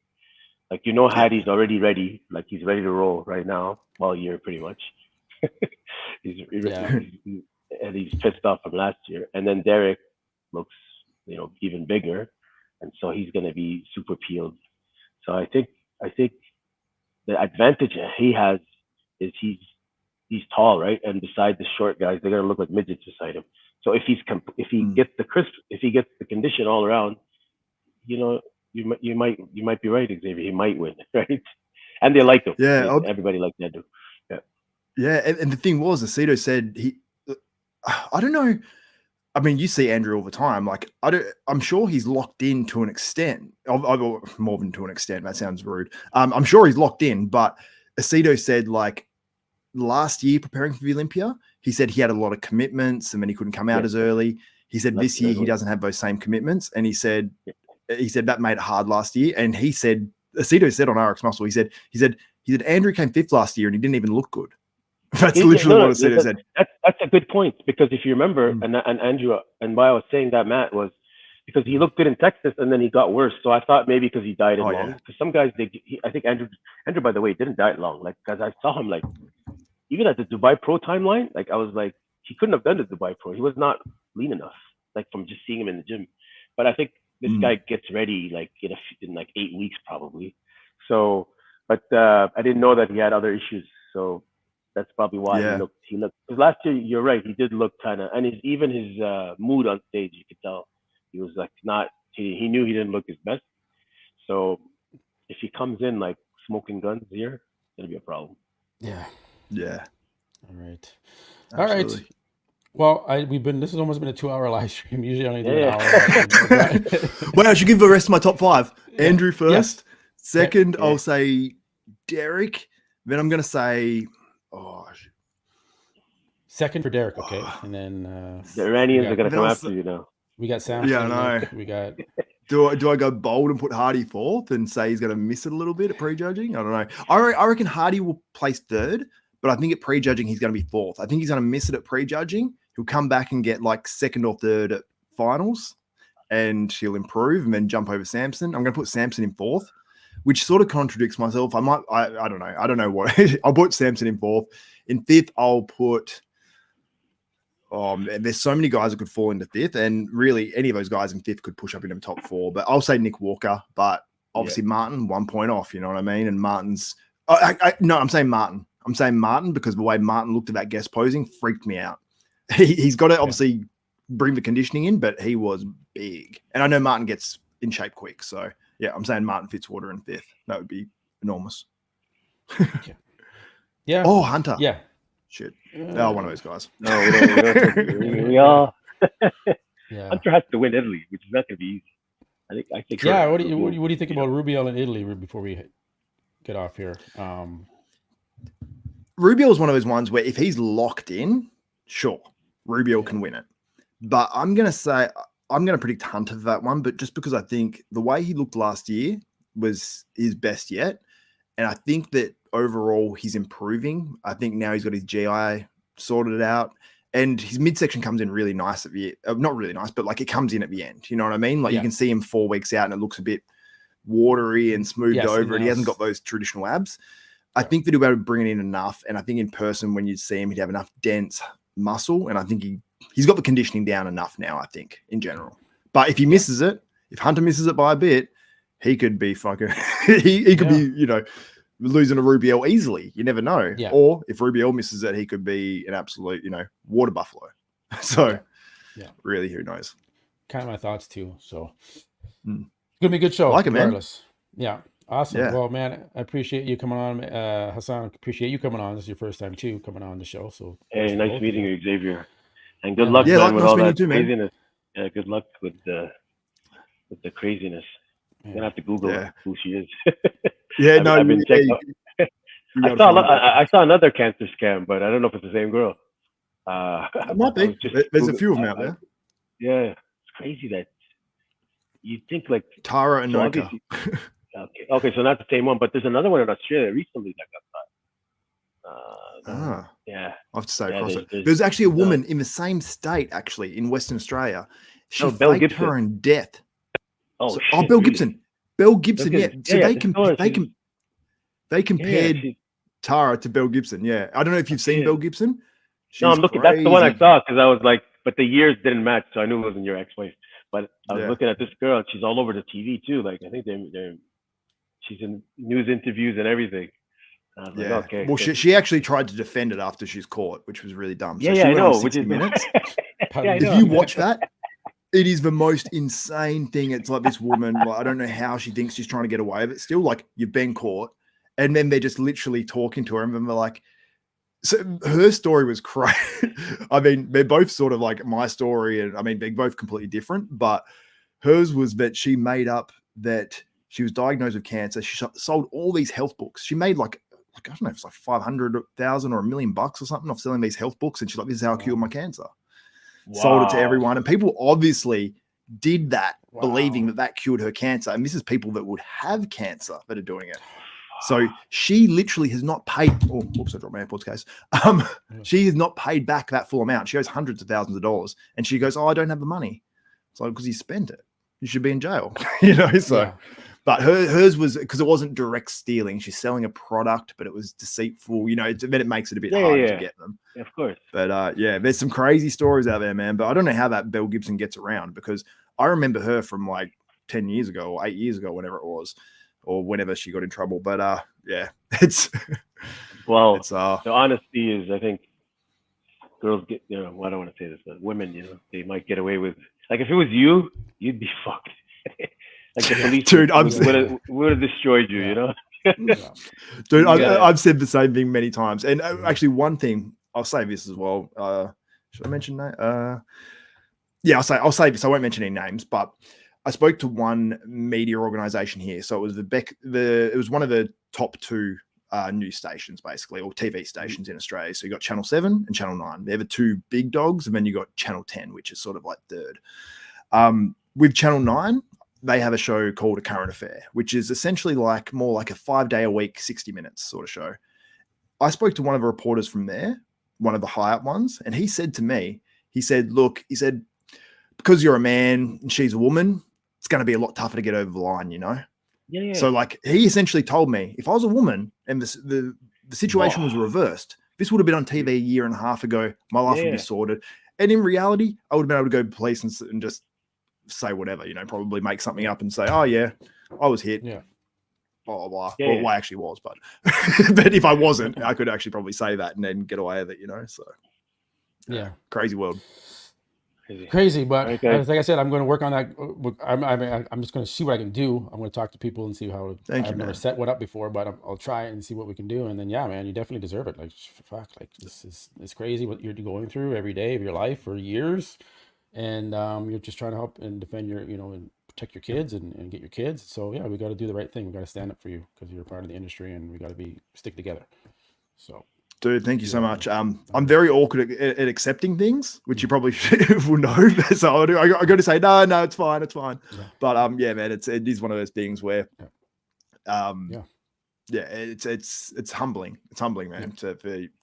Speaker 2: Like, Hattie's already ready. Like, he's ready to roll right now, all year pretty much. he's pissed off from last year. And then Derek looks, even bigger. And so he's going to be super peeled. So I think the advantage he has is he's tall, right? And beside the short guys, they're going to look like midgets beside him. So if he gets the condition all around, you might be right, Xavier. He might win, right? And they like him.
Speaker 8: Yeah,
Speaker 2: everybody liked Andrew.
Speaker 8: Yeah, and the thing was, Aceto said I don't know. I mean, you see Andrew all the time. Like, I'm sure he's locked in to an extent. More than to an extent. That sounds rude. I'm sure he's locked in. But Aceto said, like, last year preparing for the Olympia, he said he had a lot of commitments and then he couldn't come out as early. He said this year he doesn't have those same commitments, and he said that made it hard last year. And he said, Aceto said on rxmuscle, he said Andrew came 5th last year and he didn't even look good. That's literally what Aceto said.
Speaker 2: That's a good point, because if you remember, and Andrew, and why I was saying that, Matt, was because he looked good in Texas and then he got worse. So I thought maybe because he dieted long. Because some guys, I think Andrew, by the way, didn't diet long. Like, because I saw him, like, even at the Dubai Pro timeline, like, I was like, he couldn't have done the Dubai Pro. He was not lean enough, like, from just seeing him in the gym. But I think this guy gets ready like in like 8 weeks probably. So, but I didn't know that he had other issues. So that's probably why he looked. Because last year, you're right, he did look kind of, and even his mood on stage, you could tell he was like he knew he didn't look his best. So if he comes in like smoking guns here, it's gonna be a problem.
Speaker 8: Yeah.
Speaker 1: All right.
Speaker 8: Absolutely.
Speaker 1: All right. Well, this has almost been a 2-hour live stream. Usually I only do an hour.
Speaker 8: Well, I should give the rest of my top 5. Andrew first. Second, I'll say Derek. Then I'm going to say,
Speaker 1: second for Derek, okay? And then
Speaker 2: the Iranians are going to come after you now.
Speaker 1: We got Sam.
Speaker 8: Yeah, I know.
Speaker 1: We got.
Speaker 8: Do I go bold and put Hardy 4th and say he's going to miss it a little bit at prejudging? I don't know. I reckon Hardy will place 3rd, but I think at prejudging he's going to be 4th. I think he's going to miss it at prejudging. He'll come back and get like 2nd or 3rd at finals, and he'll improve and then jump over Samson. I'm going to put Samson in 4th, which sort of contradicts myself. I don't know. I don't know what. I'll put Samson in 4th. In 5th, I'll put. There's so many guys that could fall into 5th, and really any of those guys in 5th could push up into the top 4. But I'll say Nick Walker, but obviously Martin 1 point off. You know what I mean? And Martin's. I'm saying Martin. I'm saying Martin because the way Martin looked at that guest posing freaked me out. He's got to obviously bring the conditioning in, but he was big. And I know Martin gets in shape quick. So, yeah, I'm saying Martin Fitzwater in 5th. That would be enormous.
Speaker 1: Yeah.
Speaker 8: Oh, Hunter.
Speaker 1: Yeah.
Speaker 8: Shit. Oh, one of those guys.
Speaker 2: No, we don't. We all.
Speaker 1: Yeah.
Speaker 2: Hunter has to win Italy, which is not going to be easy. I think.
Speaker 1: Yeah. What do you think about Rubiel in Italy before we get off here?
Speaker 8: Rubiel is one of those ones where if he's locked in, sure, Rubiel can win it. But I'm going to predict Hunter for that one, but just because I think the way he looked last year was his best yet. And I think that overall he's improving. I think now he's got his GI sorted out. And his midsection comes in really nice at the not really nice, but like it comes in at the end. You know what I mean? Like you can see him 4 weeks out and it looks a bit watery and smoothed over, and he hasn't got those traditional abs. I think that he'll be able to bring it in enough. And I think in person, when you see him, he'd have enough dense muscle. And I think he's got the conditioning down enough now, I think, in general. But if he misses it, if Hunter misses it by a bit, he could be fucking, he could be, you know, losing a Rubiel easily. You never know.
Speaker 1: Yeah.
Speaker 8: Or if Rubiel misses it, he could be an absolute, you know, water buffalo. So really, who knows?
Speaker 1: Kind of my thoughts too. So it's going to be a good show.
Speaker 8: I like it, man.
Speaker 1: Yeah. Awesome.
Speaker 8: Yeah.
Speaker 1: Well, man, I appreciate you coming on. Hassan, appreciate you coming on. This is your first time too, coming on the show. So
Speaker 2: hey, nice meeting you, Xavier. And good luck,
Speaker 8: man,
Speaker 2: with
Speaker 8: nice
Speaker 2: all
Speaker 8: meeting
Speaker 2: that
Speaker 8: you too, man.
Speaker 2: craziness. Yeah, good luck with the craziness. I'm gonna have to Google who she is.
Speaker 8: Yeah,
Speaker 2: I've been checking out. I saw another cancer scam, but I don't know if it's the same girl.
Speaker 8: It might be. There's a few of them out there.
Speaker 2: Yeah, it's crazy that you think like
Speaker 8: Tara and Noka.
Speaker 2: Okay, so not the same one, but there's another one in Australia recently that got caught. Yeah,
Speaker 8: I have to say across it. There's actually a woman in the same state, actually, in Western Australia. She faked her own death.
Speaker 2: Oh,
Speaker 8: Belle Gibson. Belle Gibson, yeah. So they compared Tara to Belle Gibson. Yeah, I don't know if you've seen Belle Gibson.
Speaker 2: No, I'm looking. That's the one I saw because I was like, but the years didn't match, so I knew it wasn't your ex-wife. But I was looking at this girl, and she's all over the TV too. Like I think she's in news interviews and everything. I was like, okay.
Speaker 8: Well, she actually tried to defend it after she's caught, which was really dumb. So
Speaker 2: yeah, I know.
Speaker 8: 60 minutes.
Speaker 2: If
Speaker 8: you watch that, it is the most insane thing. It's like this woman, I don't know how she thinks she's trying to get away with it. Still, like, you've been caught. And then they're just literally talking to her. And then they're like, so her story was crazy. I mean, they're both sort of like my story. And I mean, they're both completely different. But hers was that she made up that she was diagnosed with cancer. She sold all these health books. She made like I don't know if it's like 500,000 or $1 million or something off selling these health books. And she's like, this is how I cure my cancer. Wow. Sold it to everyone. And people obviously did that, believing that cured her cancer. And this is people that would have cancer that are doing it. So she literally has not paid. Oh, whoops, I dropped my AirPods case. She has not paid back that full amount. She owes hundreds of thousands of dollars. And she goes, oh, I don't have the money. It's like, because you spent it. You should be in jail. So. But hers was because it wasn't direct stealing. She's selling a product, but it was deceitful. Then it makes it a bit harder to get them.
Speaker 2: Yeah, of course.
Speaker 8: But there's some crazy stories out there, man. But I don't know how that Belle Gibson gets around because I remember her from like 10 years ago or 8 years ago, whenever it was, or whenever she got in trouble. But it's
Speaker 2: the honesty is, I think girls get, I don't want to say this, but women, they might get away with, like if it was you, you'd be fucked. Like the police would have destroyed you,
Speaker 8: Dude, I've said the same thing many times. And actually, one thing, I'll say this as well. Should I mention that? I'll say this. I won't mention any names, but I spoke to one media organization here. So it was it was one of the top two news stations, basically, or TV stations in Australia. So you got Channel 7 and Channel 9. They're the two big dogs. And then you got Channel 10, which is sort of like third. With Channel 9, they have a show called A Current Affair, which is essentially more like a 5-day-a-week, 60 minutes sort of show. I spoke to one of the reporters from there, one of the high-up ones, and he said to me, look, because you're a man and she's a woman, it's going to be a lot tougher to get over the line,
Speaker 2: Yeah.
Speaker 8: So like he essentially told me, if I was a woman and the situation was reversed, this would have been on TV a year and a half ago. My life would be sorted. And in reality, I would have been able to go to police and just say whatever, probably make something up and say, oh yeah, I was hit. Yeah. Blah, blah, blah. Well, I actually was, but but if I wasn't, I could actually probably say that and then get away with it, So crazy world.
Speaker 1: Crazy, but
Speaker 2: Right, guys.
Speaker 1: like I said, I'm going to work on that. I'm just going to see what I can do. I'm going to talk to people and see how.
Speaker 8: Thank you,
Speaker 1: I've never
Speaker 8: man.
Speaker 1: set one up before, but I'll try it and see what we can do. And then, yeah, man, you definitely deserve it. Like, fuck, like it's crazy what you're going through every day of your life for years, and you're just trying to help and defend your, and protect your kids and get your kids. So yeah, we got to do the right thing. We got to stand up for you because you're a part of the industry, and we got to stick together. So.
Speaker 8: Dude, thank you so much. I'm very awkward at accepting things, which you probably will know. So I got to say, no, it's fine.
Speaker 1: Yeah.
Speaker 8: But yeah, man, it is one of those things where,
Speaker 1: Yeah.
Speaker 8: it's humbling. It's humbling, man, to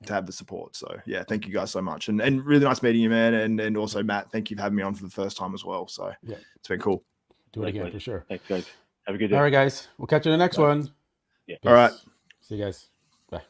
Speaker 8: have the support. So yeah, thank you guys so much, and really nice meeting you, man. And also Matt, thank you for having me on for the first time as well. So
Speaker 1: Yeah,
Speaker 8: it's been cool.
Speaker 1: Do it again for sure.
Speaker 2: Thanks, guys. Have a good day.
Speaker 1: All right, guys. We'll catch you in the next one.
Speaker 2: Yeah.
Speaker 8: All right.
Speaker 1: See you guys. Bye.